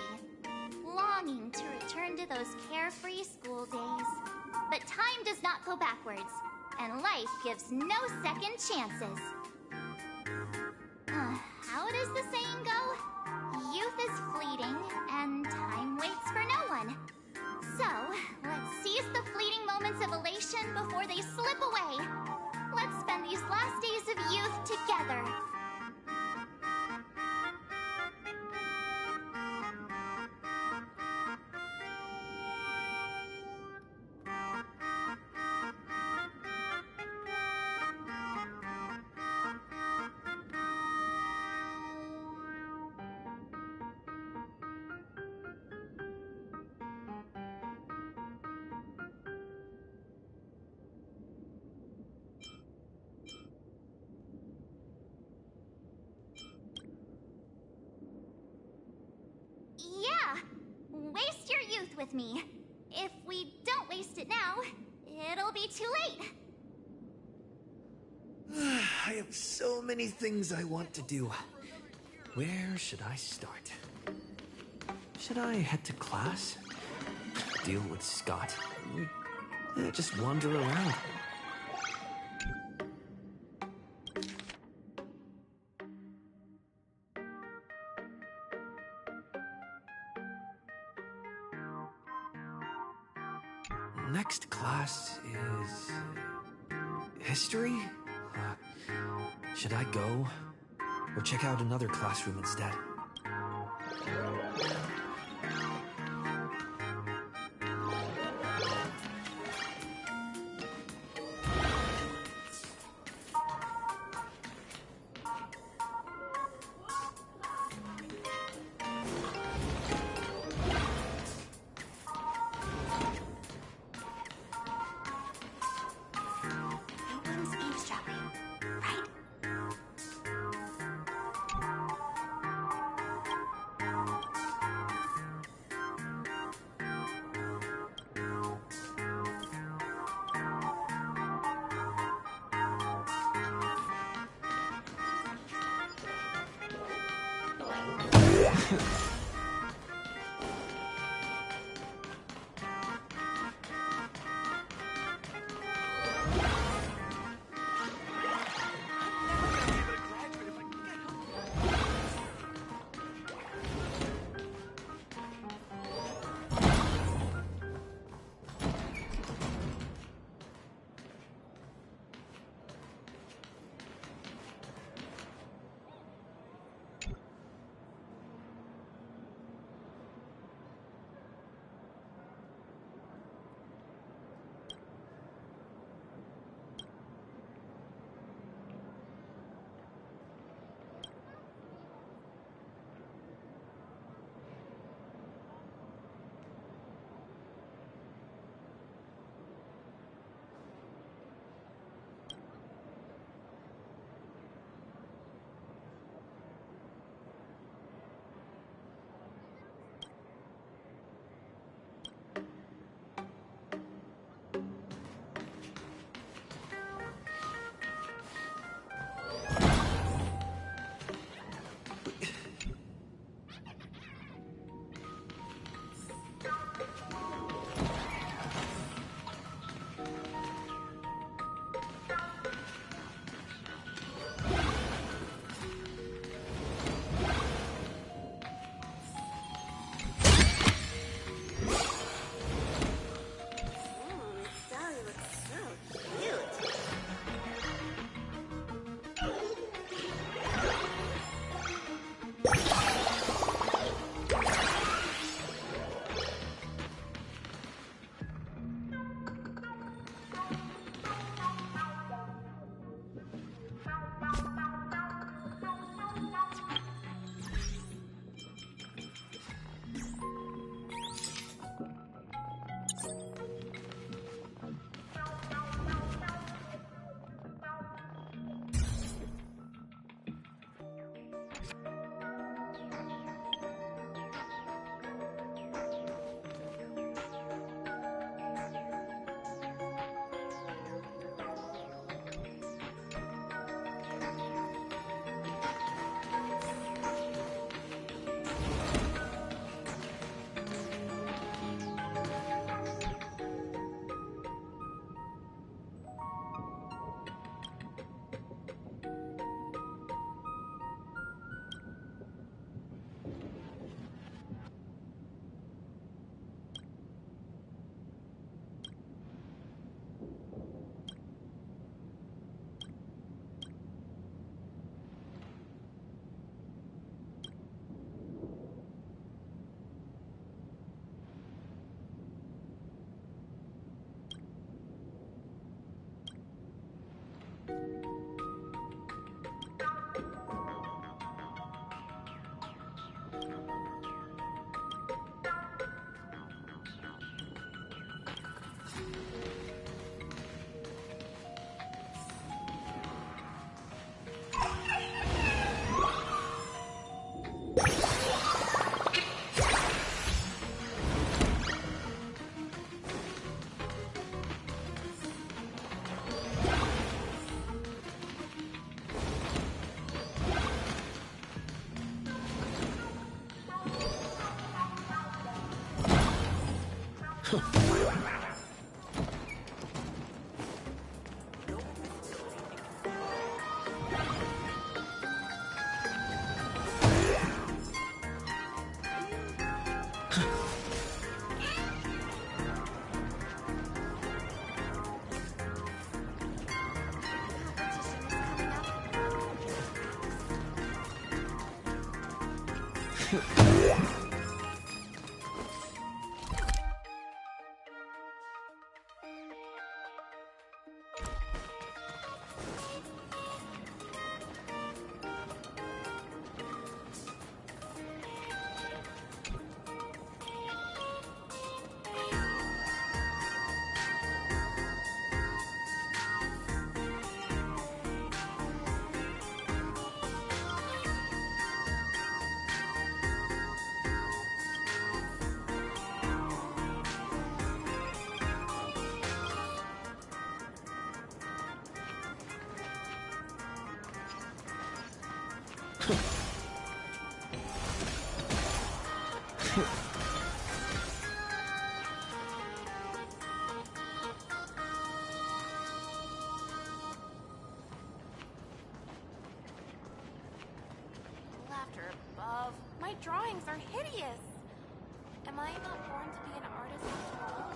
longing to return to those carefree school days. But time does not go backwards, and life gives no second chances. How does the saying go? Youth is fleeting, and time waits for no one. So, let's seize the fleeting moments of elation before they slip away. Let's spend these last days of youth together. Yeah! Waste your youth with me. If we don't waste it now, it'll be too late. I have so many things I want to do. Where should I start? Should I head to class? Deal with Scott? Just wander around? Next class is... history? Should I go? Or check out another classroom instead? Laughter above. My drawings are hideous. Am I not born to be an artist after all?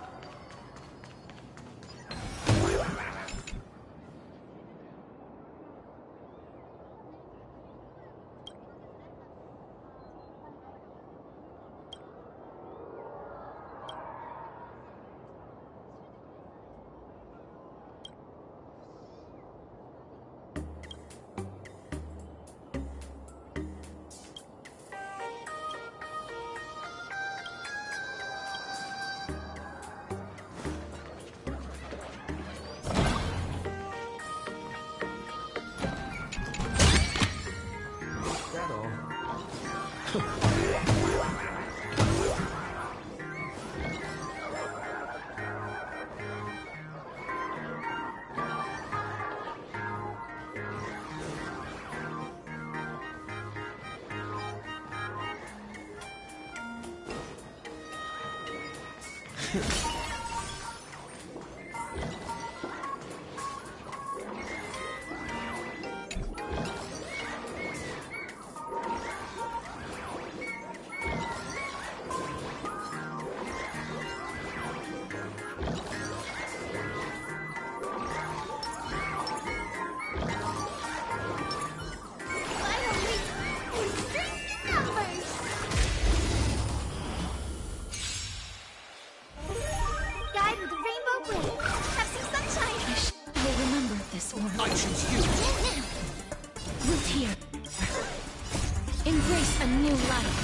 Embrace a new life.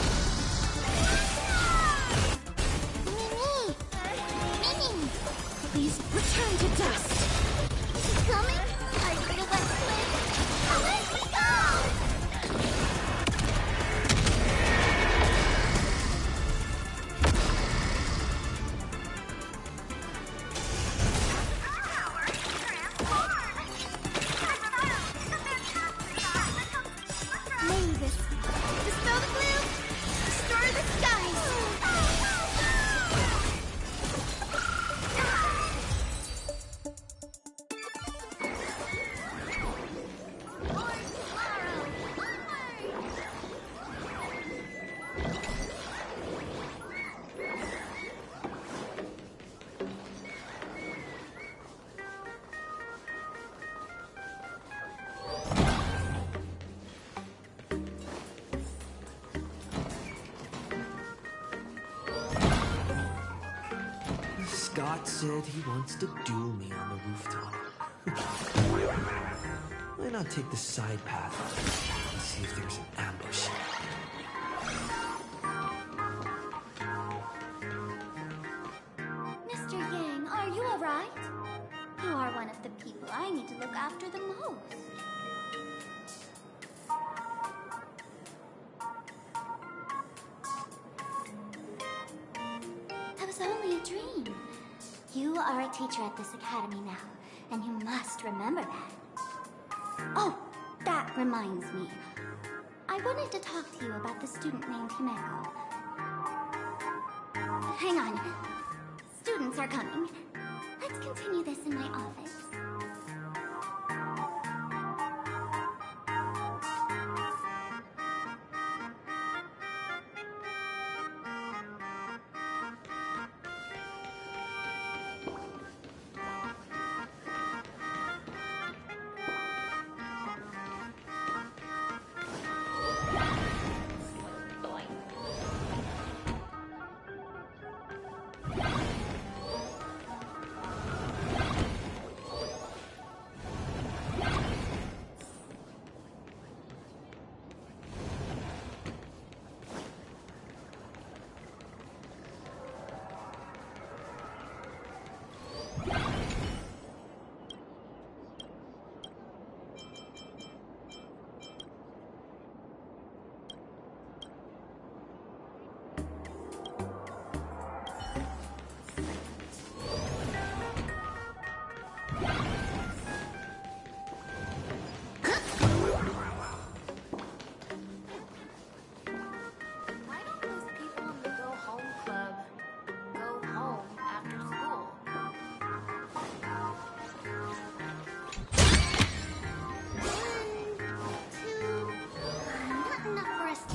Please return to dust. She's coming? Are you gonna let me live? Let me go! Mavis, dispel the gloom, restore the skies. Scott said he wants to duel me on the rooftop. Why not take the side path and see if there's an ambush? Mr. Yang, are you alright? You are one of the people I need to look after the most. That was only a dream. You are a teacher at this academy now, and you must remember that. Oh, that reminds me. I wanted to talk to you about the student named Himeko. Hang on. students are coming. Let's continue this in my office. Why don't those people in the Go Home Club go home after school? Not enough for us to...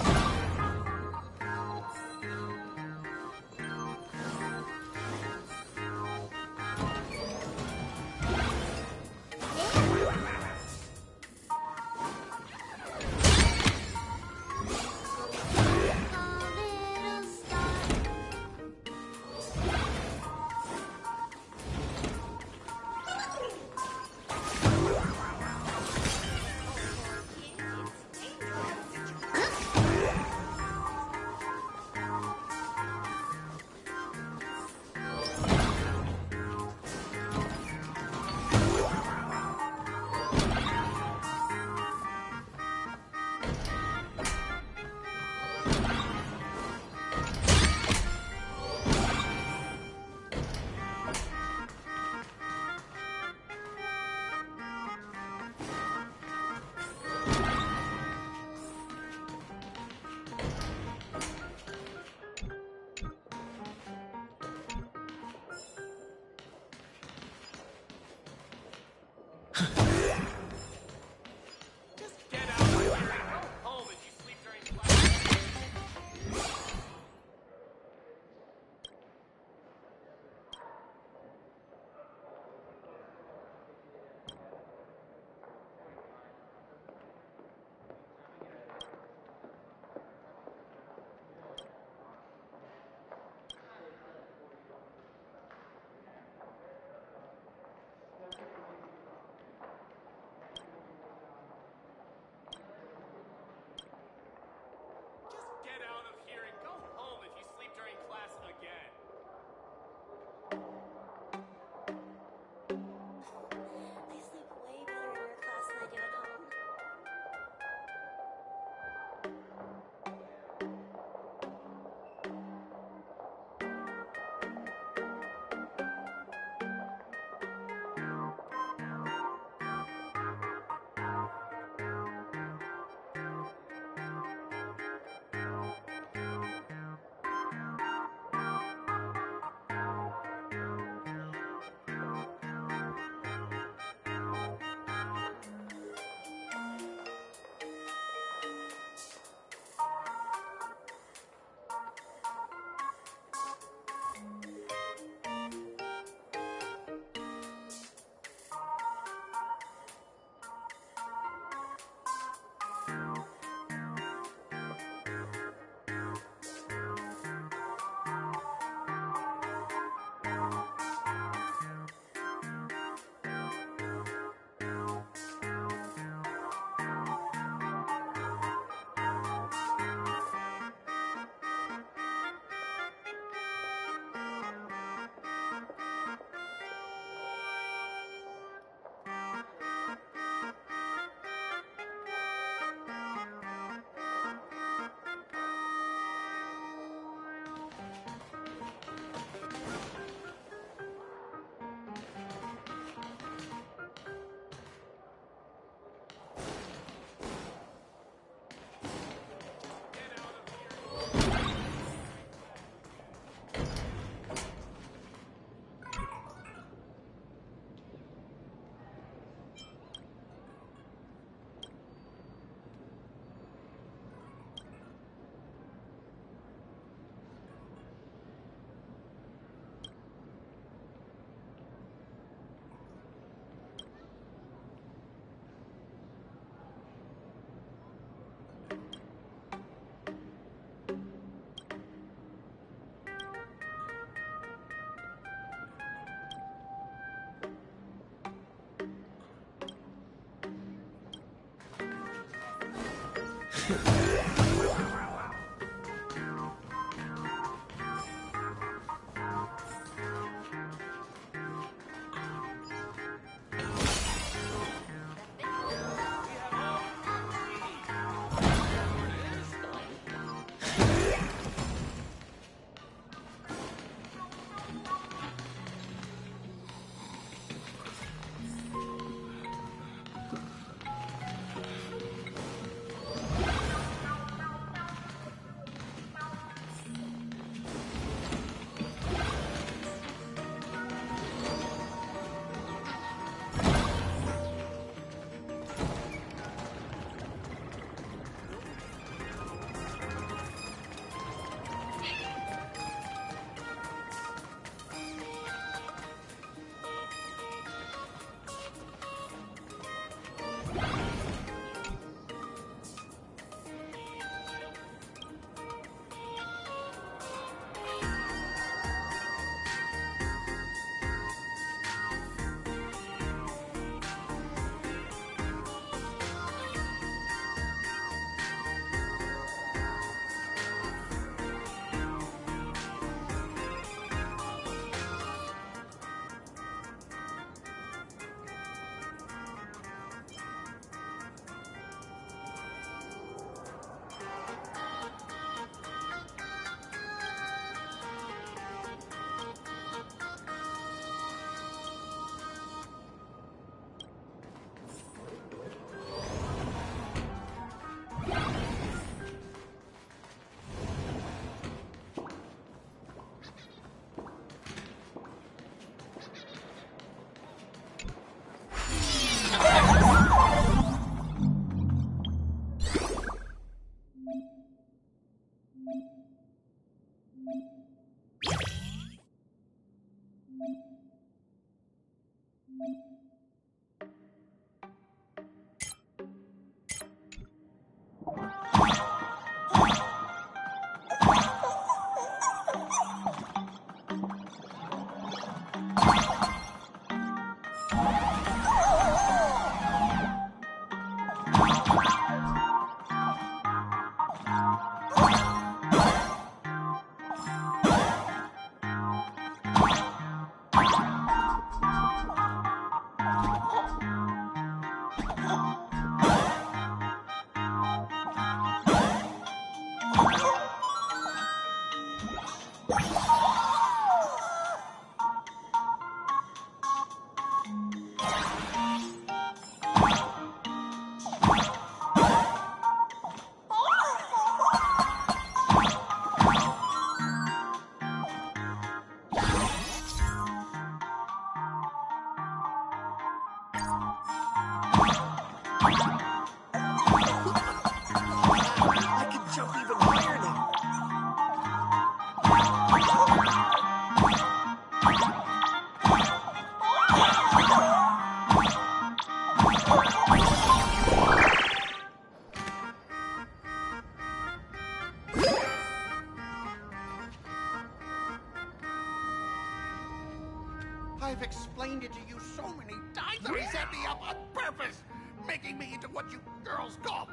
I've explained it to you so many times that he set me up on purpose, making me into what you girls call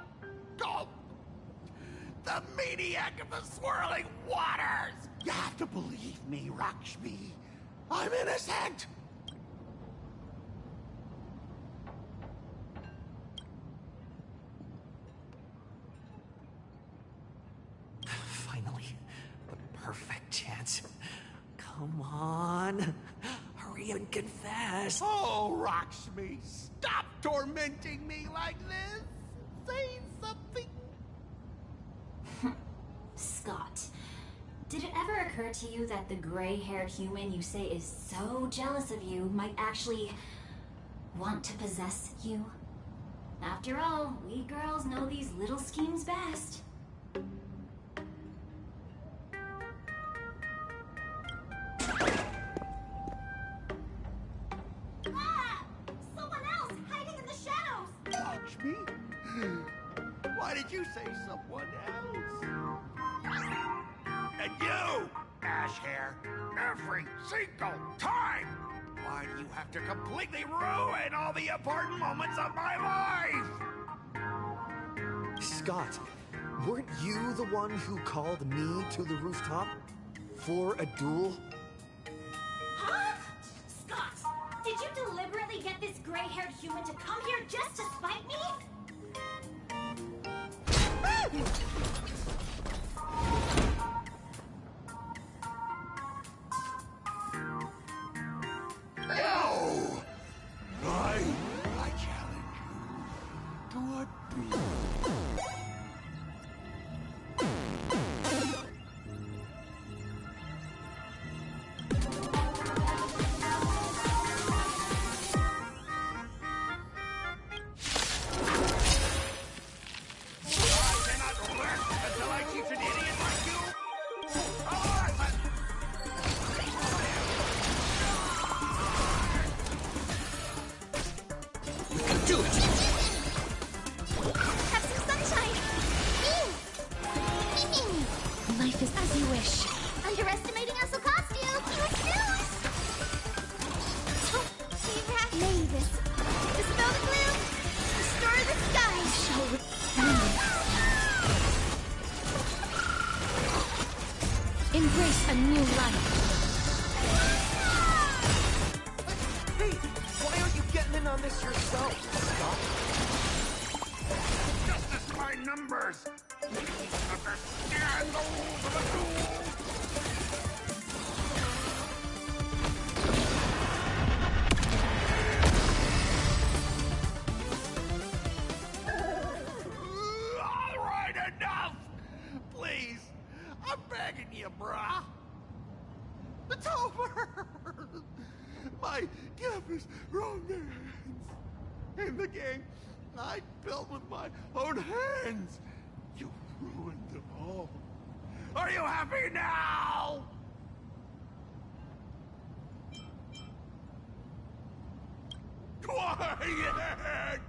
the maniac of the swirling waters! You have to believe me, Lakshmi. I'm innocent! Finally, the perfect chance. Come on. Hurry and confess. Oh, Lakshmi, stop tormenting me like this. Say something. Scott, did it ever occur to you that the gray-haired human you say is so jealous of you might actually want to possess you? After all, we girls know these little schemes best. Ah! Someone else hiding in the shadows! Lakshmi? Why did you say someone else? And you, Ash Hair, every single time! Why do you have to completely ruin all the important moments of my life? Scott, Weren't you the one who called me to the rooftop? For a duel? Huh? Scott, did you deliberately get this gray-haired human to come here just to spite me? No! I challenge you to a duel. Underestimating us will cost you! Refuse! Mavis, dispel the gloom! Restore the skies! Embrace a new life. Hey, why aren't you getting in on this yourself, Scott? Justice by numbers! Understand the rules of a duel! All right, enough! Please, I'm begging you, brah. It's over! My gift is wrong hands. In the game I built with my own hands. You ruined them all. Are you happy now? Quiet!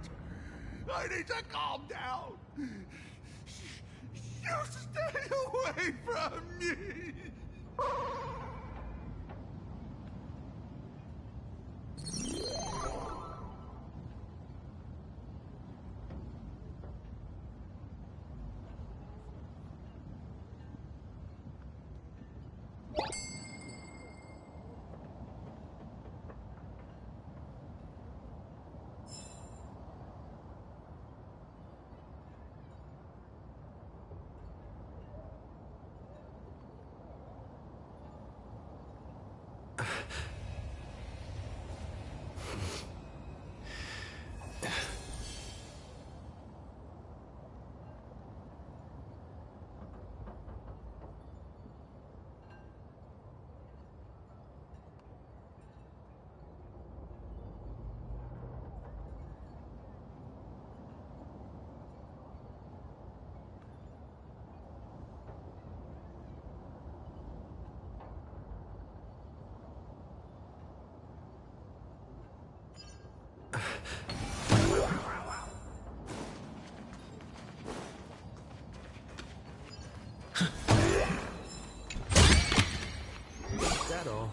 I need to calm down. You stay away from me. Is that all?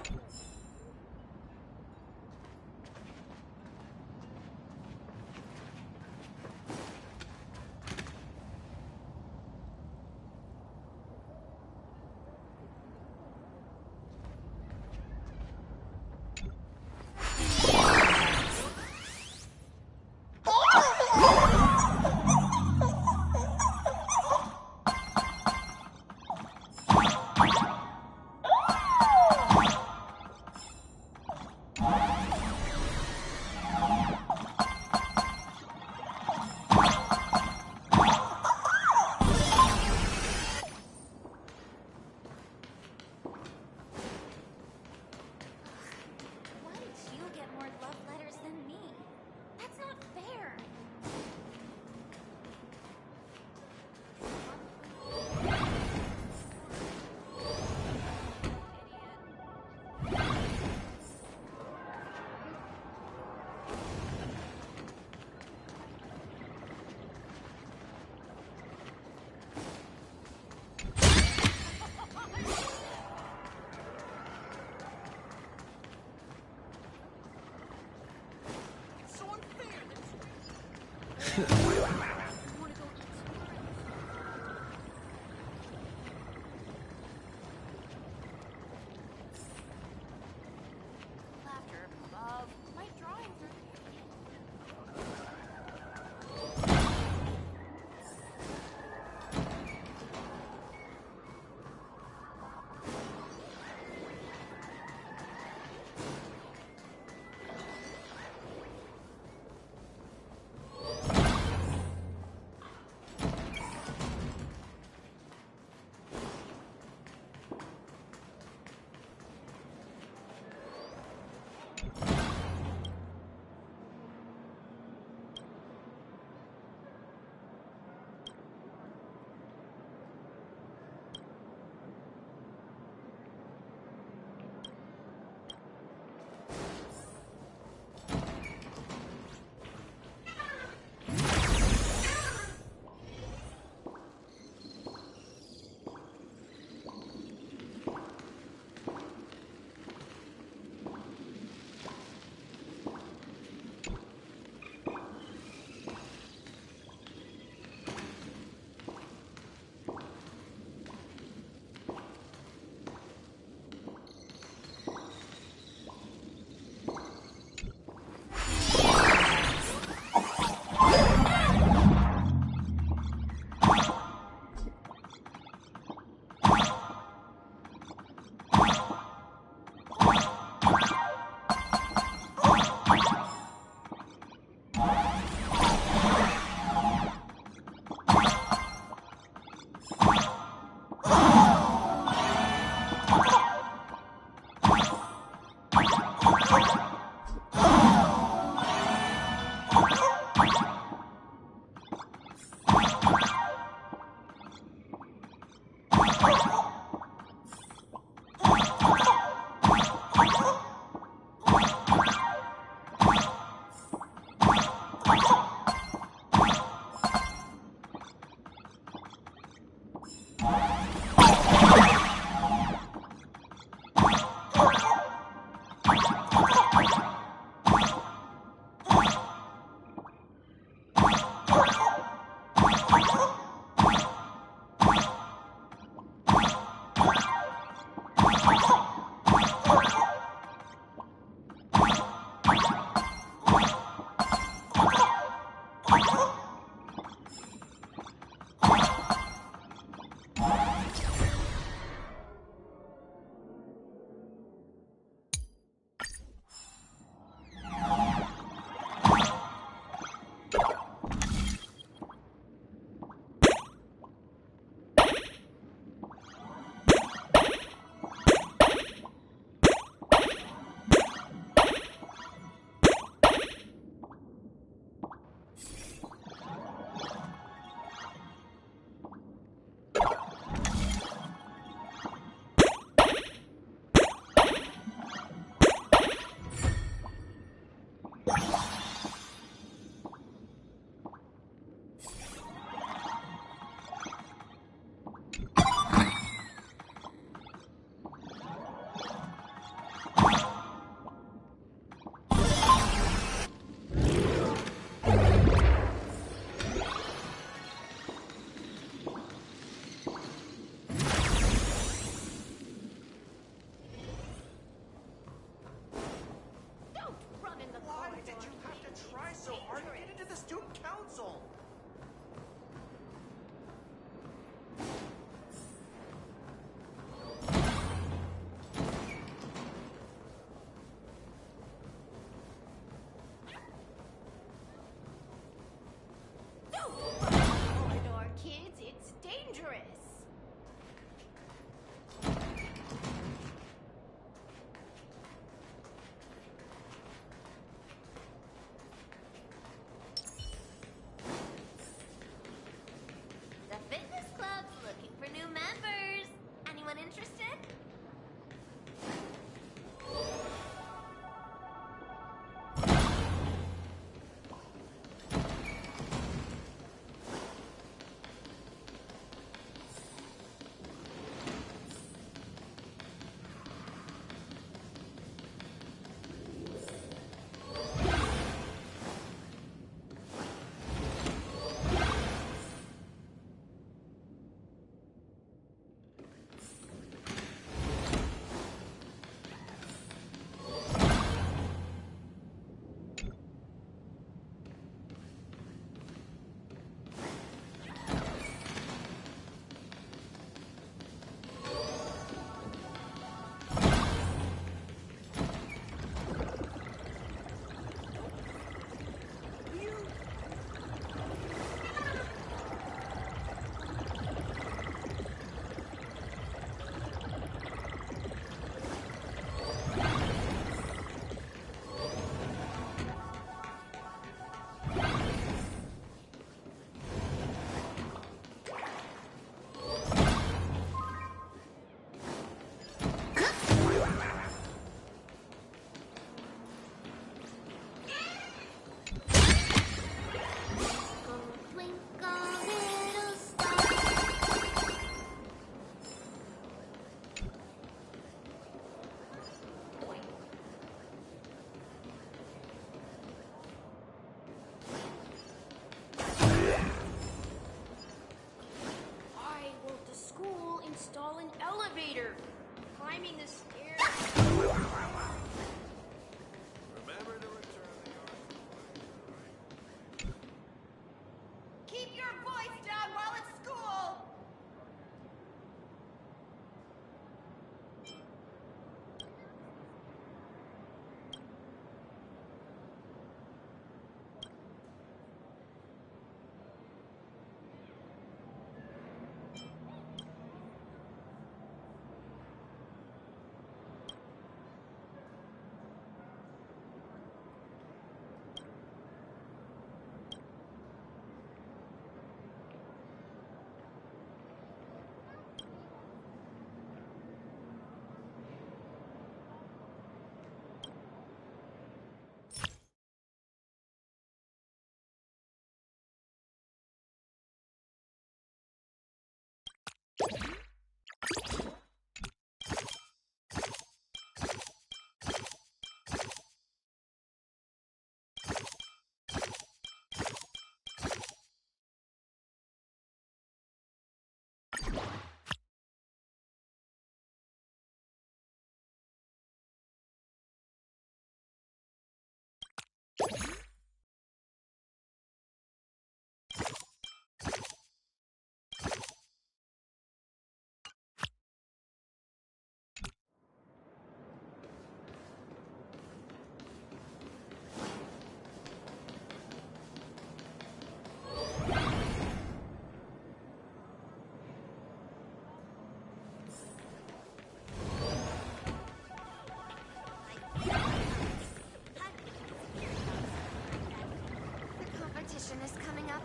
Is coming up.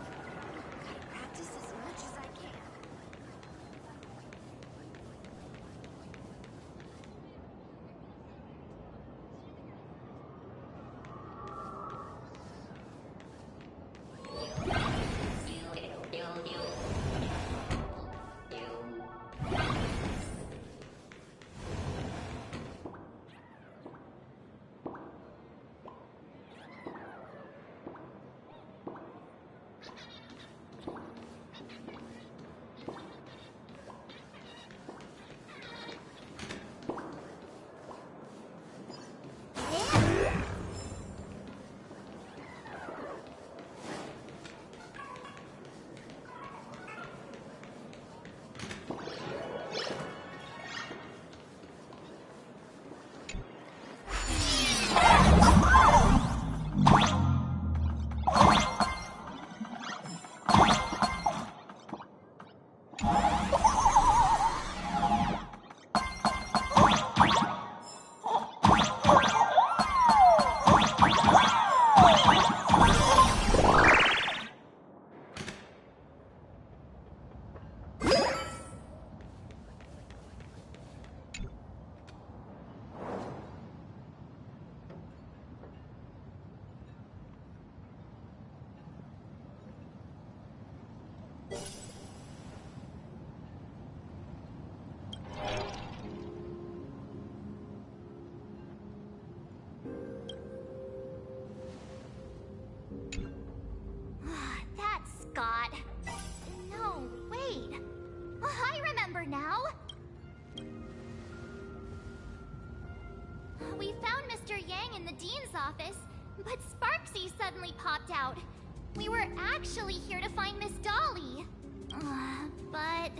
Gotta practice as much as I can. Now? We found Mr. Yang in the dean's office, but Sparksy suddenly popped out. We were actually here to find Miss Dolly. But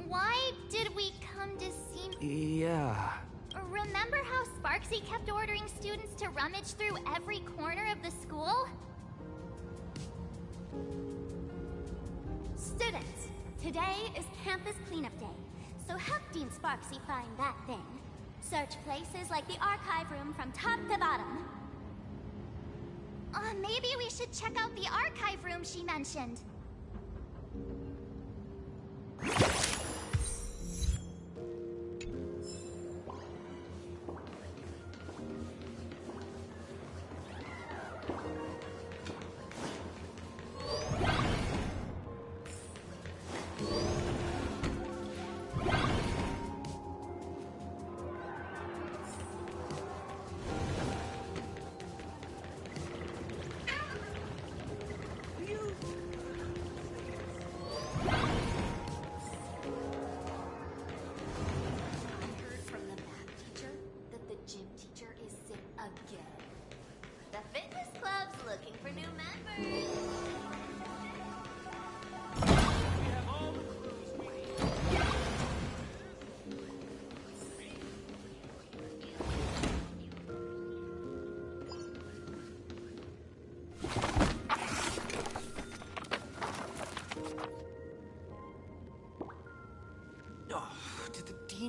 why did we come to see... Yeah. Remember how Sparksy kept ordering students to rummage through every corner of the school? Students, today is campus cleanup day, so help Dean Sparksy find that thing. Search places like the archive room from top to bottom. Maybe we should check out the archive room she mentioned.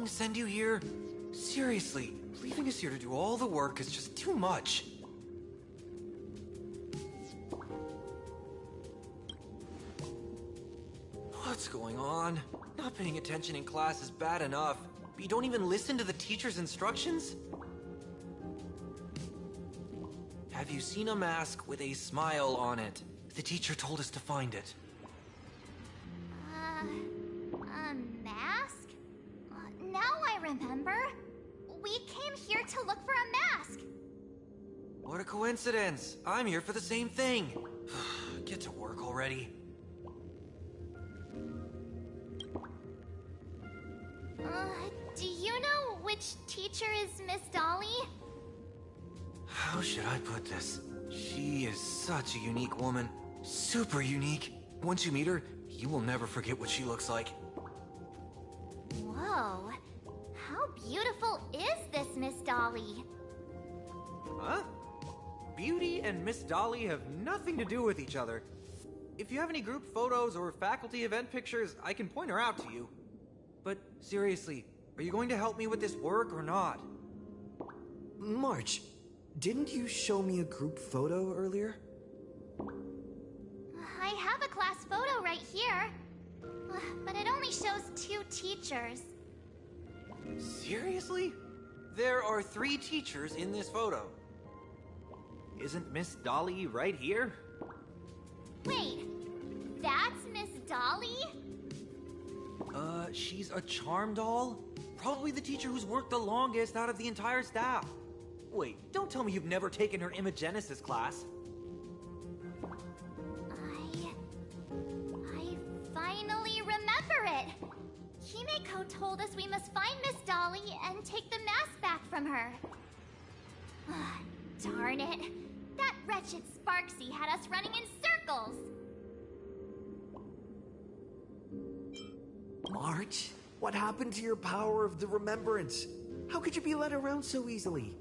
Send you here? Seriously, leaving us here to do all the work is just too much. What's going on? Not paying attention in class is bad enough, but you don't even listen to the teacher's instructions? Have you seen a mask with a smile on it? The teacher told us to find it. A mask? Now I remember. We came here to look for a mask. What a coincidence! I'm here for the same thing. Get to work already. Do you know which teacher is Miss Dolly? How should I put this? She is such a unique woman. Super unique. Once you meet her, you will never forget what she looks like. Whoa. How beautiful is this Miss Dolly? Huh? Beauty and Miss Dolly have nothing to do with each other. If you have any group photos or faculty event pictures, I can point her out to you. But seriously, are you going to help me with this work or not? March, didn't you show me a group photo earlier? I have a class photo right here. But it only shows 2 teachers. Seriously? There are 3 teachers in this photo. Isn't Miss Dolly right here? Wait, that's Miss Dolly? She's a charm doll? Probably the teacher who's worked the longest out of the entire staff. Wait, don't tell me you've never taken her Imagenesis class. I finally remember it. Himeko told us we must find Miss Dolly and take the mask back from her. Darn it. That wretched Sparksy had us running in circles. March, what happened to your power of the remembrance? How could you be led around so easily?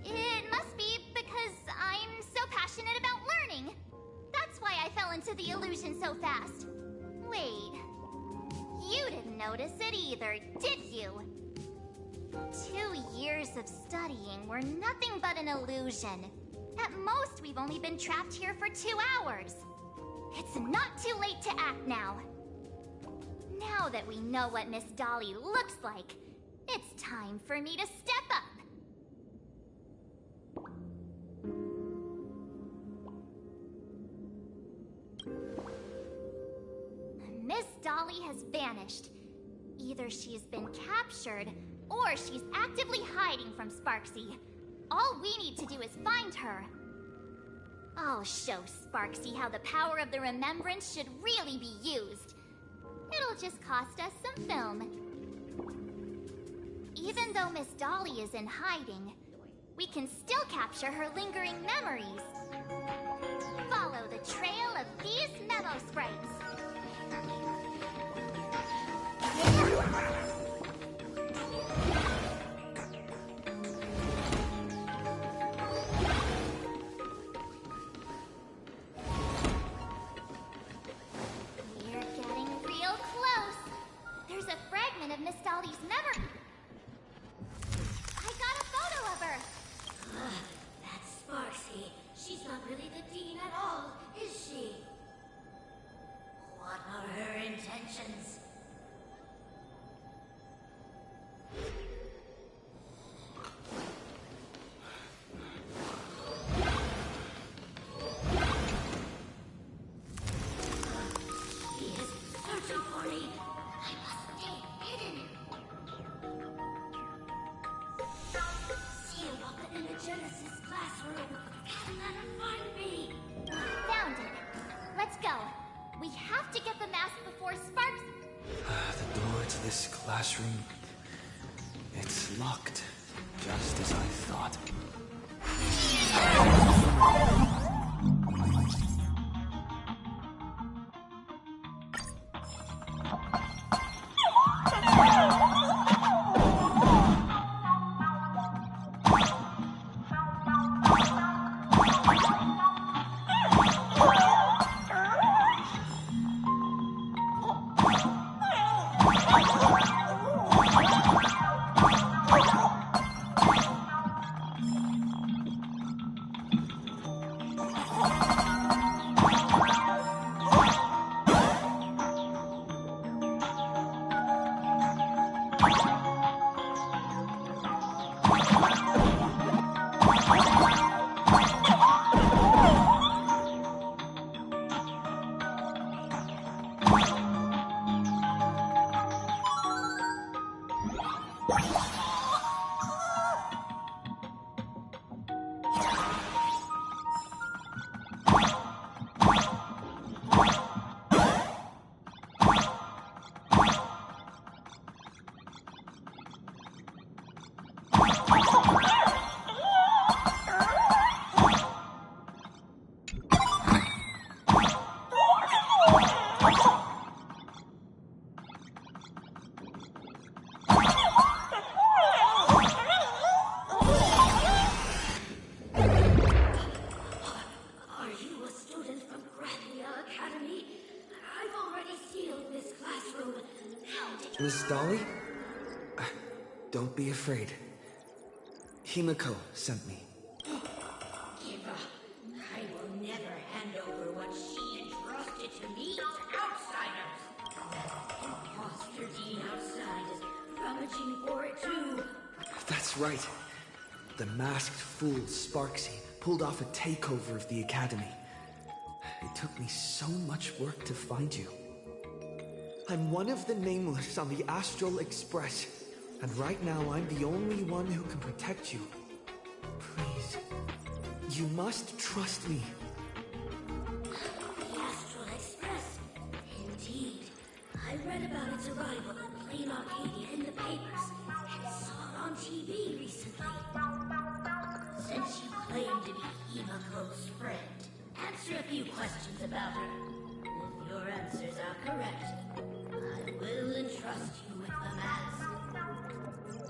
It must be because I'm so passionate about learning. That's why I fell into the illusion so fast. Wait, you didn't notice it either, did you? 2 years of studying were nothing but an illusion. At most, we've only been trapped here for 2 hours. It's not too late to act now. Now that we know what Miss Dolly looks like, it's time for me to step up. Miss Dolly has vanished. Either she's been captured, or she's actively hiding from Sparksy. All we need to do is find her. I'll show Sparksy how the power of the remembrance should really be used. It'll just cost us some film. Even though Miss Dolly is in hiding, we can still capture her lingering memories. Follow the trail of these memo sprites. We're getting real close. There's a fragment of Miss Dolly's memory. I got a photo of her. That's Sparksy. She's not really the dean at all, is she? What are her intentions? He is searching for me. I must stay hidden. See him up in the Genesis classroom. Can't let him find me. Found it. Let's go. We have to get the mask before Sparks. The door to this classroom, it's locked, just as I thought. Miss Dolly? Don't be afraid. Himiko sent me. Give up. I will never hand over what she entrusted to me to outsiders. That imposter dean outside is rummaging for it too. That's right. The masked fool Sparksy pulled off a takeover of the academy. It took me so much work to find you. I'm one of the nameless on the Astral Express, and right now I'm the only one who can protect you. Please, you must trust me. The Astral Express? Indeed. I read about its arrival in Plain Arcadia in the papers, and saw it on TV recently. Since you claim to be Himiko's friend, answer a few questions about her. If your answers are correct, I will entrust you with the mask.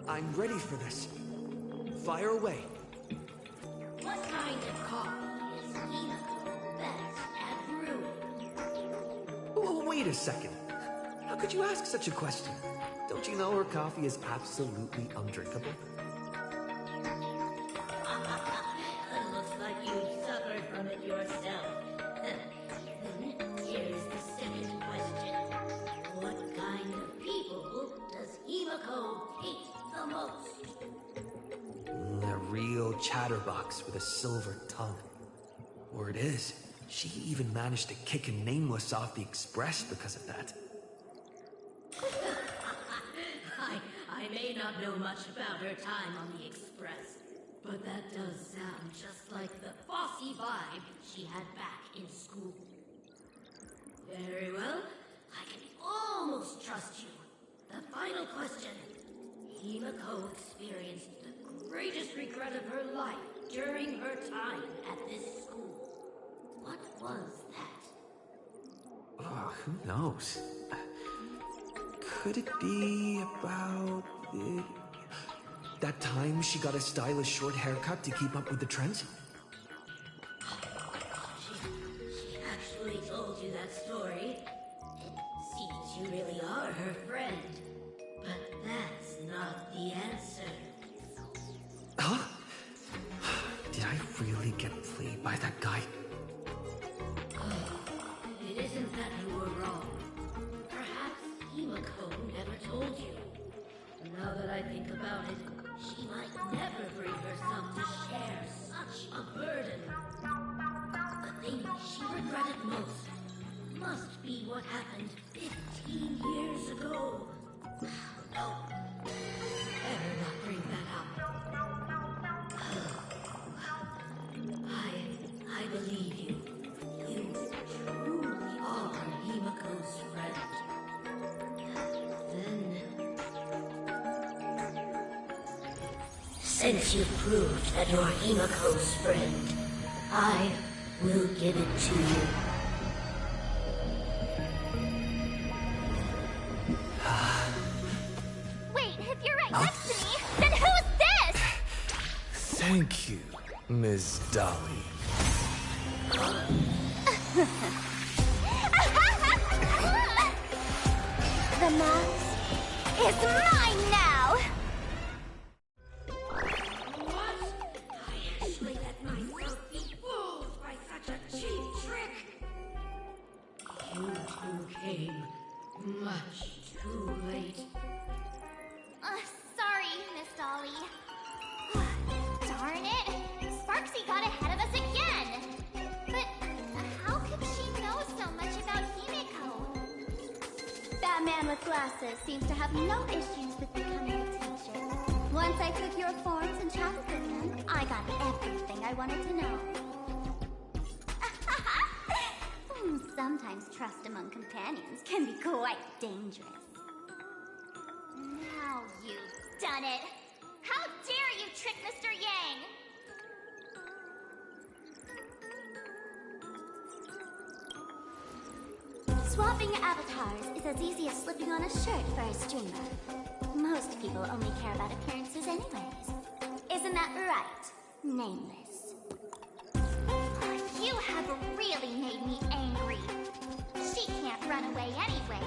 I'm ready for this. Fire away. What kind of coffee is Himiko best at brewing? Oh, wait a second. How could you ask such a question? Don't you know her coffee is absolutely undrinkable? Looks like you've suffered from it yourself. Here's the second question. What kind of people does Himiko hate the most? A real chatterbox with a silver tongue. Word is, she even managed to kick a nameless off the Express because of that. I may not know much about her time on the Express, but that does sound just like the bossy vibe she had back in school. Very well, I can almost trust you. The final question. Himiko experienced the greatest regret of her life during her time at this school. What was that? Oh, who knows? Could it be about that time she got a stylish short haircut to keep up with the trends? She actually told you that story. It seems you really are her friend. But that's not the answer. Huh? Did I really get played by that guy? It isn't that you were wrong. Perhaps Himiko never told you. Now that I think about it, she might never bring herself to share such a burden. The thing she regretted most must be what happened 15 years ago. No, better not bring that up. I believe you. You truly are Himiko's friend. Then, since you've proved that you're Himiko's friend, I will give it to you. Wait, if you're right next to me, then who's this? Thank you, Miss Dolly. The mask is mine now! What? I actually let myself be fooled by such a cheap trick. You two came much too late. Sorry, Miss Dolly. Darn it! Sparksy got ahead of us again! But how could she know so much about Himiko? That man with glasses seems to have no issues with becoming a teacher. Once I took your forms and chatted with him, I got everything I wanted to know. Sometimes trust among companions can be quite dangerous. Now you've done it! How dare you trick Mr. Yang! Swapping avatars is as easy as slipping on a shirt for a streamer. Most people only care about appearances anyways. Isn't that right, Nameless? You have really made me angry. She can't run away anyway.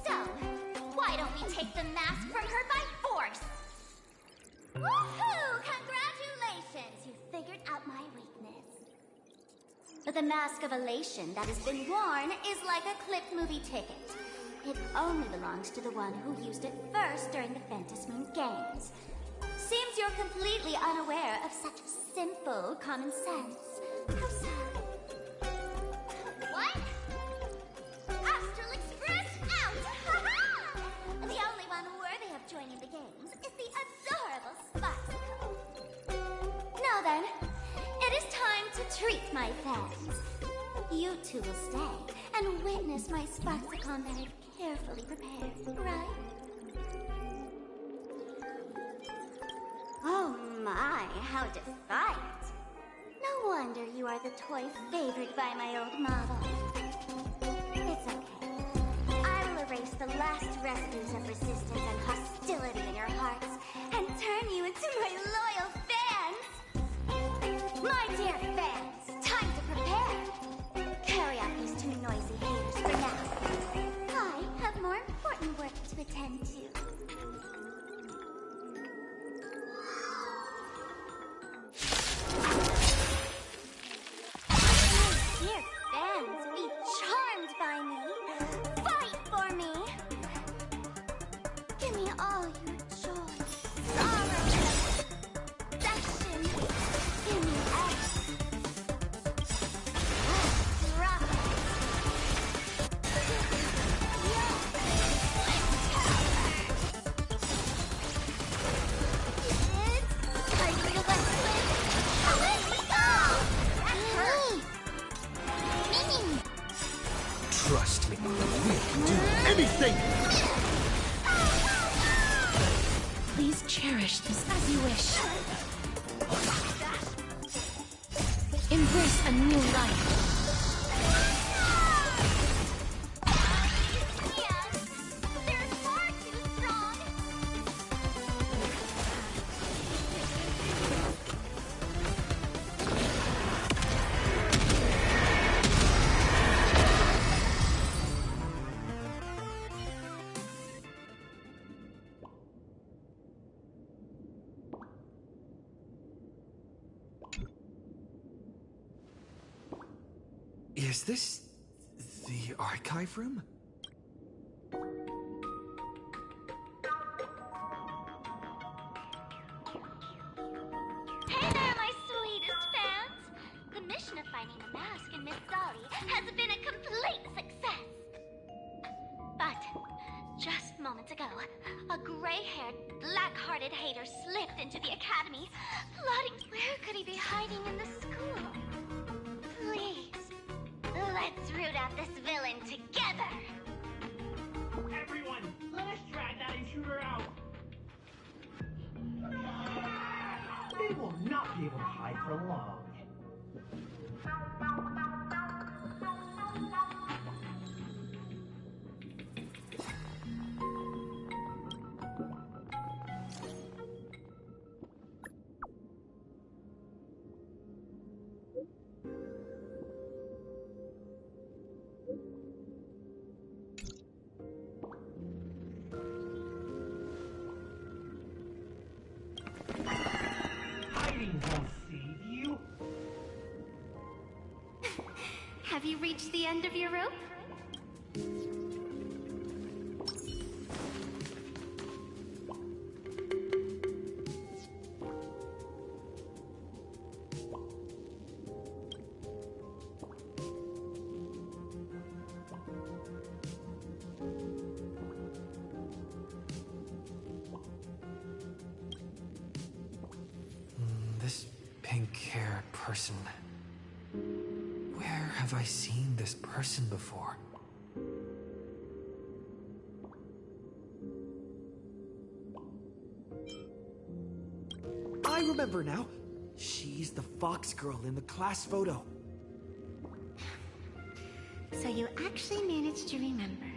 So, why don't But the mask of elation that has been worn is like a clipped movie ticket. It only belongs to the one who used it first during the Phantasmoon Games. Seems you're completely unaware of such simple common sense. How sad. What? Astral Express out! Ha-ha! The only one worthy of joining the games is the adorable Sparksicle. Now then, it is time to treat my fans. You two will stay and witness my Sparksicon that I've carefully prepared, right? Oh my, how defiant. No wonder you are the toy favored by my old model. It's okay. I will erase the last residues of resistance and hostility in your hearts and turn you into my loyal fans. My dear fans, time to prepare. Carry out these two noisy haters for now. I have more important work to attend to. Dear fans, be charmed by me. Fight for me. Give me all your joy, sorrow, affection. Give me rock. Trust me, we can do anything! Please cherish this as you wish. Embrace a new life. Is this the archive room? Hey there, my sweetest fans! The mission of finding the mask and Miss Dolly has been a complete success. But just moments ago, a gray-haired, black-hearted hater slipped into the academy, plotting where could he be hiding in the school. Please, let's root out this villain together! Everyone, let us drag that intruder out! They will not be able to hide for long. Hiding won't save you. Have you reached the end of your rope? This pink-haired person. Where have I seen this person before? I remember now. She's the fox girl in the class photo. So you actually managed to remember.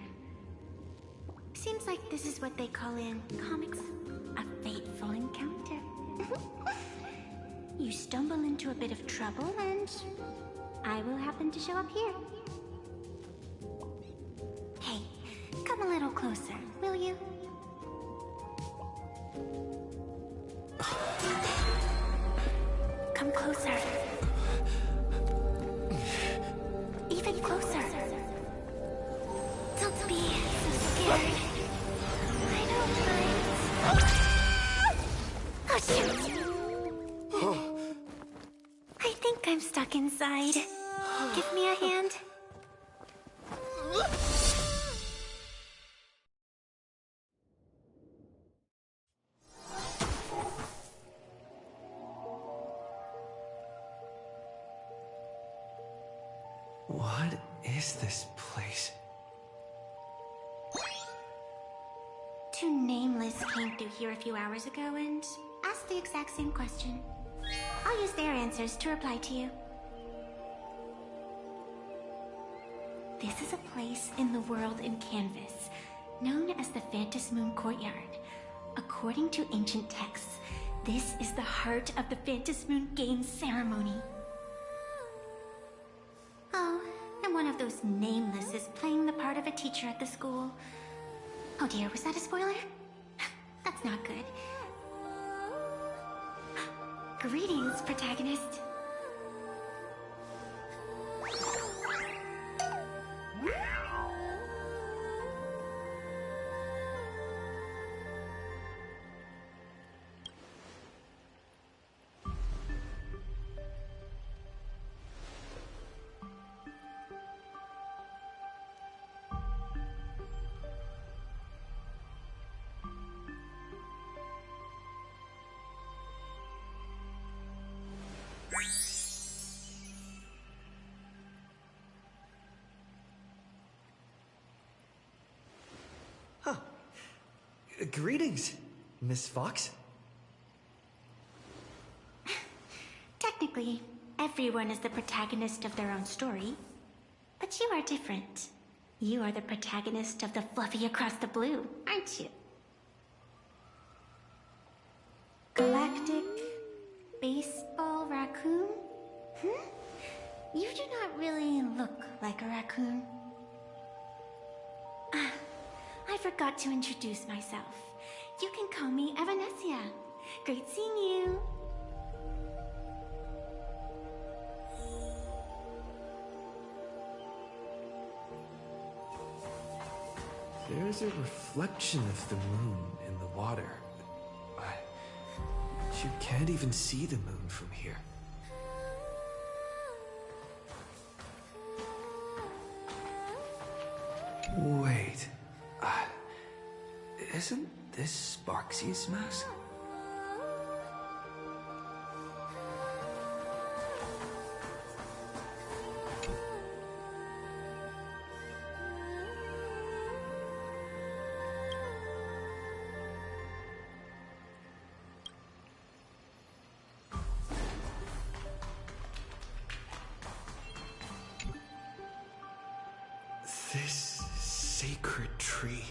Seems like this is what they call in comics a fateful encounter. You stumble into a bit of trouble and I will happen to show up here. Hey, come a little closer, will you? Come closer. get closer. Don't be so scared. I don't mind. Oh, shoot! I think I'm stuck inside. Give me a hand. What is this place? Two nameless came through here a few hours ago and asked the exact same question. I'll use their answers to reply to you. This is a place in the world in Canvas, known as the Phantasmoon Courtyard. According to ancient texts, this is the heart of the Phantasmoon Games ceremony. Oh, and one of those nameless is playing the part of a teacher at the school. Oh dear, was that a spoiler? That's not good. Greetings, protagonist. Huh. Greetings, Miss Fox. Technically, everyone is the protagonist of their own story. But you are different. You are the protagonist of the Fluffy Across the Blue, aren't you? Galactic Baseball Raccoon? You do not really look like a raccoon. I forgot to introduce myself. You can call me Evanessia. Great seeing you. There's a reflection of the moon in the water. You can't even see the moon from here. Wait. Isn't this Sparksy's mask? This sacred tree.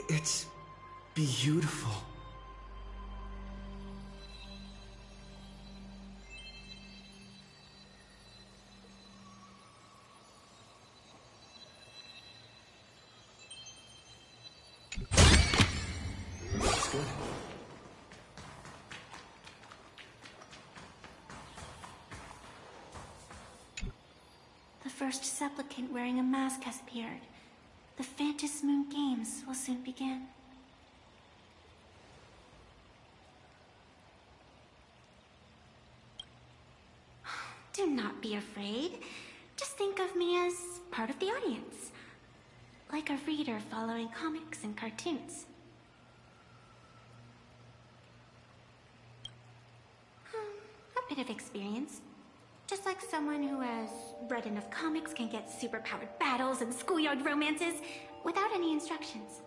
It's beautiful. That's good. The first supplicant wearing a mask has appeared. The Phantasmoon Games will soon begin. Do not be afraid. Just think of me as part of the audience. Like a reader following comics and cartoons. A bit of experience. Just like someone who has read enough comics can get superpowered battles and schoolyard romances without any instructions.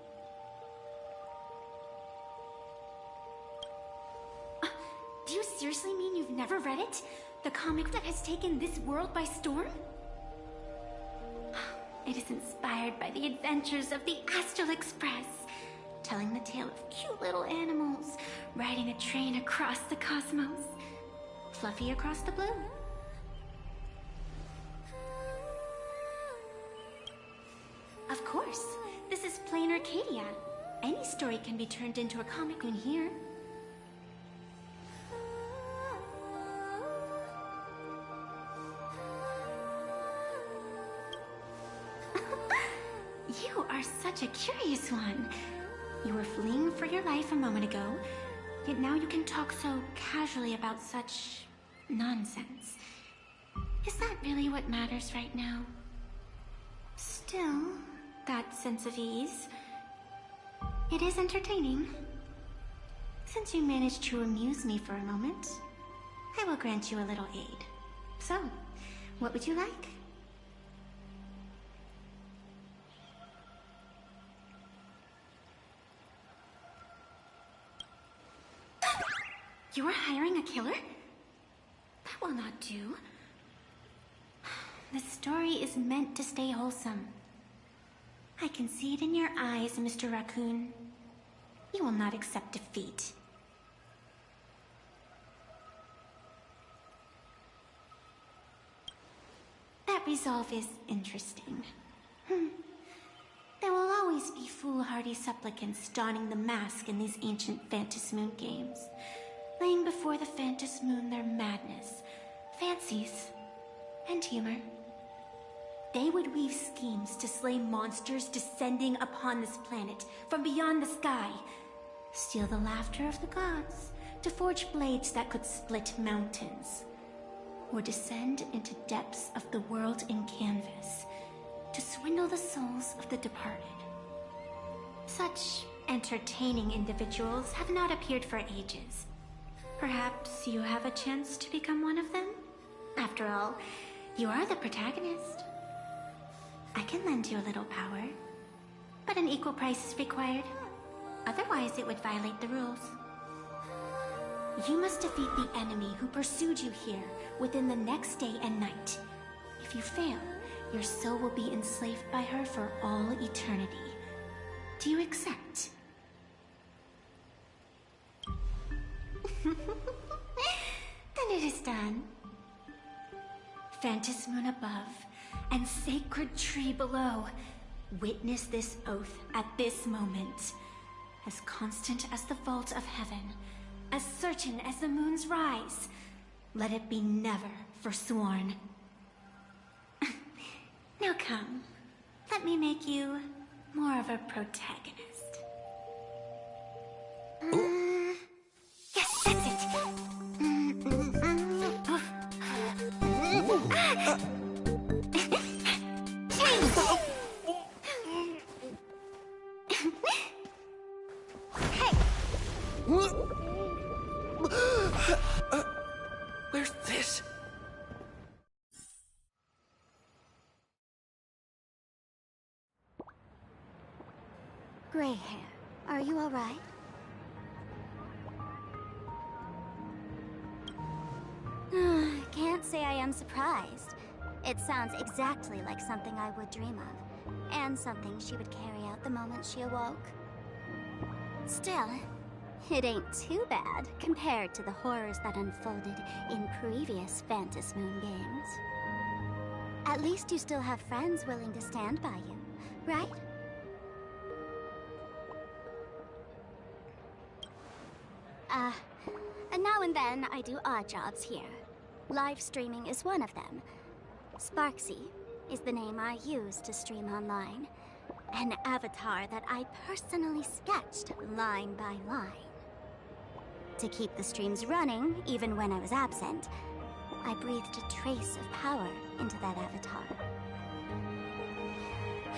Do you seriously mean you've never read it? The comic that has taken this world by storm? It is inspired by the adventures of the Astral Express, telling the tale of cute little animals riding a train across the cosmos. Fluffy Across the Blue. Of course, this is plain Arcadia. Any story can be turned into a comic in here. are such a curious one. You were fleeing for your life a moment ago, yet now you can talk so casually about such nonsense. Is that really what matters right now? Still, that sense of ease, it is entertaining. Since you managed to amuse me for a moment, I will grant you a little aid. So, what would you like? You are hiring a killer? That will not do. The story is meant to stay wholesome. I can see it in your eyes, Mr. Raccoon. You will not accept defeat. That resolve is interesting. There will always be foolhardy supplicants donning the mask in these ancient Phantas Moon games, laying before the Phantas Moon their madness, fancies, and humor. They would weave schemes to slay monsters descending upon this planet from beyond the sky, steal the laughter of the gods, to forge blades that could split mountains, or descend into depths of the world in canvas to swindle the souls of the departed. Such entertaining individuals have not appeared for ages. Perhaps you have a chance to become one of them? After all, you are the protagonist. I can lend you a little power, but an equal price is required. Otherwise, it would violate the rules. You must defeat the enemy who pursued you here within the next day and night. If you fail, your soul will be enslaved by her for all eternity. Do you accept? Then it is done. Phantas Moon above and sacred tree below, witness this oath at this moment. As constant as the vault of heaven, as certain as the moon's rise, let it be never forsworn. Now come, let me make you more of a protagonist. Yes, that's it. Where's this? Gray hair, are you all right? Can't say I am surprised. It sounds exactly like something I would dream of, and something she would carry out the moment she awoke. Still, it ain't too bad compared to the horrors that unfolded in previous Phantas Moon games. At least you still have friends willing to stand by you, right? And now and then I do odd jobs here. Live streaming is one of them. Sparksy is the name I use to stream online. An avatar that I personally sketched line by line. To keep the streams running, even when I was absent, I breathed a trace of power into that avatar.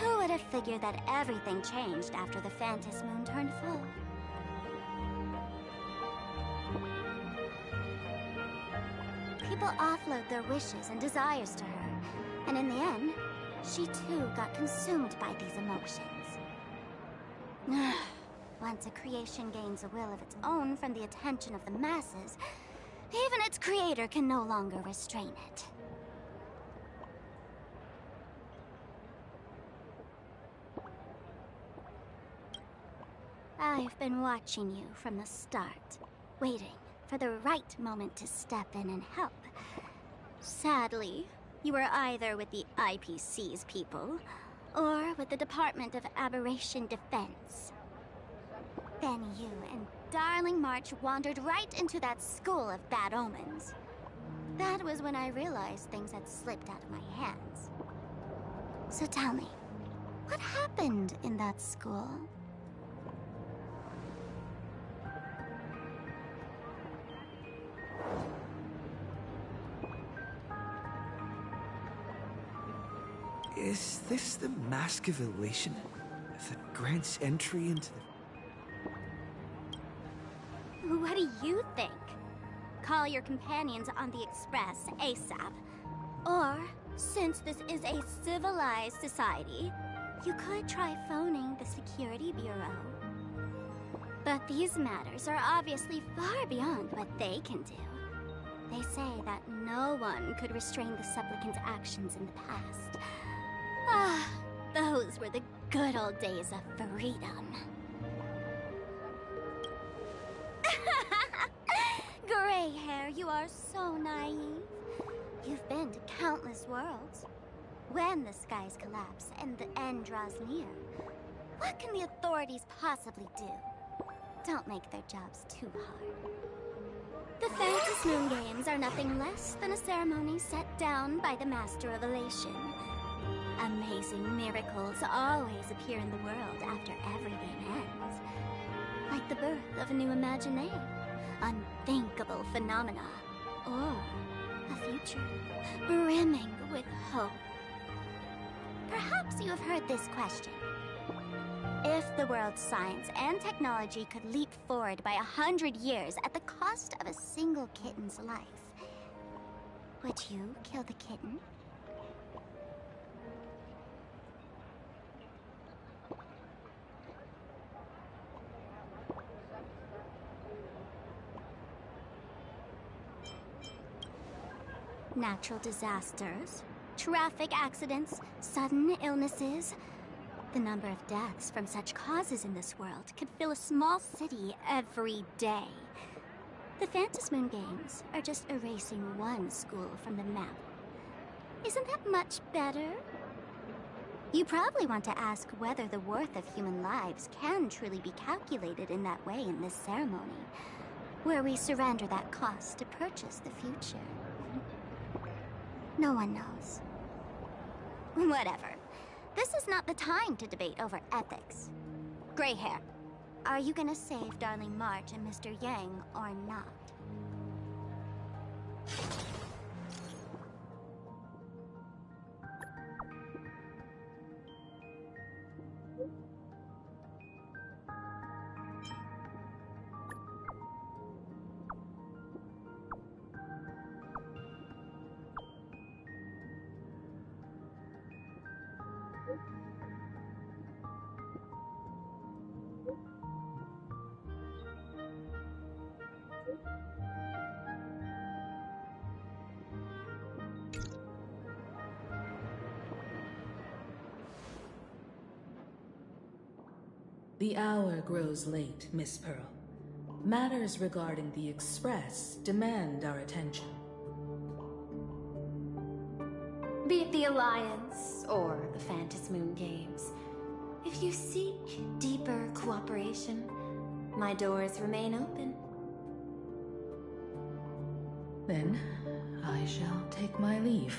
Who would have figured that everything changed after the Phantas Moon turned full? People offload their wishes and desires to her, and in the end, she too got consumed by these emotions. Once a creation gains a will of its own from the attention of the masses, even its creator can no longer restrain it. I've been watching you from the start, waiting for the right moment to step in and help. Sadly, you were either with the IPC's people, or with the Department of Aberration Defense. Then you and Darling March wandered right into that school of bad omens. That was when I realized things had slipped out of my hands. So tell me, What happened in that school? Is this the Mask of Elation that grants entry into the... What do you think? Call your companions on the Express ASAP. Or, since this is a civilized society, you could try phoning the Security Bureau. But these matters are obviously far beyond what they can do. They say that no one could restrain the supplicant's actions in the past. Ah, those were the good old days of freedom. Gray hair, you are so naive. You've been to countless worlds. When the skies collapse and the end draws near, what can the authorities possibly do? Don't make their jobs too hard. The Phantom Moon Games are nothing less than a ceremony set down by the Master of Elation. Amazing miracles always appear in the world after everything ends. Like the birth of a new imagination, unthinkable phenomena, or a future brimming with hope. Perhaps you have heard this question. If the world's science and technology could leap forward by 100 years at the cost of a single kitten's life, would you kill the kitten? Natural disasters, traffic accidents, sudden illnesses. The number of deaths from such causes in this world could fill a small city every day. The Phantom Moon Games are just erasing one school from the map. Isn't that much better? You probably want to ask whether the worth of human lives can truly be calculated in that way in this ceremony, where we surrender that cost to purchase the future. No one knows. Whatever. This is not the time to debate over ethics. Gray hair, are you gonna save Darling March and Mr. Yang or not? The hour grows late, Miss Pearl. Matters regarding the Express demand our attention. Be it the Alliance or the Phantom Moon Games, if you seek deeper cooperation, my doors remain open. Then, I shall take my leave.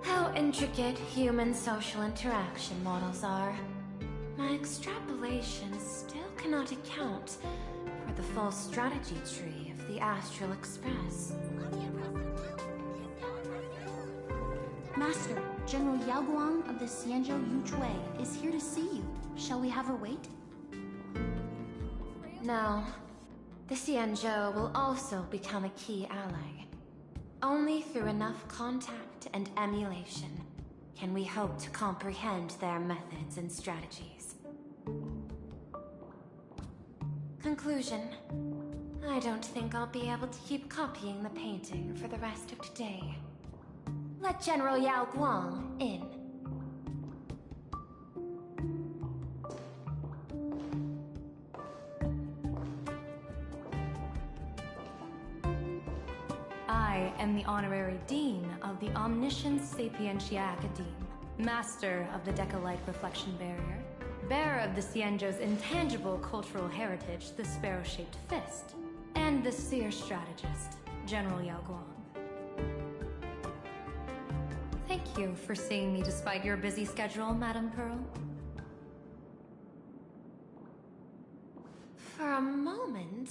How intricate human social interaction models are. My extrapolations still cannot account for the full strategy tree of the Astral Express. Master, General Yao Guang of the Xianzhou Yuchui is here to see you. Shall we have her wait? No. The Xianzhou will also become a key ally. Only through enough contact and emulation can we hope to comprehend their methods and strategies. Conclusion. I don't think I'll be able to keep copying the painting for the rest of today. Let General Yao Guang in. I am the Honorary Dean of the Omniscience Sapientia Academe, Master of the Decalite Reflection Barrier, bearer of the Xianzhou's intangible cultural heritage, the sparrow-shaped fist, and the seer strategist, General Yao Guang. Thank you for seeing me despite your busy schedule, Madame Pearl. For a moment,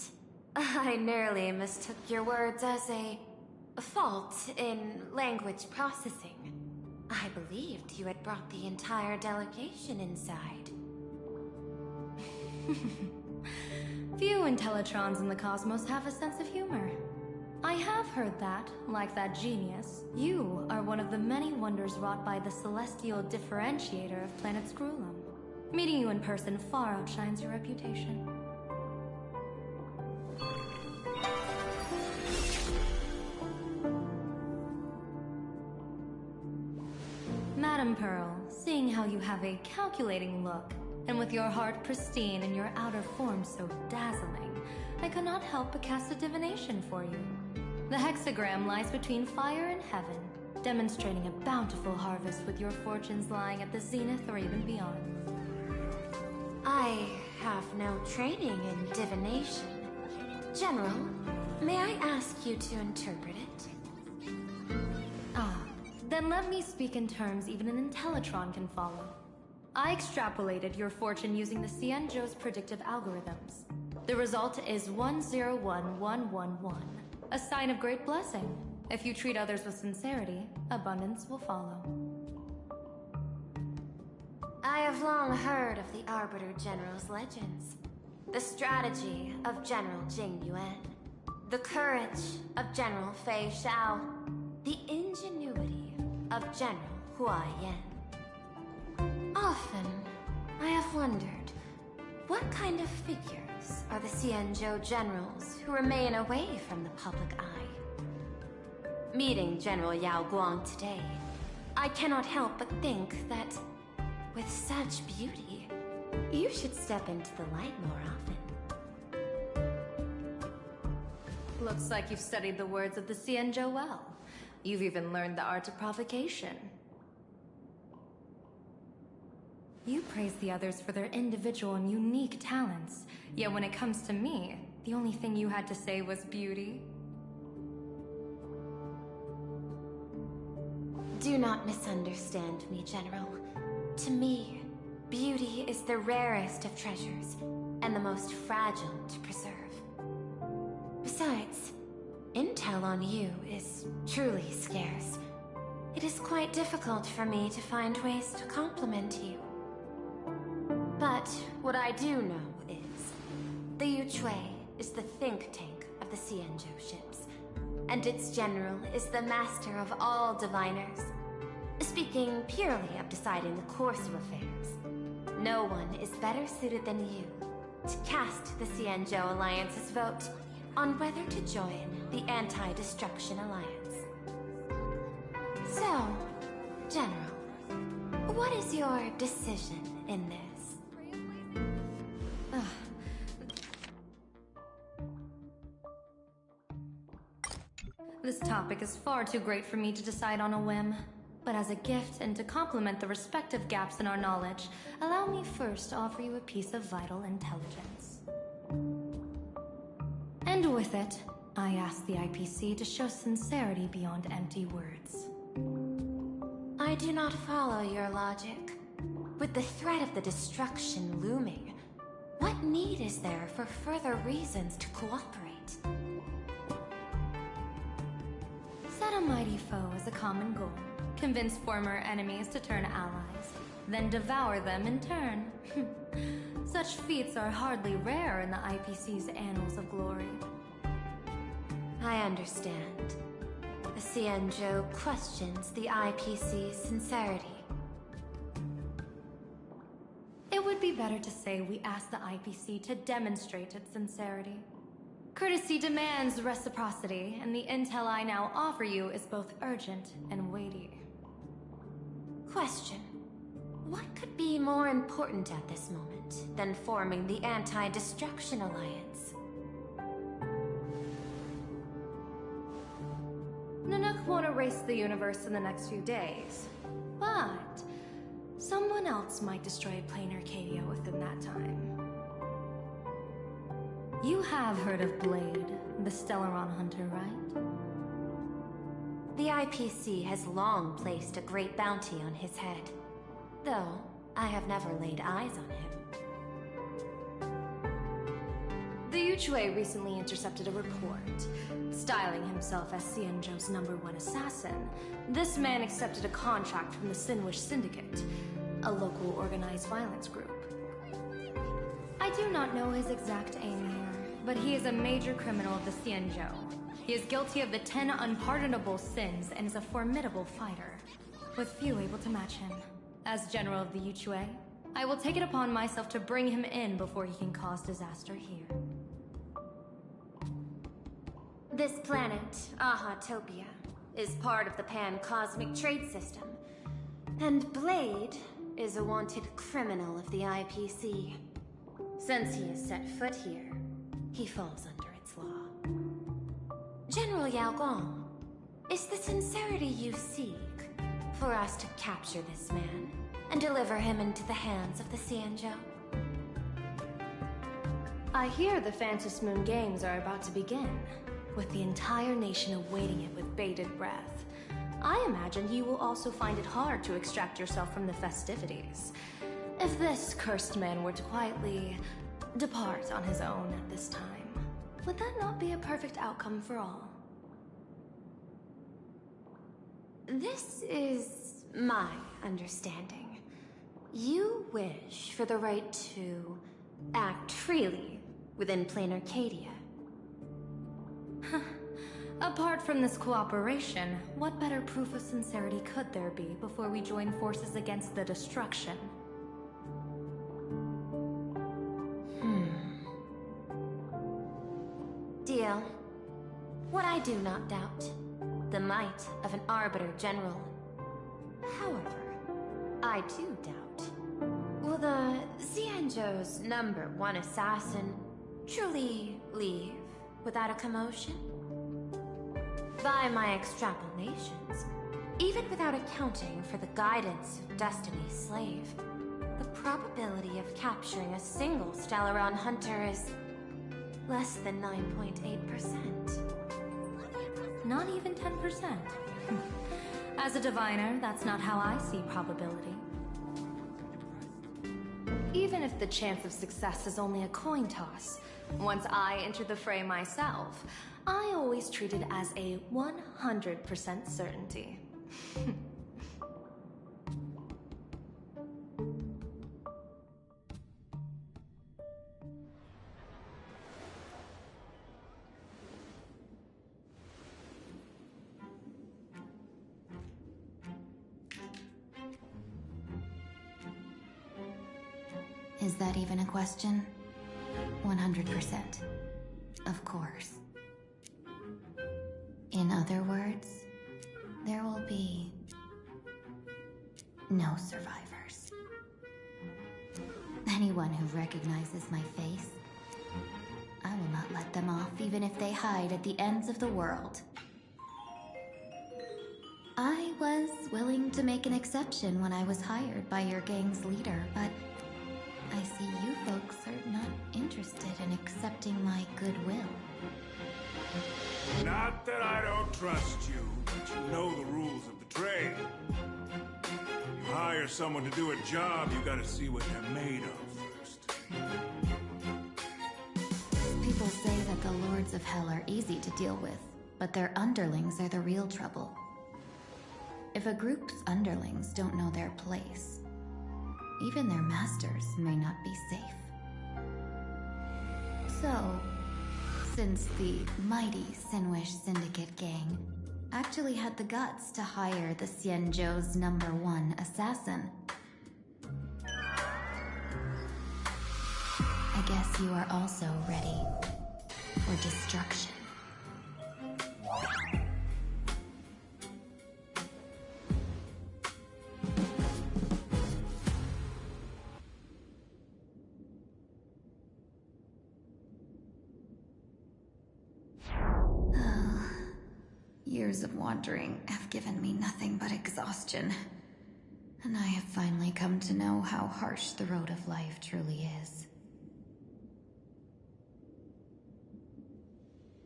I nearly mistook your words as a fault in language processing. I believed you had brought the entire delegation inside. Few Intellitrons in the cosmos have a sense of humor. I have heard that, like that genius, you are one of the many wonders wrought by the celestial differentiator of planet Screwlum. Meeting you in person far outshines your reputation. Madame Pearl, seeing how you have a calculating look, and with your heart pristine and your outer form so dazzling, I could not help but cast a divination for you. The hexagram lies between fire and heaven, demonstrating a bountiful harvest with your fortunes lying at the zenith or even beyond. I have no training in divination. General, may I ask you to interpret it? Then let me speak in terms even an Intellitron can follow. I extrapolated your fortune using the Xianzhou's predictive algorithms. The result is 101111, a sign of great blessing. If you treat others with sincerity, abundance will follow. I have long heard of the Arbiter General's legends. The strategy of General Jing Yuan. The courage of General Fei Xiao. The ingenuity of General Hua Yan. Often, I have wondered, what kind of figures are the Xianzhou generals who remain away from the public eye? Meeting General Yao Guang today, I cannot help but think that, with such beauty, you should step into the light more often. Looks like you've studied the words of the Xianzhou well. You've even learned the art of provocation. You praise the others for their individual and unique talents, yet when it comes to me, the only thing you had to say was beauty. Do not misunderstand me, General. To me, beauty is the rarest of treasures, and the most fragile to preserve. Besides, intel on you is truly scarce. It is quite difficult for me to find ways to compliment you. But what I do know is, the Yuchue is the think tank of the Xianzhou ships, and its general is the master of all diviners. Speaking purely of deciding the course of affairs, no one is better suited than you to cast the Xianzhou Alliance's vote on whether to join the Anti-Destruction Alliance. So, General, what is your decision in this? This topic is far too great for me to decide on a whim. But as a gift and to complement the respective gaps in our knowledge, allow me first to offer you a piece of vital intelligence. And with it, I ask the IPC to show sincerity beyond empty words. I do not follow your logic. With the threat of the destruction looming, what need is there for further reasons to cooperate? Set a mighty foe as a common goal. Convince former enemies to turn allies, then devour them in turn. Such feats are hardly rare in the IPC's annals of glory. I understand. The Xianzhou questions the IPC's sincerity. It would be better to say we ask the IPC to demonstrate its sincerity. Courtesy demands reciprocity, and the intel I now offer you is both urgent and weighty. Question. What could be more important at this moment than forming the Anti-Destruction Alliance? Nanook won't erase the universe in the next few days, but Someone else might destroy Plain Arcadia within that time. You have heard of Blade, the Stellaron hunter, right? The IPC has long placed a great bounty on his head, though I have never laid eyes on him. The Yuchue recently intercepted a report. Styling himself as Xianzhou's #1 assassin, this man accepted a contract from the Sinwish Syndicate, a local organized violence group. I do not know his exact aim here, but he is a major criminal of the Xianzhou. He is guilty of the 10 unpardonable sins and is a formidable fighter, with few able to match him. As general of the Yuchue, I will take it upon myself to bring him in before he can cause disaster here. This planet, Aha-topia, is part of the pan-cosmic trade system, and Blade is a wanted criminal of the IPC. Since he has set foot here, he falls under its law. General Yao Guang, is the sincerity you seek for us to capture this man and deliver him into the hands of the Xianzhou? I hear the Phantom Moon Games are about to begin, with the entire nation awaiting it with bated breath. I imagine you will also find it hard to extract yourself from the festivities. If this cursed man were to quietly depart on his own at this time, would that not be a perfect outcome for all? This is my understanding. You wish for the right to act freely within Plain Arcadia. Apart from this cooperation, what better proof of sincerity could there be before we join forces against the destruction? Deal. What I do not doubt, the might of an Arbiter General. However, I do doubt, will the Xianzhou's #1 assassin truly leave without a commotion? By my extrapolations, even without accounting for the guidance of Destiny's slave, the probability of capturing a single Stellaron hunter is less than 9.8%. Not even 10%. As a diviner, that's not how I see probability. Even if the chance of success is only a coin toss, once I enter the fray myself, I always treat it as a 100% certainty. Is that even a question? 100%. Of course. In other words, there will be no survivors. Anyone who recognizes my face, I will not let them off even if they hide at the ends of the world. I was willing to make an exception when I was hired by your gang's leader, but I see you folks are not interested in accepting my goodwill. Not that I don't trust you, but you know the rules of the trade. You hire someone to do a job, you gotta see what they're made of first. People say that the Lords of Hell are easy to deal with, but their underlings are the real trouble. If a group's underlings don't know their place, even their masters may not be safe. So, since the mighty Sinwish Syndicate gang actually had the guts to hire the Xianzhou's #1 assassin, I guess you are also ready for destruction. Years of wandering have given me nothing but exhaustion. And I have finally come to know how harsh the road of life truly is.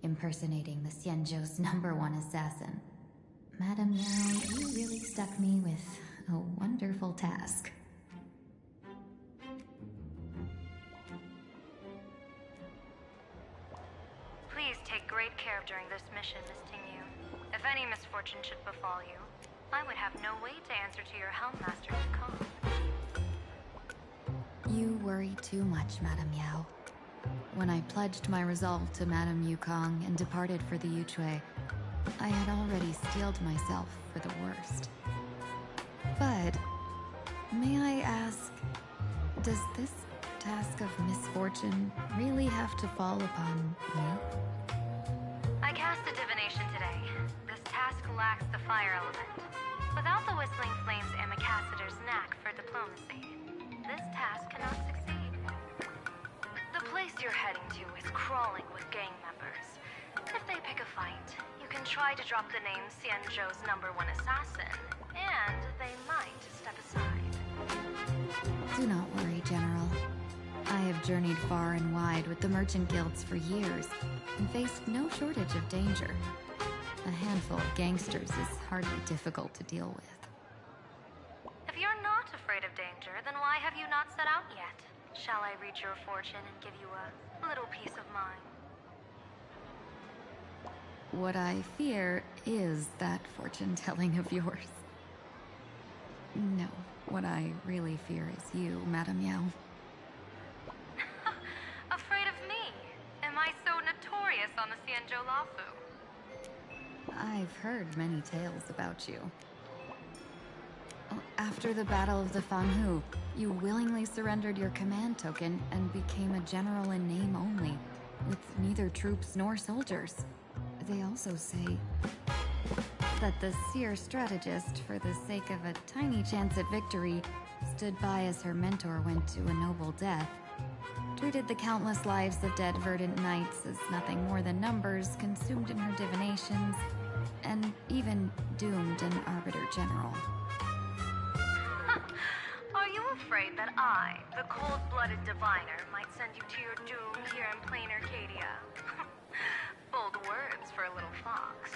Impersonating the Xianzhou's #1 assassin. Madam Yao, you really stuck me with a wonderful task. Please take great care during this mission, Miss Tingyu. If any misfortune should befall you, I would have no way to answer to your Helmmaster Yukong. You worry too much, Madam Yao. When I pledged my resolve to Madam Yukong and departed for the Yuchui, I had already steeled myself for the worst. But, may I ask, does this task of misfortune really have to fall upon me? I cast a divination today. This task lacks the fire element. Without the Whistling Flames Ambassador's knack for diplomacy, this task cannot succeed. The place you're heading to is crawling with gang members. If they pick a fight, you can try to drop the name Xianzhou's #1 assassin, and they might step aside. Do not worry, General. I have journeyed far and wide with the merchant guilds for years, and faced no shortage of danger. A handful of gangsters is hardly difficult to deal with. If you're not afraid of danger, then why have you not set out yet? Shall I read your fortune and give you a little peace of mind? What I fear is that fortune-telling of yours. No, what I really fear is you, Madam Yao. Afraid of me? Am I so notorious on the Xianzhou Lafu? I've heard many tales about you. After the Battle of the Fanghu, you willingly surrendered your command token and became a general in name only, with neither troops nor soldiers. They also say that the seer strategist, for the sake of a tiny chance at victory, stood by as her mentor went to a noble death, treated the countless lives of dead verdant knights as nothing more than numbers consumed in her divinations, and even doomed an arbiter general. Are you afraid that I, the cold-blooded diviner, might send you to your doom here in plain Arcadia? Bold words for a little fox.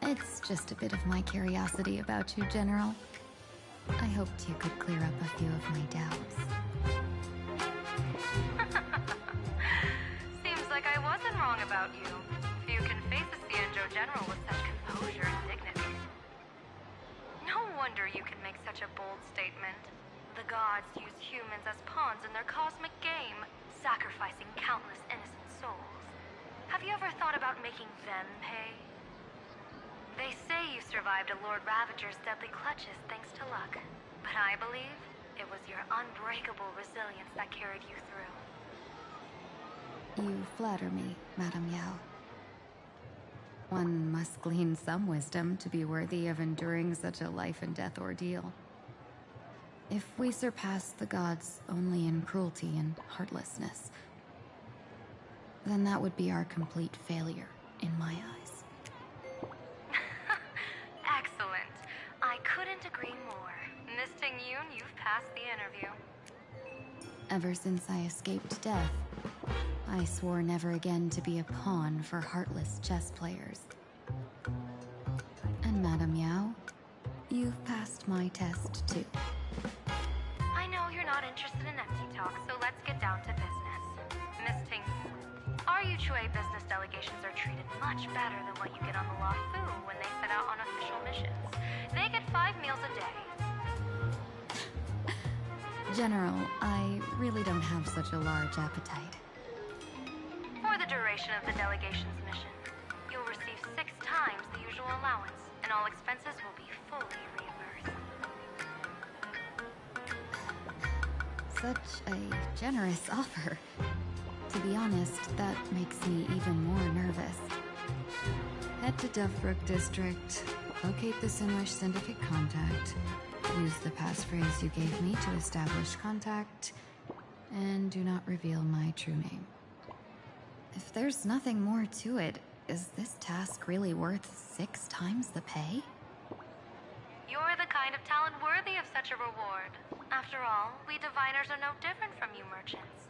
It's just a bit of my curiosity about you, General. I hoped you could clear up a few of my doubts. Seems like I wasn't wrong about you. Few can face a Xianzhou general with such composure and dignity. No wonder you can make such a bold statement. The gods use humans as pawns in their cosmic game, sacrificing countless innocent souls. Have you ever thought about making them pay? They say you survived a Lord Ravager's deadly clutches thanks to luck, but I believe it was your unbreakable resilience that carried you through. You flatter me, Madam Yao. One must glean some wisdom to be worthy of enduring such a life-and-death ordeal. If we surpass the gods only in cruelty and heartlessness, then that would be our complete failure, in my eyes. Excellent. I couldn't agree more. Miss Tingyun, you've passed the interview. Ever since I escaped death, I swore never again to be a pawn for heartless chess players. And Madam Yao, you've passed my test too. I know you're not interested in empty talk, so let's get down to business. Miss Tingyun, our Yuchui business delegations are treated much better than what you get on the Lafu when they set out on official missions. They get 5 meals a day. General, I really don't have such a large appetite. For the duration of the delegation's mission, you'll receive 6 times the usual allowance, and all expenses will be fully reimbursed. Such a generous offer. To be honest, that makes me even more nervous. Head to Duffbrook District, locate the Sinwish Syndicate contact, use the passphrase you gave me to establish contact, and do not reveal my true name. If there's nothing more to it, is this task really worth 6 times the pay? You're the kind of talent worthy of such a reward. After all, we diviners are no different from you merchants.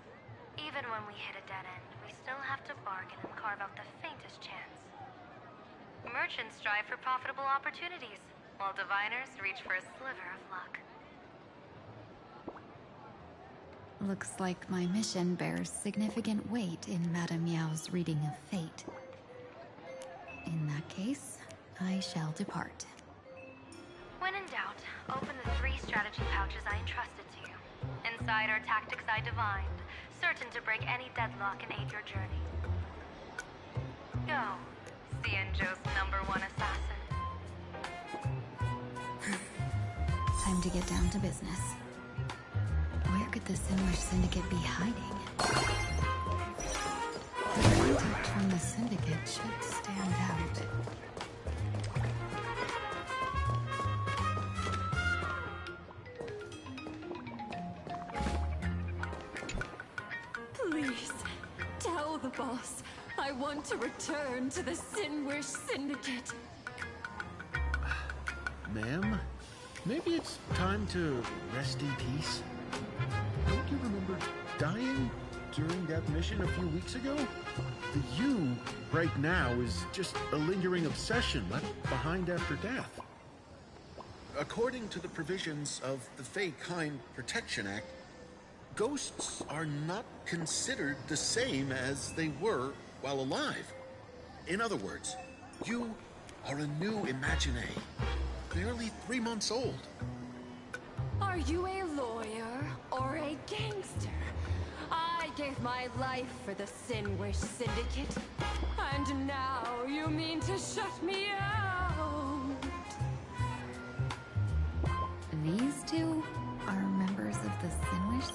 Even when we hit a dead end, we still have to bargain and carve out the faintest chance. Merchants strive for profitable opportunities, while diviners reach for a sliver of luck. Looks like my mission bears significant weight in Madame Meow's reading of fate. In that case, I shall depart. When in doubt, open the 3 strategy pouches I entrusted to you. Inside are tactics I divined, certain to break any deadlock and aid your journey. Go, Xianzhou's #1 assassin. Time to get down to business. Where could the Sinwish Syndicate be hiding? The contact from the Syndicate should stand out. Please, tell the boss I want to return to the Sinwish Syndicate. Ma'am, maybe it's time to rest in peace. Don't you remember dying during that mission a few weeks ago? The you right now is just a lingering obsession left behind after death. According to the provisions of the Fey Kind Protection Act, ghosts are not considered the same as they were while alive. In other words, you are a new Imagine, barely 3 months old. Are you a lawyer or a gangster? I gave my life for the Sinwish Syndicate, and now you mean to shut me out? These two are members of the Sinwish?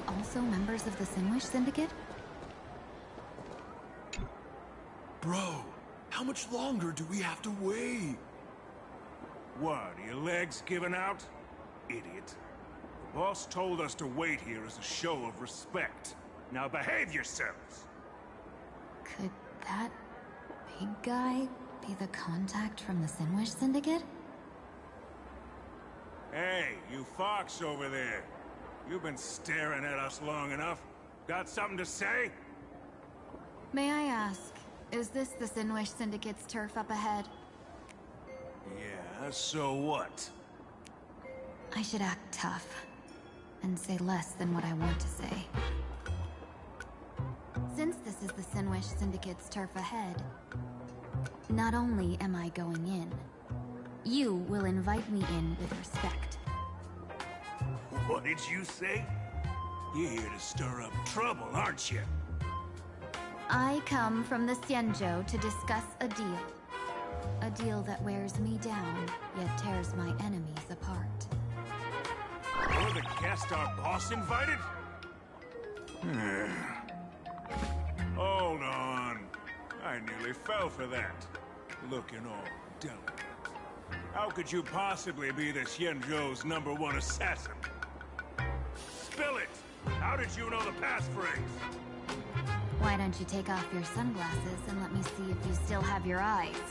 Also members of the Sinwish Syndicate? Bro, how much longer do we have to wait? What, are your legs giving out? Idiot. The boss told us to wait here as a show of respect. Now behave yourselves! Could that big guy be the contact from the Sinwish Syndicate? Hey, you fox over there. You've been staring at us long enough. Got something to say? May I ask, is this the Sinwish Syndicate's turf up ahead? Yeah, so what? I should act tough and say less than what I want to say. Since this is the Sinwish Syndicate's turf ahead, not only am I going in, you will invite me in with respect. What did you say? You're here to stir up trouble, aren't you? I come from the Xianzhou to discuss a deal. A deal that wears me down, yet tears my enemies apart. You're the guest our boss invited? Hold on. I nearly fell for that. Looking all delicate. How could you possibly be the Xianzhou's #1 assassin? Spill it! How did you know the passphrase? Why don't you take off your sunglasses and let me see if you still have your eyes?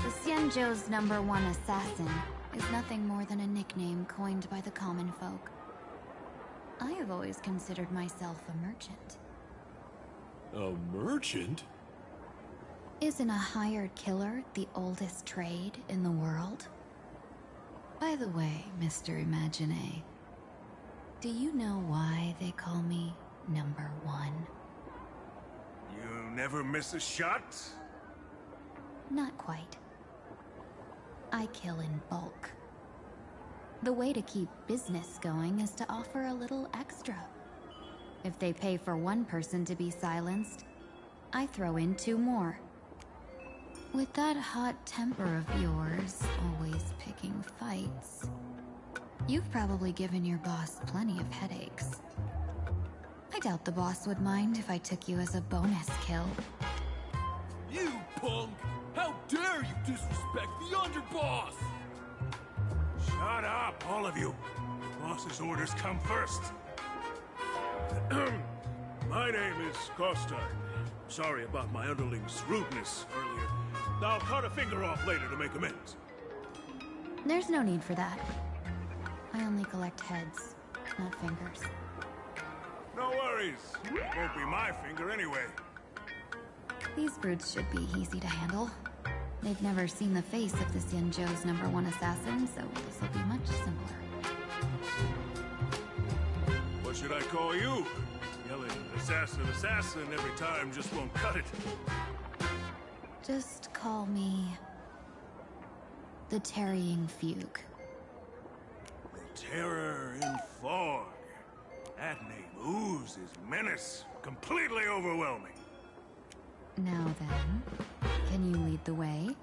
The Xianzhou's #1 assassin is nothing more than a nickname coined by the common folk. I have always considered myself a merchant. A merchant? Isn't a hired killer the oldest trade in the world? By the way, Mr. Imagine, do you know why they call me #1? You never miss a shot? Not quite. I kill in bulk. The way to keep business going is to offer a little extra. If they pay for one person to be silenced, I throw in 2 more. With that hot temper of yours, always picking fights, you've probably given your boss plenty of headaches. I doubt the boss would mind if I took you as a bonus kill. You punk! How dare you disrespect the underboss! Shut up, all of you. The boss's orders come first. My name is Kostar. Sorry about my underling's rudeness earlier. I'll cut a finger off later to make amends. There's no need for that. I only collect heads, not fingers. No worries. It won't be my finger anyway. These brutes should be easy to handle. They've never seen the face of the Xianzhou's #1 assassin, so this will be much simpler. What should I call you? Yelling assassin, assassin every time just won't cut it. Just call me the Tarrying Fugue. The Terror in Fog. That name oozes menace. Completely overwhelming. Now then, can you lead the way?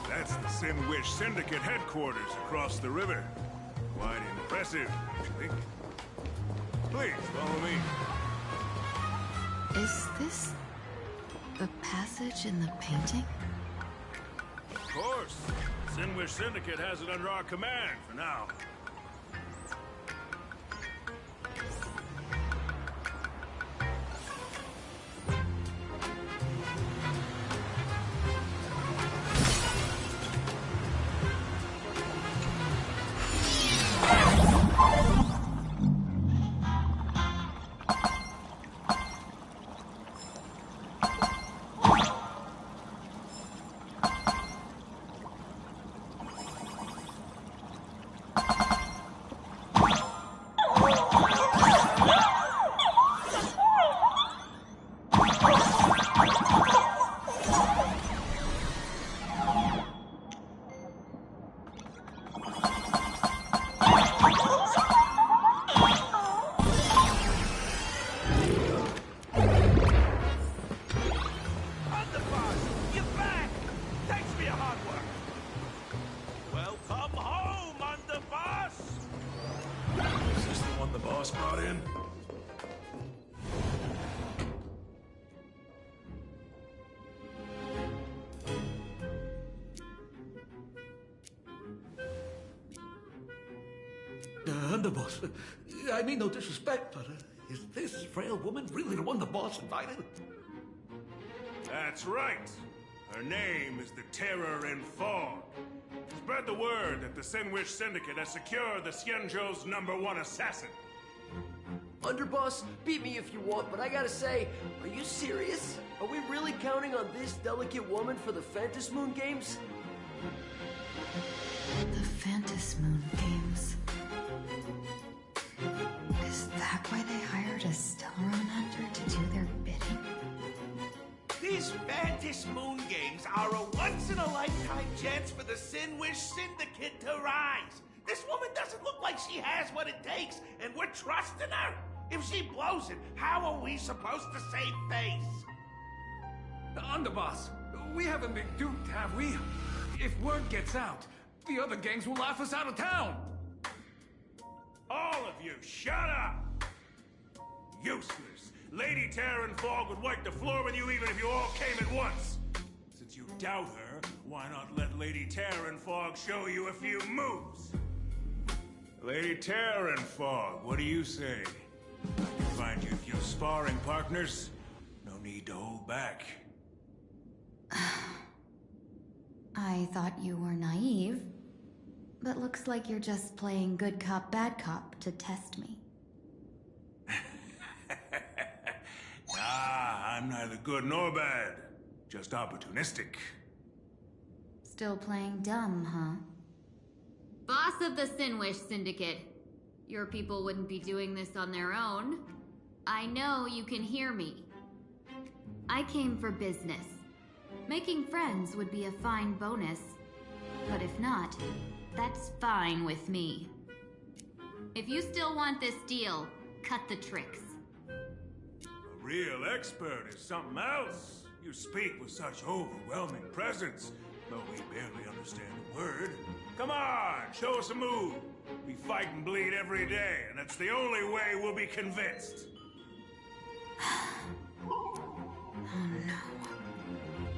That's the Sinwish Syndicate headquarters across the river. Quite impressive, don't you think? Please, follow me. Is this the passage in the painting? Of course. Sinwish Syndicate has it under our command for now. Underboss, I mean no disrespect, but is this frail woman really the one the boss invited? That's right. Her name is the Terror in Fog. Spread the word that the Sinwish Syndicate has secured the Xianzhou's #1 assassin. Underboss, beat me if you want, but I gotta say, are you serious? Are we really counting on this delicate woman for the Phantasmoon Games? The Phantasmoon Games. Is that why they hired a Stellaron hunter to do their bidding? These Phantasmoon Games are a once-in-a-lifetime chance for the Sinwish Syndicate to rise. This woman doesn't look like she has what it takes, and we're trusting her. If she blows it, how are we supposed to save face? Underboss, we haven't been duped, have we? If word gets out, the other gangs will laugh us out of town. All of you, shut up! Useless. Lady Terran Fog would wipe the floor with you even if you all came at once. Since you doubt her, why not let Lady Terran Fog show you a few moves? Lady Terran Fog, what do you say? I can find you a few sparring partners. No need to hold back. I thought you were naive, but looks like you're just playing good cop, bad cop to test me. I'm neither good nor bad, just opportunistic. Still playing dumb, huh? Boss of the Sinwish Syndicate, your people wouldn't be doing this on their own. I know you can hear me. I came for business. Making friends would be a fine bonus, but if not, that's fine with me. If you still want this deal, cut the tricks. A real expert is something else. You speak with such overwhelming presence, though we barely understand a word. Come on, show us a move. We fight and bleed every day, and that's the only way we'll be convinced. Oh no.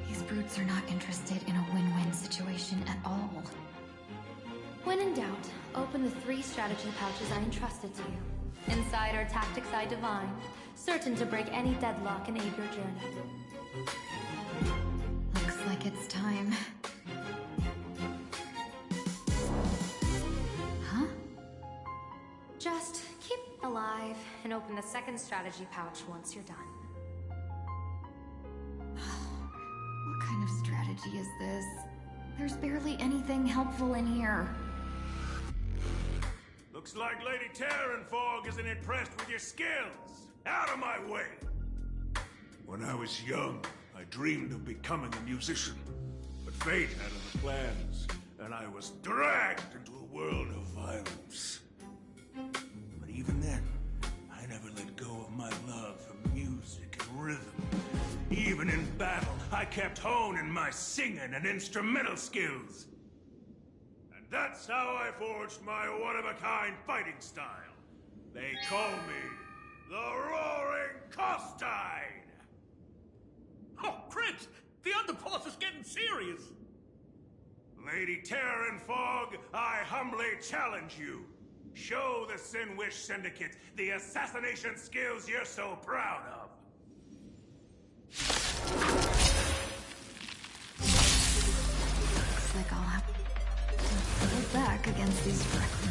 These brutes are not interested in a win-win situation at all. When in doubt, open the 3 strategy pouches I entrusted to you. Inside are tactics I divined, certain to break any deadlock and aid your journey. Looks like it's time. Huh? Just keep alive and open the 2nd strategy pouch once you're done. What kind of strategy is this? There's barely anything helpful in here. Looks like Lady Terran Fog isn't impressed with your skills. Out of my way! When I was young, I dreamed of becoming a musician. But fate had other plans, and I was dragged into a world of violence. But even then, I never let go of my love for music and rhythm. Even in battle, I kept honing my singing and instrumental skills. And that's how I forged my one-of-a-kind fighting style. They call me the Roaring Costine! Oh, Prince! The underboss is getting serious! Lady Terran Fog, I humbly challenge you. Show the Sinwish Syndicate the assassination skills you're so proud of. Looks like I'll have to fight back against these reckless